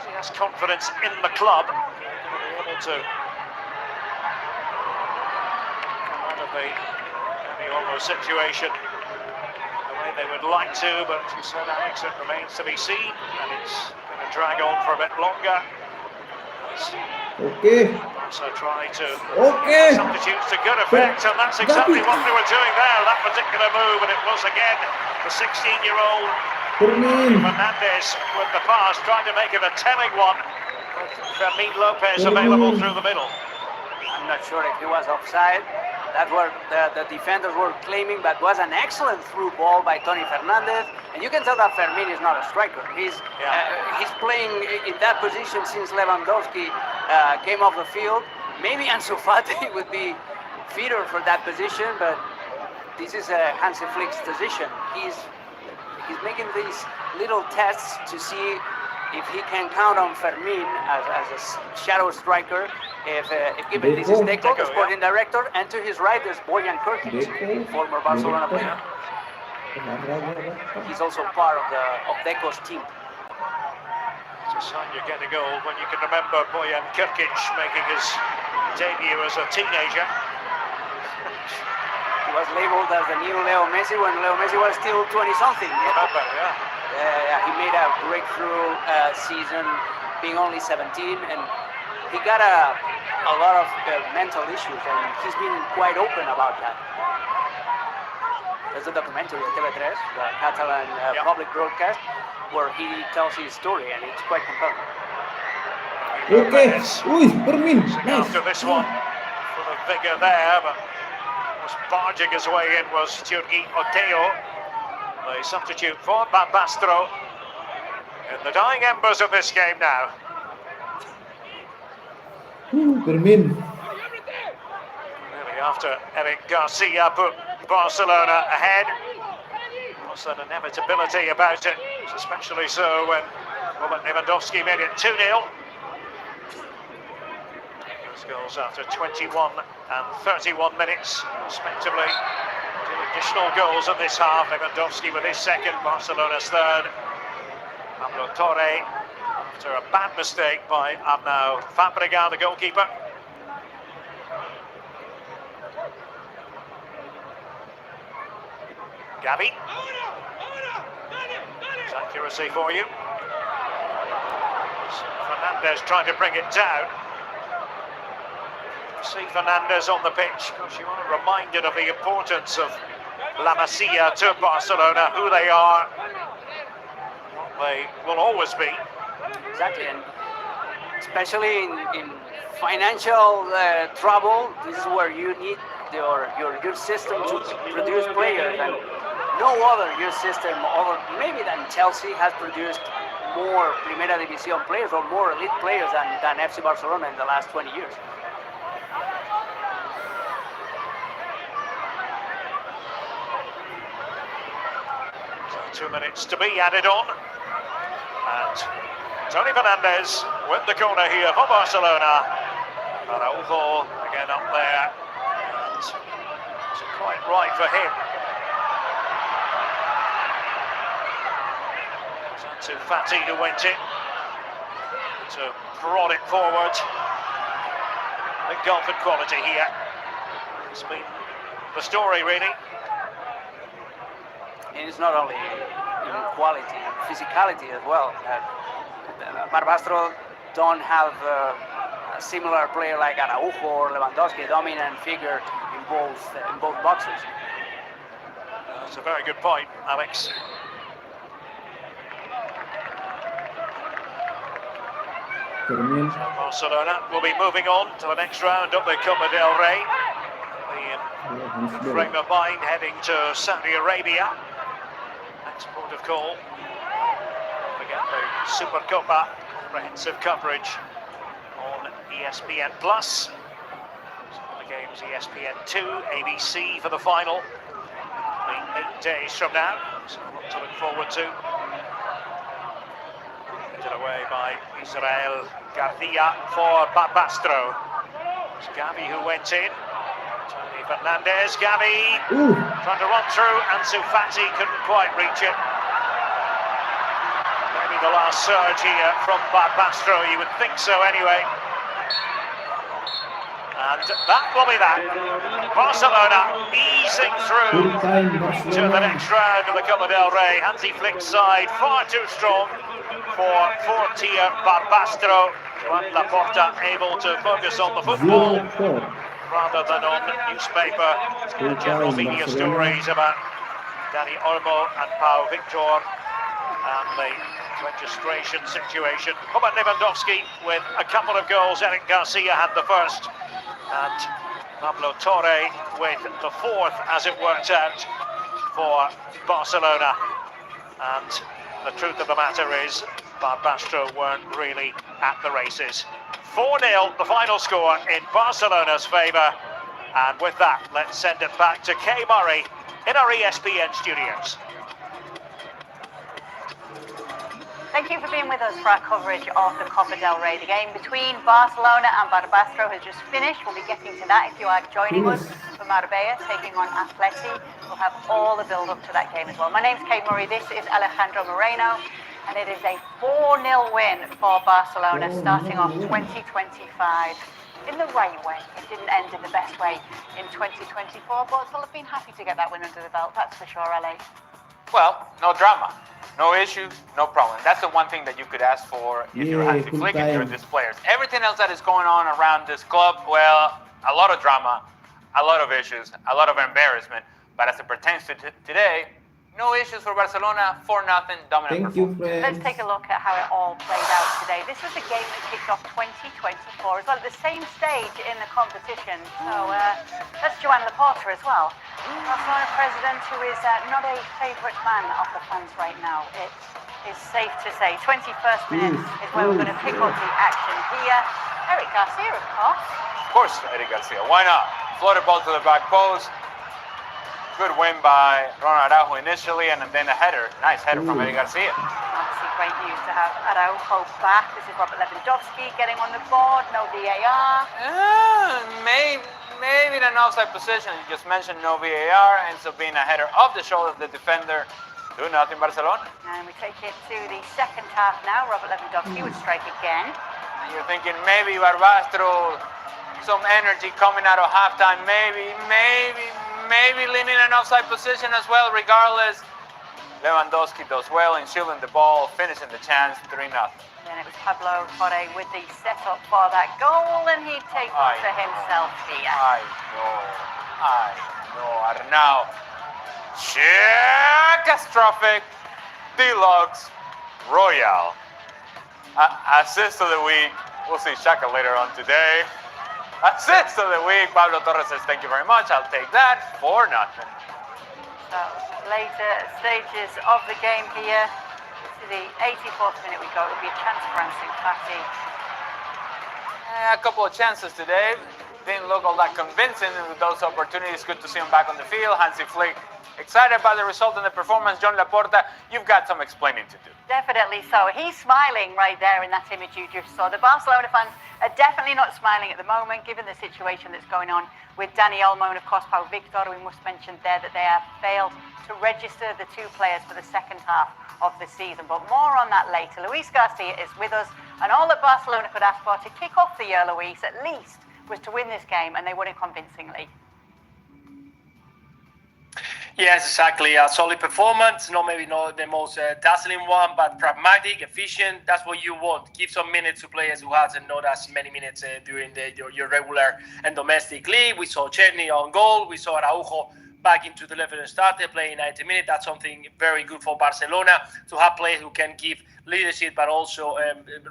He has confidence in the club. He'll be able to come out of the Dani Olmo situation the way they would like to, but as you said, Alex, it remains to be seen, and it's going to drag on for a bit longer. Okay. So try to substitutes to good effect, and that's exactly what they were doing there, that particular move, and it was again the 16-year-old Fernandez with the pass, trying to make it a telling one. Fermin Lopez available through the middle. I'm not sure if he was offside. That's what the defenders were claiming, but was an excellent through ball by Tony Fernandez. And you can tell that Fermin is not a striker. He's playing in that position since Lewandowski came off the field. Maybe Ansu Fati would be fitter for that position, but this is Hansi Flick's position. He's making these little tests to see if he can count on Fermin as a shadow striker. If given this is Deco, the sporting director, and to his right is Bojan Krkić, former Barcelona player. He's also part of Deco's team. It's a sign you get a goal when you can remember Bojan Krkić making his debut as a teenager. was labeled as the new Leo Messi when Leo Messi was still 20-something. He made a breakthrough season, being only 17, and he got a lot of mental issues, and he's been quite open about that. There's a documentary at TV3, the Catalan public broadcast, where he tells his story, and it's quite compelling. Okay. Fermin. Nice. After this one, full of vigour there, but was barging his way in was Jorgi Oteo, the substitute for Barbastro, in the dying embers of this game now. Fermin. Really, after Eric Garcia put Barcelona ahead, was an inevitability about it, especially so when Robert Lewandowski made it 2-0. Those goals after 21 and 31 minutes, respectively. 2 additional goals in this half. Lewandowski with his second, Barcelona's third. Pablo Torre, after a bad mistake by Arnau Fabregas, the goalkeeper. Gavi. His accuracy for you. Fernandez trying to bring it down. See Fernandez on the pitch. Of course, you are reminded of the importance of La Masia to Barcelona, who they are, what they will always be. Exactly, and especially in financial trouble, this is where you need your system to produce players, and no other your system, other maybe than Chelsea, has produced more Primera División players or more elite players than FC Barcelona in the last 20 years. So 2 minutes to be added on, and Tony Fernandez with the corner here for Barcelona. Araujo again up there, and it's quite right for him. To Fati, who went in to prod it forward. The golf and quality here. It's been the story, really. And it's not only quality, physicality as well. Barbastro don't have a similar player like Araujo or Lewandowski, a dominant figure in both boxes. That's a very good point, Alex. Fermin. Barcelona will be moving on to the next round of the Copa del Rey. The frame of mind heading to Saudi Arabia. Next port of call. Don't forget the Super Copa comprehensive coverage on ESPN Plus. Some of the games ESPN2, ABC for the final. It'll be 8 days from now, so a lot to look forward to. Away by Israel Garcia for Barbastro. It's Gavi who went in. Tony Fernandez, Gavi trying to run through, and Fati couldn't quite reach it. Maybe the last surge here from Barbastro, you would think so anyway. And that will be that. Barcelona easing through to the next round of the Copa del Rey. Hansi Flick's side far too strong for four-tier Barbastro. Joan Laporta able to focus on the football rather than on newspaper and general media stories about Dani Olmo and Pau Victor and the registration situation. Robert Lewandowski with a couple of goals. Eric Garcia had the first, and Pablo Torre with the fourth, as it worked out for Barcelona. And the truth of the matter is, Barbastro weren't really at the races. 4-0, the final score in Barcelona's favour. And with that, let's send it back to Kay Murray in our ESPN studios. Thank you for being with us for our coverage of the Copa del Rey. The game between Barcelona and Barbastro has just finished. We'll be getting to that if you are joining us for Marbella, taking on Atleti. We'll have all the build-up to that game as well. My name's Kate Murray, this is Alejandro Moreno, and it is a 4-0 win for Barcelona, starting off 2025 in the right way. It didn't end in the best way in 2024, but they'll have been happy to get that win under the belt, that's for sure, LA. Well, no drama, no issues, no problem. That's the one thing that you could ask for if you're Hansi Flick and you're these players. Everything else that is going on around this club, well, a lot of drama, a lot of issues, a lot of embarrassment. But as it pertains to today, no issues for Barcelona, 4-0 dominant performance. Let's take a look at how it all played out today. This was a game that kicked off 2024 as well, at the same stage in the competition. So that's Joan Laporta as well. Barcelona president, who is not a favourite man of the fans right now. It is safe to say 21st minute is where we're going to pick up the action here. Eric Garcia, of course. Of course, Eric Garcia. Why not? Floated ball to the back post. Good win by Ronald Araujo initially, and then a header. Nice header from Eric Garcia. Obviously great news to have Araujo back. This is Robert Lewandowski getting on the board. No VAR. Maybe in an offside position. You just mentioned no VAR, ends up being a header off the shoulder of the defender. 2-0 Barcelona. And we take it to the second half now. Robert Lewandowski would strike again. And you're thinking maybe Barbastro, some energy coming out of halftime. Maybe leaning an offside position as well. Regardless, Lewandowski does well in shielding the ball, finishing the chance, 3-0. Then it was Pablo Torre with the setup for that goal, and he'd take one for himself here. I know, Arnau. Catastrophic Deluxe Royale. Assist of the week. We'll see Shaka later on today. Assist of the week. Pablo Torre says, thank you very much. I'll take that. 4-0. So, later stages of the game here. To the 84th minute we go. It'll be a chance for Ansu Fati. A couple of chances today. Didn't look all that convincing with those opportunities. Good to see him back on the field. Hansi Flick excited about the result and the performance. John Laporta, you've got some explaining to do. Definitely so. He's smiling right there in that image you just saw. The Barcelona fans are definitely not smiling at the moment, given the situation that's going on with Dani Olmo and, of course, Pau Victor. We must mention there that they have failed to register the two players for the second half of the season. But more on that later. Luis Garcia is with us, and all that Barcelona could ask for to kick off the year, Luis, at least, was to win this game, and they won it convincingly. Yes, exactly. A solid performance. Maybe not the most dazzling one, but pragmatic, efficient. That's what you want. Give some minutes to players who hasn't not as many minutes during your regular and domestic league. We saw Cherney on goal. We saw Araujo back into the level and started playing 90 minutes. That's something very good for Barcelona, to have players who can give leadership but also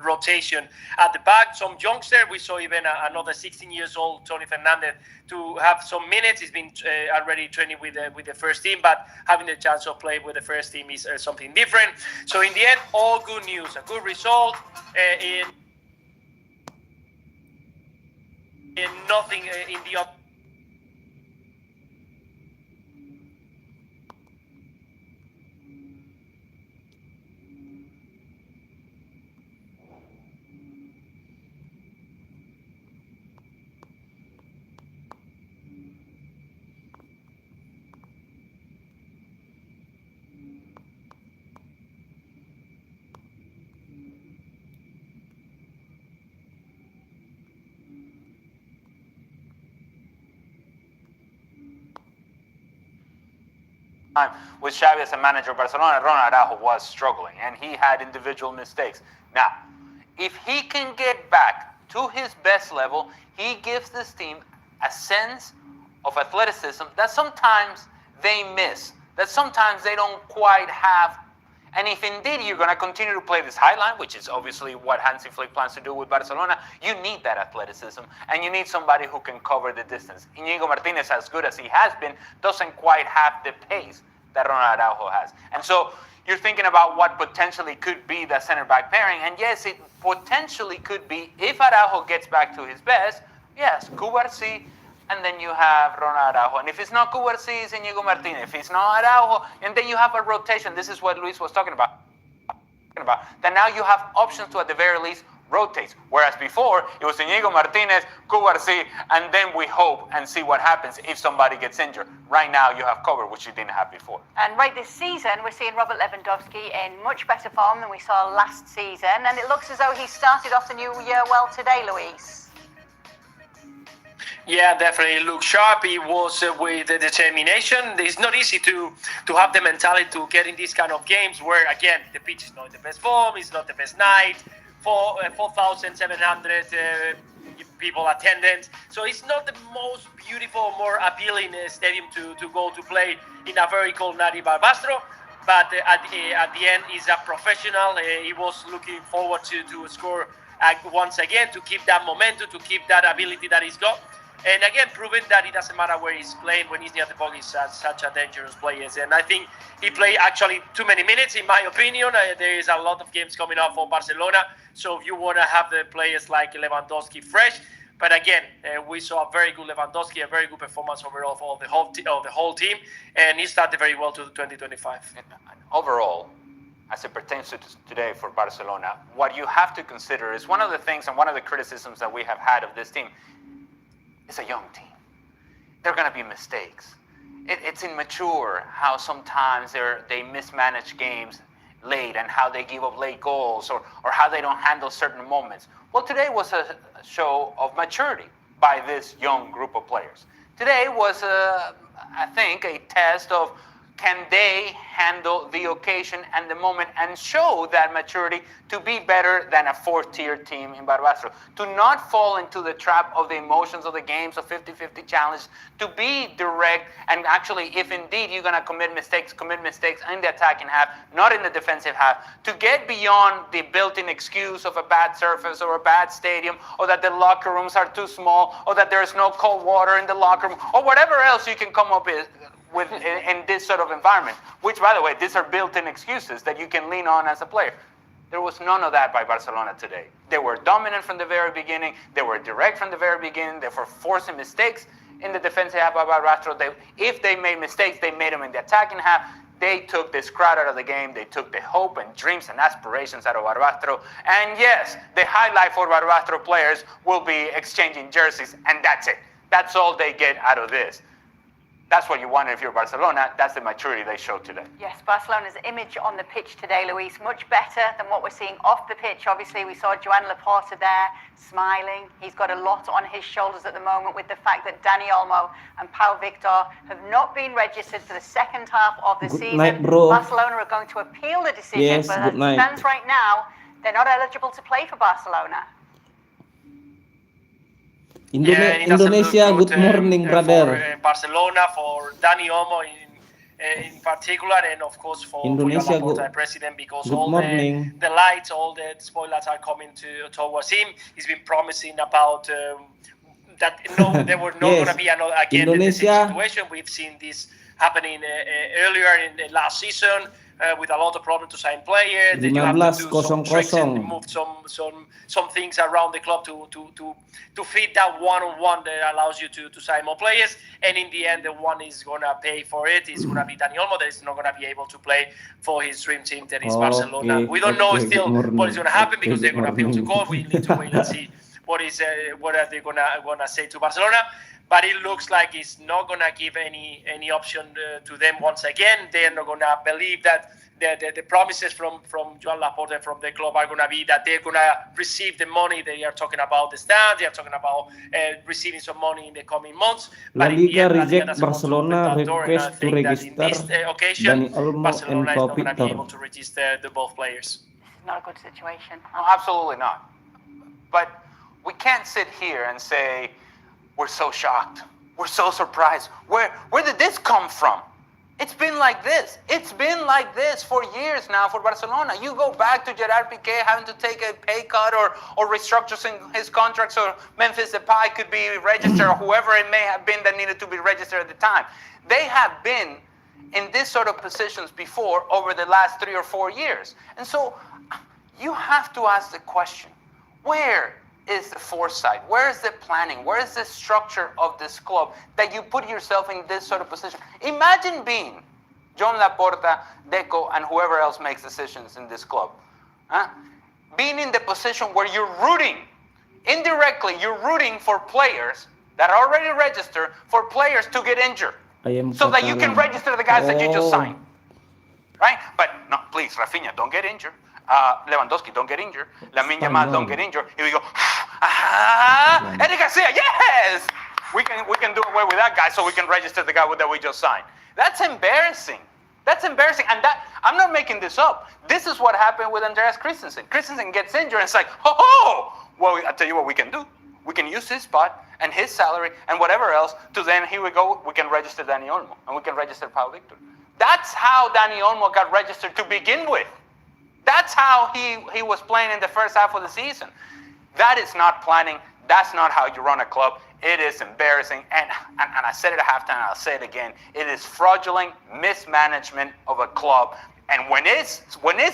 rotation at the back. Some youngster, we saw even another 16 years old Tony Fernandez to have some minutes. He's been already training with the first team, but having the chance of playing with the first team is something different. So in the end, all good news, a good result in nothing in the with Xavi as a manager of Barcelona, Ronald Araujo was struggling, and he had individual mistakes. Now, if he can get back to his best level, he gives this team a sense of athleticism that sometimes they miss, that sometimes they don't quite have. And if indeed you're going to continue to play this high line, which is obviously what Hansi Flick plans to do with Barcelona, you need that athleticism, and you need somebody who can cover the distance. Inigo Martinez, as good as he has been, doesn't quite have the pace that Ronald Araujo has. And so you're thinking about what potentially could be the center-back pairing, and yes, it potentially could be, if Araujo gets back to his best, yes, Cubarsí, and then you have Ronald Araujo. And if it's not Cubarsí, it's Inigo Martinez. If it's not Araujo, and then you have a rotation. This is what Luis was talking about. That now you have options to, at the very least, rotate. Whereas before, it was Inigo Martinez, Cubarsí, and then we hope and see what happens if somebody gets injured. Right now, you have cover, which you didn't have before. And right this season, we're seeing Robert Lewandowski in much better form than we saw last season. And it looks as though he started off the new year well today, Luis. Yeah, definitely looked sharp. He was with determination. It's not easy to have the mentality to get in these kind of games where, again, the pitch is not the best form, it's not the best night, 4,700 people attendance. So it's not the most beautiful, more appealing stadium to go to play in a very cold night in Barbastro. But at the end, he's a professional. He was looking forward to score once again, to keep that momentum, to keep that ability that he's got. And again, proving that it doesn't matter where he's playing, when he's near the ball, he's such a dangerous player. And I think he played actually too many minutes, in my opinion. There is a lot of games coming up for Barcelona. So if you want to have the players like Lewandowski fresh, but again, we saw a very good Lewandowski, a very good performance overall for the whole team, and he started very well to 2025. Overall, as it pertains to today for Barcelona, what you have to consider is one of the things and one of the criticisms that we have had of this team. It's a young team. There are going to be mistakes. It's immature how sometimes they mismanage games late and how they give up late goals or how they don't handle certain moments. Well, today was a show of maturity by this young group of players. Today was, I think, a test of can they handle the occasion and the moment and show that maturity to be better than a fourth-tier team in Barbastro, to not fall into the trap of the emotions of the games of 50-50 challenge, to be direct and actually, if indeed you're going to commit mistakes in the attacking half, not in the defensive half, to get beyond the built-in excuse of a bad surface or a bad stadium or that the locker rooms are too small or that there is no cold water in the locker room or whatever else you can come up with in this sort of environment, which, by the way, these are built-in excuses that you can lean on as a player. There was none of that by Barcelona today. They were dominant from the very beginning. They were direct from the very beginning. They were forcing mistakes in the defensive half of Barbastro. If they made mistakes, they made them in the attacking half. They took this crowd out of the game. They took the hope and dreams and aspirations out of Barbastro. And yes, the highlight for Barbastro players will be exchanging jerseys, and that's it. That's all they get out of this. That's what you want if you're Barcelona. That's the maturity they showed today. Yes, Barcelona's image on the pitch today, Luis, much better than what we're seeing off the pitch. Obviously, we saw Joan Laporta there, smiling. He's got a lot on his shoulders at the moment with the fact that Dani Olmo and Pau Victor have not been registered for the second half of the season. Night, bro. Barcelona are going to appeal the decision, Yes, but as good it night. stands right now, they're not eligible to play for Barcelona. Indonesia, good morning, brother. For Barcelona, for Dani Olmo in particular, and of course for Indonesia, Joan Laporta, good- president, because good all morning. the lights, all the spoilers are coming towards him. He's been promising about that there were not going to be another again the same Indonesia. situation. We've seen this happening earlier in the last season. With a lot of problems to sign players, then you have to do some tricks and 15-0. move some things around the club to fit that one-on-one that allows you to sign more players. And in the end, the one is gonna pay for it. It's gonna be Dani Olmo that is not gonna be able to play for his dream team that is Barcelona. We don't know still what is gonna happen because they're gonna appeal to court. We need to wait and see what are they gonna say to Barcelona. But it looks like it's not going to give any option to them once again. They're not going to believe that the promises from Joan Laporta and from the club are going to be that they're going to receive the money. They are talking about the stands. They are talking about receiving some money in the coming months. La But in the Liga end, La Liga reject doesn't want to open Barcelona that door, and I request to think that in register this occasion, Dani Olmo and Barcelona is Pau not going to be Victor. able to register the both players. Not a good situation. No, absolutely not. But we can't sit here and say, we're so shocked. We're so surprised. Where did this come from? It's been like this. It's been like this for years now for Barcelona. You go back to Gerard Piqué having to take a pay cut or restructuring his contracts, or Memphis Depay could be registered, or whoever it may have been that needed to be registered at the time. They have been in this sort of positions before over the last 3 or 4 years. And so you have to ask the question, where is the foresight? Where is the planning? Where is the structure of this club that you put yourself in this sort of position? Imagine being Joan Laporta, Deco, and whoever else makes decisions in this club. Being in the position where you're rooting, indirectly, you're rooting for players that are already registered, for players to get injured, so that you can register the guys that you just signed. Right? But no, please, Rafinha, don't get injured. Lewandowski, don't get injured. Lamine Yamal, don't get injured. Here we go. Eric Garcia, yes! we can do away with that guy so we can register the guy that we just signed. That's embarrassing. That's embarrassing. And that I'm not making this up. This is what happened with Andreas Christensen. Christensen gets injured and it's like, well, I'll tell you what we can do. We can use his spot and his salary and whatever else to then here we go, we can register Dani Olmo and we can register Pau Victor. That's how Dani Olmo got registered to begin with. That's how he was playing in the first half of the season. That is not planning. That's not how you run a club. It is embarrassing. And I said it at halftime, and I'll say it again. It is fraudulent mismanagement of a club. And when it's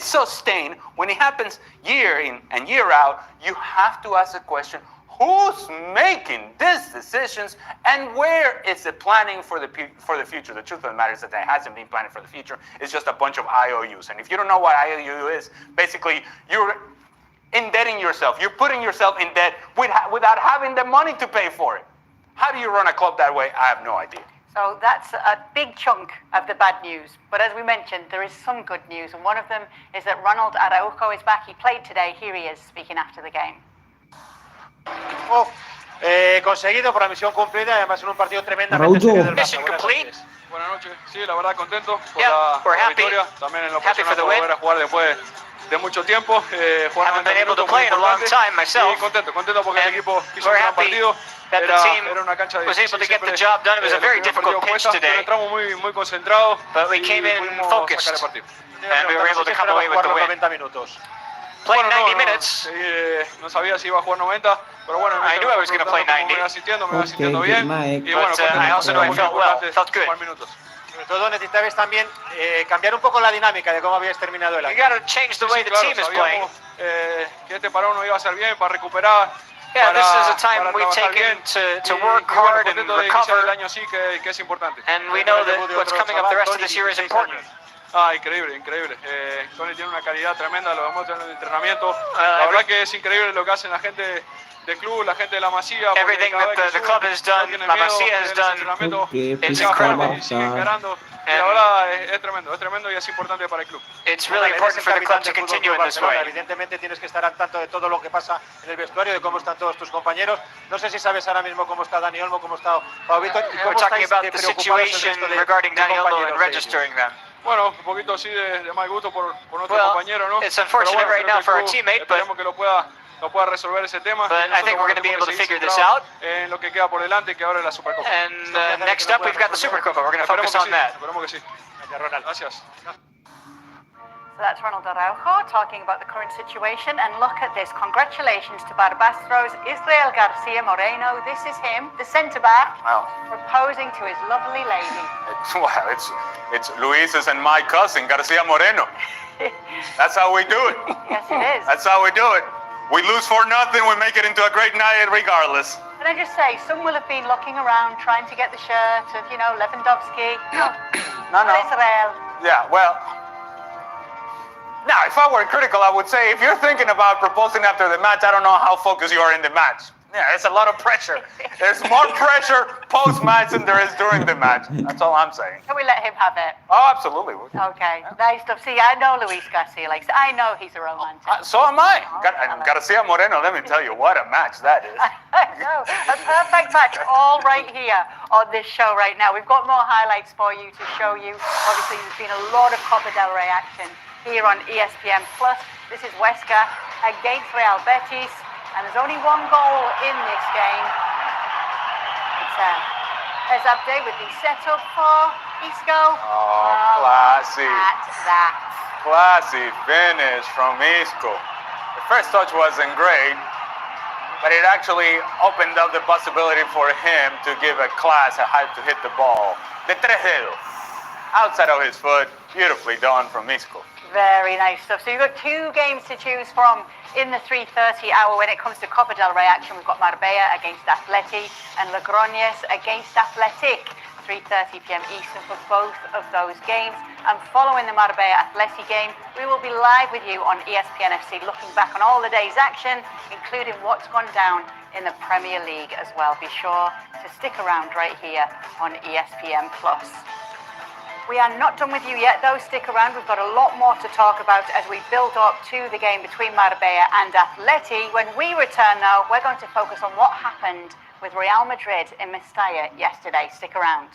sustained, when it happens year in and year out, you have to ask the question, who's making these decisions and where is the planning for the future? The truth of the matter is that there hasn't been planning for the future. It's just a bunch of IOUs. And if you don't know what IOU is, basically you're indebting yourself. You're putting yourself in debt without having the money to pay for it. How do you run a club that way? I have no idea. So that's a big chunk of the bad news. But as we mentioned, there is some good news. And one of them is that Ronald Araujo is back. He played today. Here he is speaking after the game. Conseguido por la misión cumplida, además en un partido tremendamente serio del Barça. Buenas noches. Sí, la verdad contento por la victoria. También en lo personal por volver a jugar después de mucho tiempo. Jugar 90 minutos muy importante. Y contento porque el equipo hizo un gran partido. Era una cancha difícil, siempre pero entramos muy concentrados y pudimos sacar el partido. And we were able to come away with the win. 90 minutos. Playing 90 minutes. No sabía si iba a jugar 90, pero bueno, I knew I was going to play 90. Me iba sintiendo bien. Y bueno, I also knew I felt well. Felt good. Sobre todo necesitabais también cambiar un poco la dinámica de cómo habíais terminado el año. You got to change the way the team is playing. Que este parón no iba a ser bien para recuperar. Yeah, this is a time we've taken to work hard and recover. And we know that what's coming up the rest of this year is important. Increíble. Tony tiene una calidad tremenda, lo demuestra en el entrenamiento. La verdad que es increíble lo que hacen la gente del club, la gente de la Masía. Everything that the club has done, La Masía has done, it's incredible. Y la verdad es tremendo y es importante para el club. It's really important for the club to continue in this way. Evidentemente tienes que estar al tanto de todo lo que pasa en el vestuario, de cómo están todos tus compañeros. No sé si sabes ahora mismo cómo está Dani Olmo, cómo está Pau Victor. We're talking about the situation regarding Dani Olmo and registering them. Bueno, un poquito así de mal gusto por nuestro compañero, ¿no? It's unfortunate right now for our teammate, but esperemos que lo pueda resolver ese tema. But I think we're going to be able to figure this out. En lo que queda por delante, que ahora es la Supercopa. And next up, we've got the Supercopa. We're going to focus on that. Esperemos que sí. Gracias. So that's Ronald Araujo talking about the current situation. And look at this. Congratulations to Barbastro's Israel Garcia Moreno. This is him, the centre-back, proposing to his lovely lady. It's Luis's and my cousin, Garcia Moreno. That's how we do it. Yes, it is. That's how we do it. We lose 4-0, we make it into a great night regardless. Can I just say, some will have been looking around trying to get the shirt of, Lewandowski. No. Israel. Yeah, well, now, if I were critical, I would say, if you're thinking about proposing after the match, I don't know how focused you are in the match. Yeah, it's a lot of pressure. There's more pressure post-match than there is during the match. That's all I'm saying. Can we let him have it? Oh, absolutely. Okay, nice stuff. See, I know Luis Garcia. I know he's a romantic. So am I. Garcia Moreno, let me tell you, what a match that is. I know. A perfect match all right here on this show right now. We've got more highlights for you to show you. Obviously, there's been a lot of Copa del Rey action here on ESPN+. This is Huesca against Real Betis. And there's only one goal in this game. It's update with the setup for Isco. Oh, classy. That. Classy finish from Isco. The first touch wasn't great, but it actually opened up the possibility for him to give a class a height to hit the ball. De tres dedos. Outside of his foot, beautifully done from Isco. Very nice stuff. So you've got two games to choose from in the 3:30 hour when it comes to Copa del Rey action. We've got Marbella against Atleti and Logroñés against Athletic. 3:30 p.m. Eastern for both of those games. And following the Marbella Atleti game, we will be live with you on ESPN FC, looking back on all the day's action, including what's gone down in the Premier League as well. Be sure to stick around right here on ESPN+. We are not done with you yet, though. Stick around. We've got a lot more to talk about as we build up to the game between Marbella and Atleti. When we return, though, we're going to focus on what happened with Real Madrid in Mestalla yesterday. Stick around.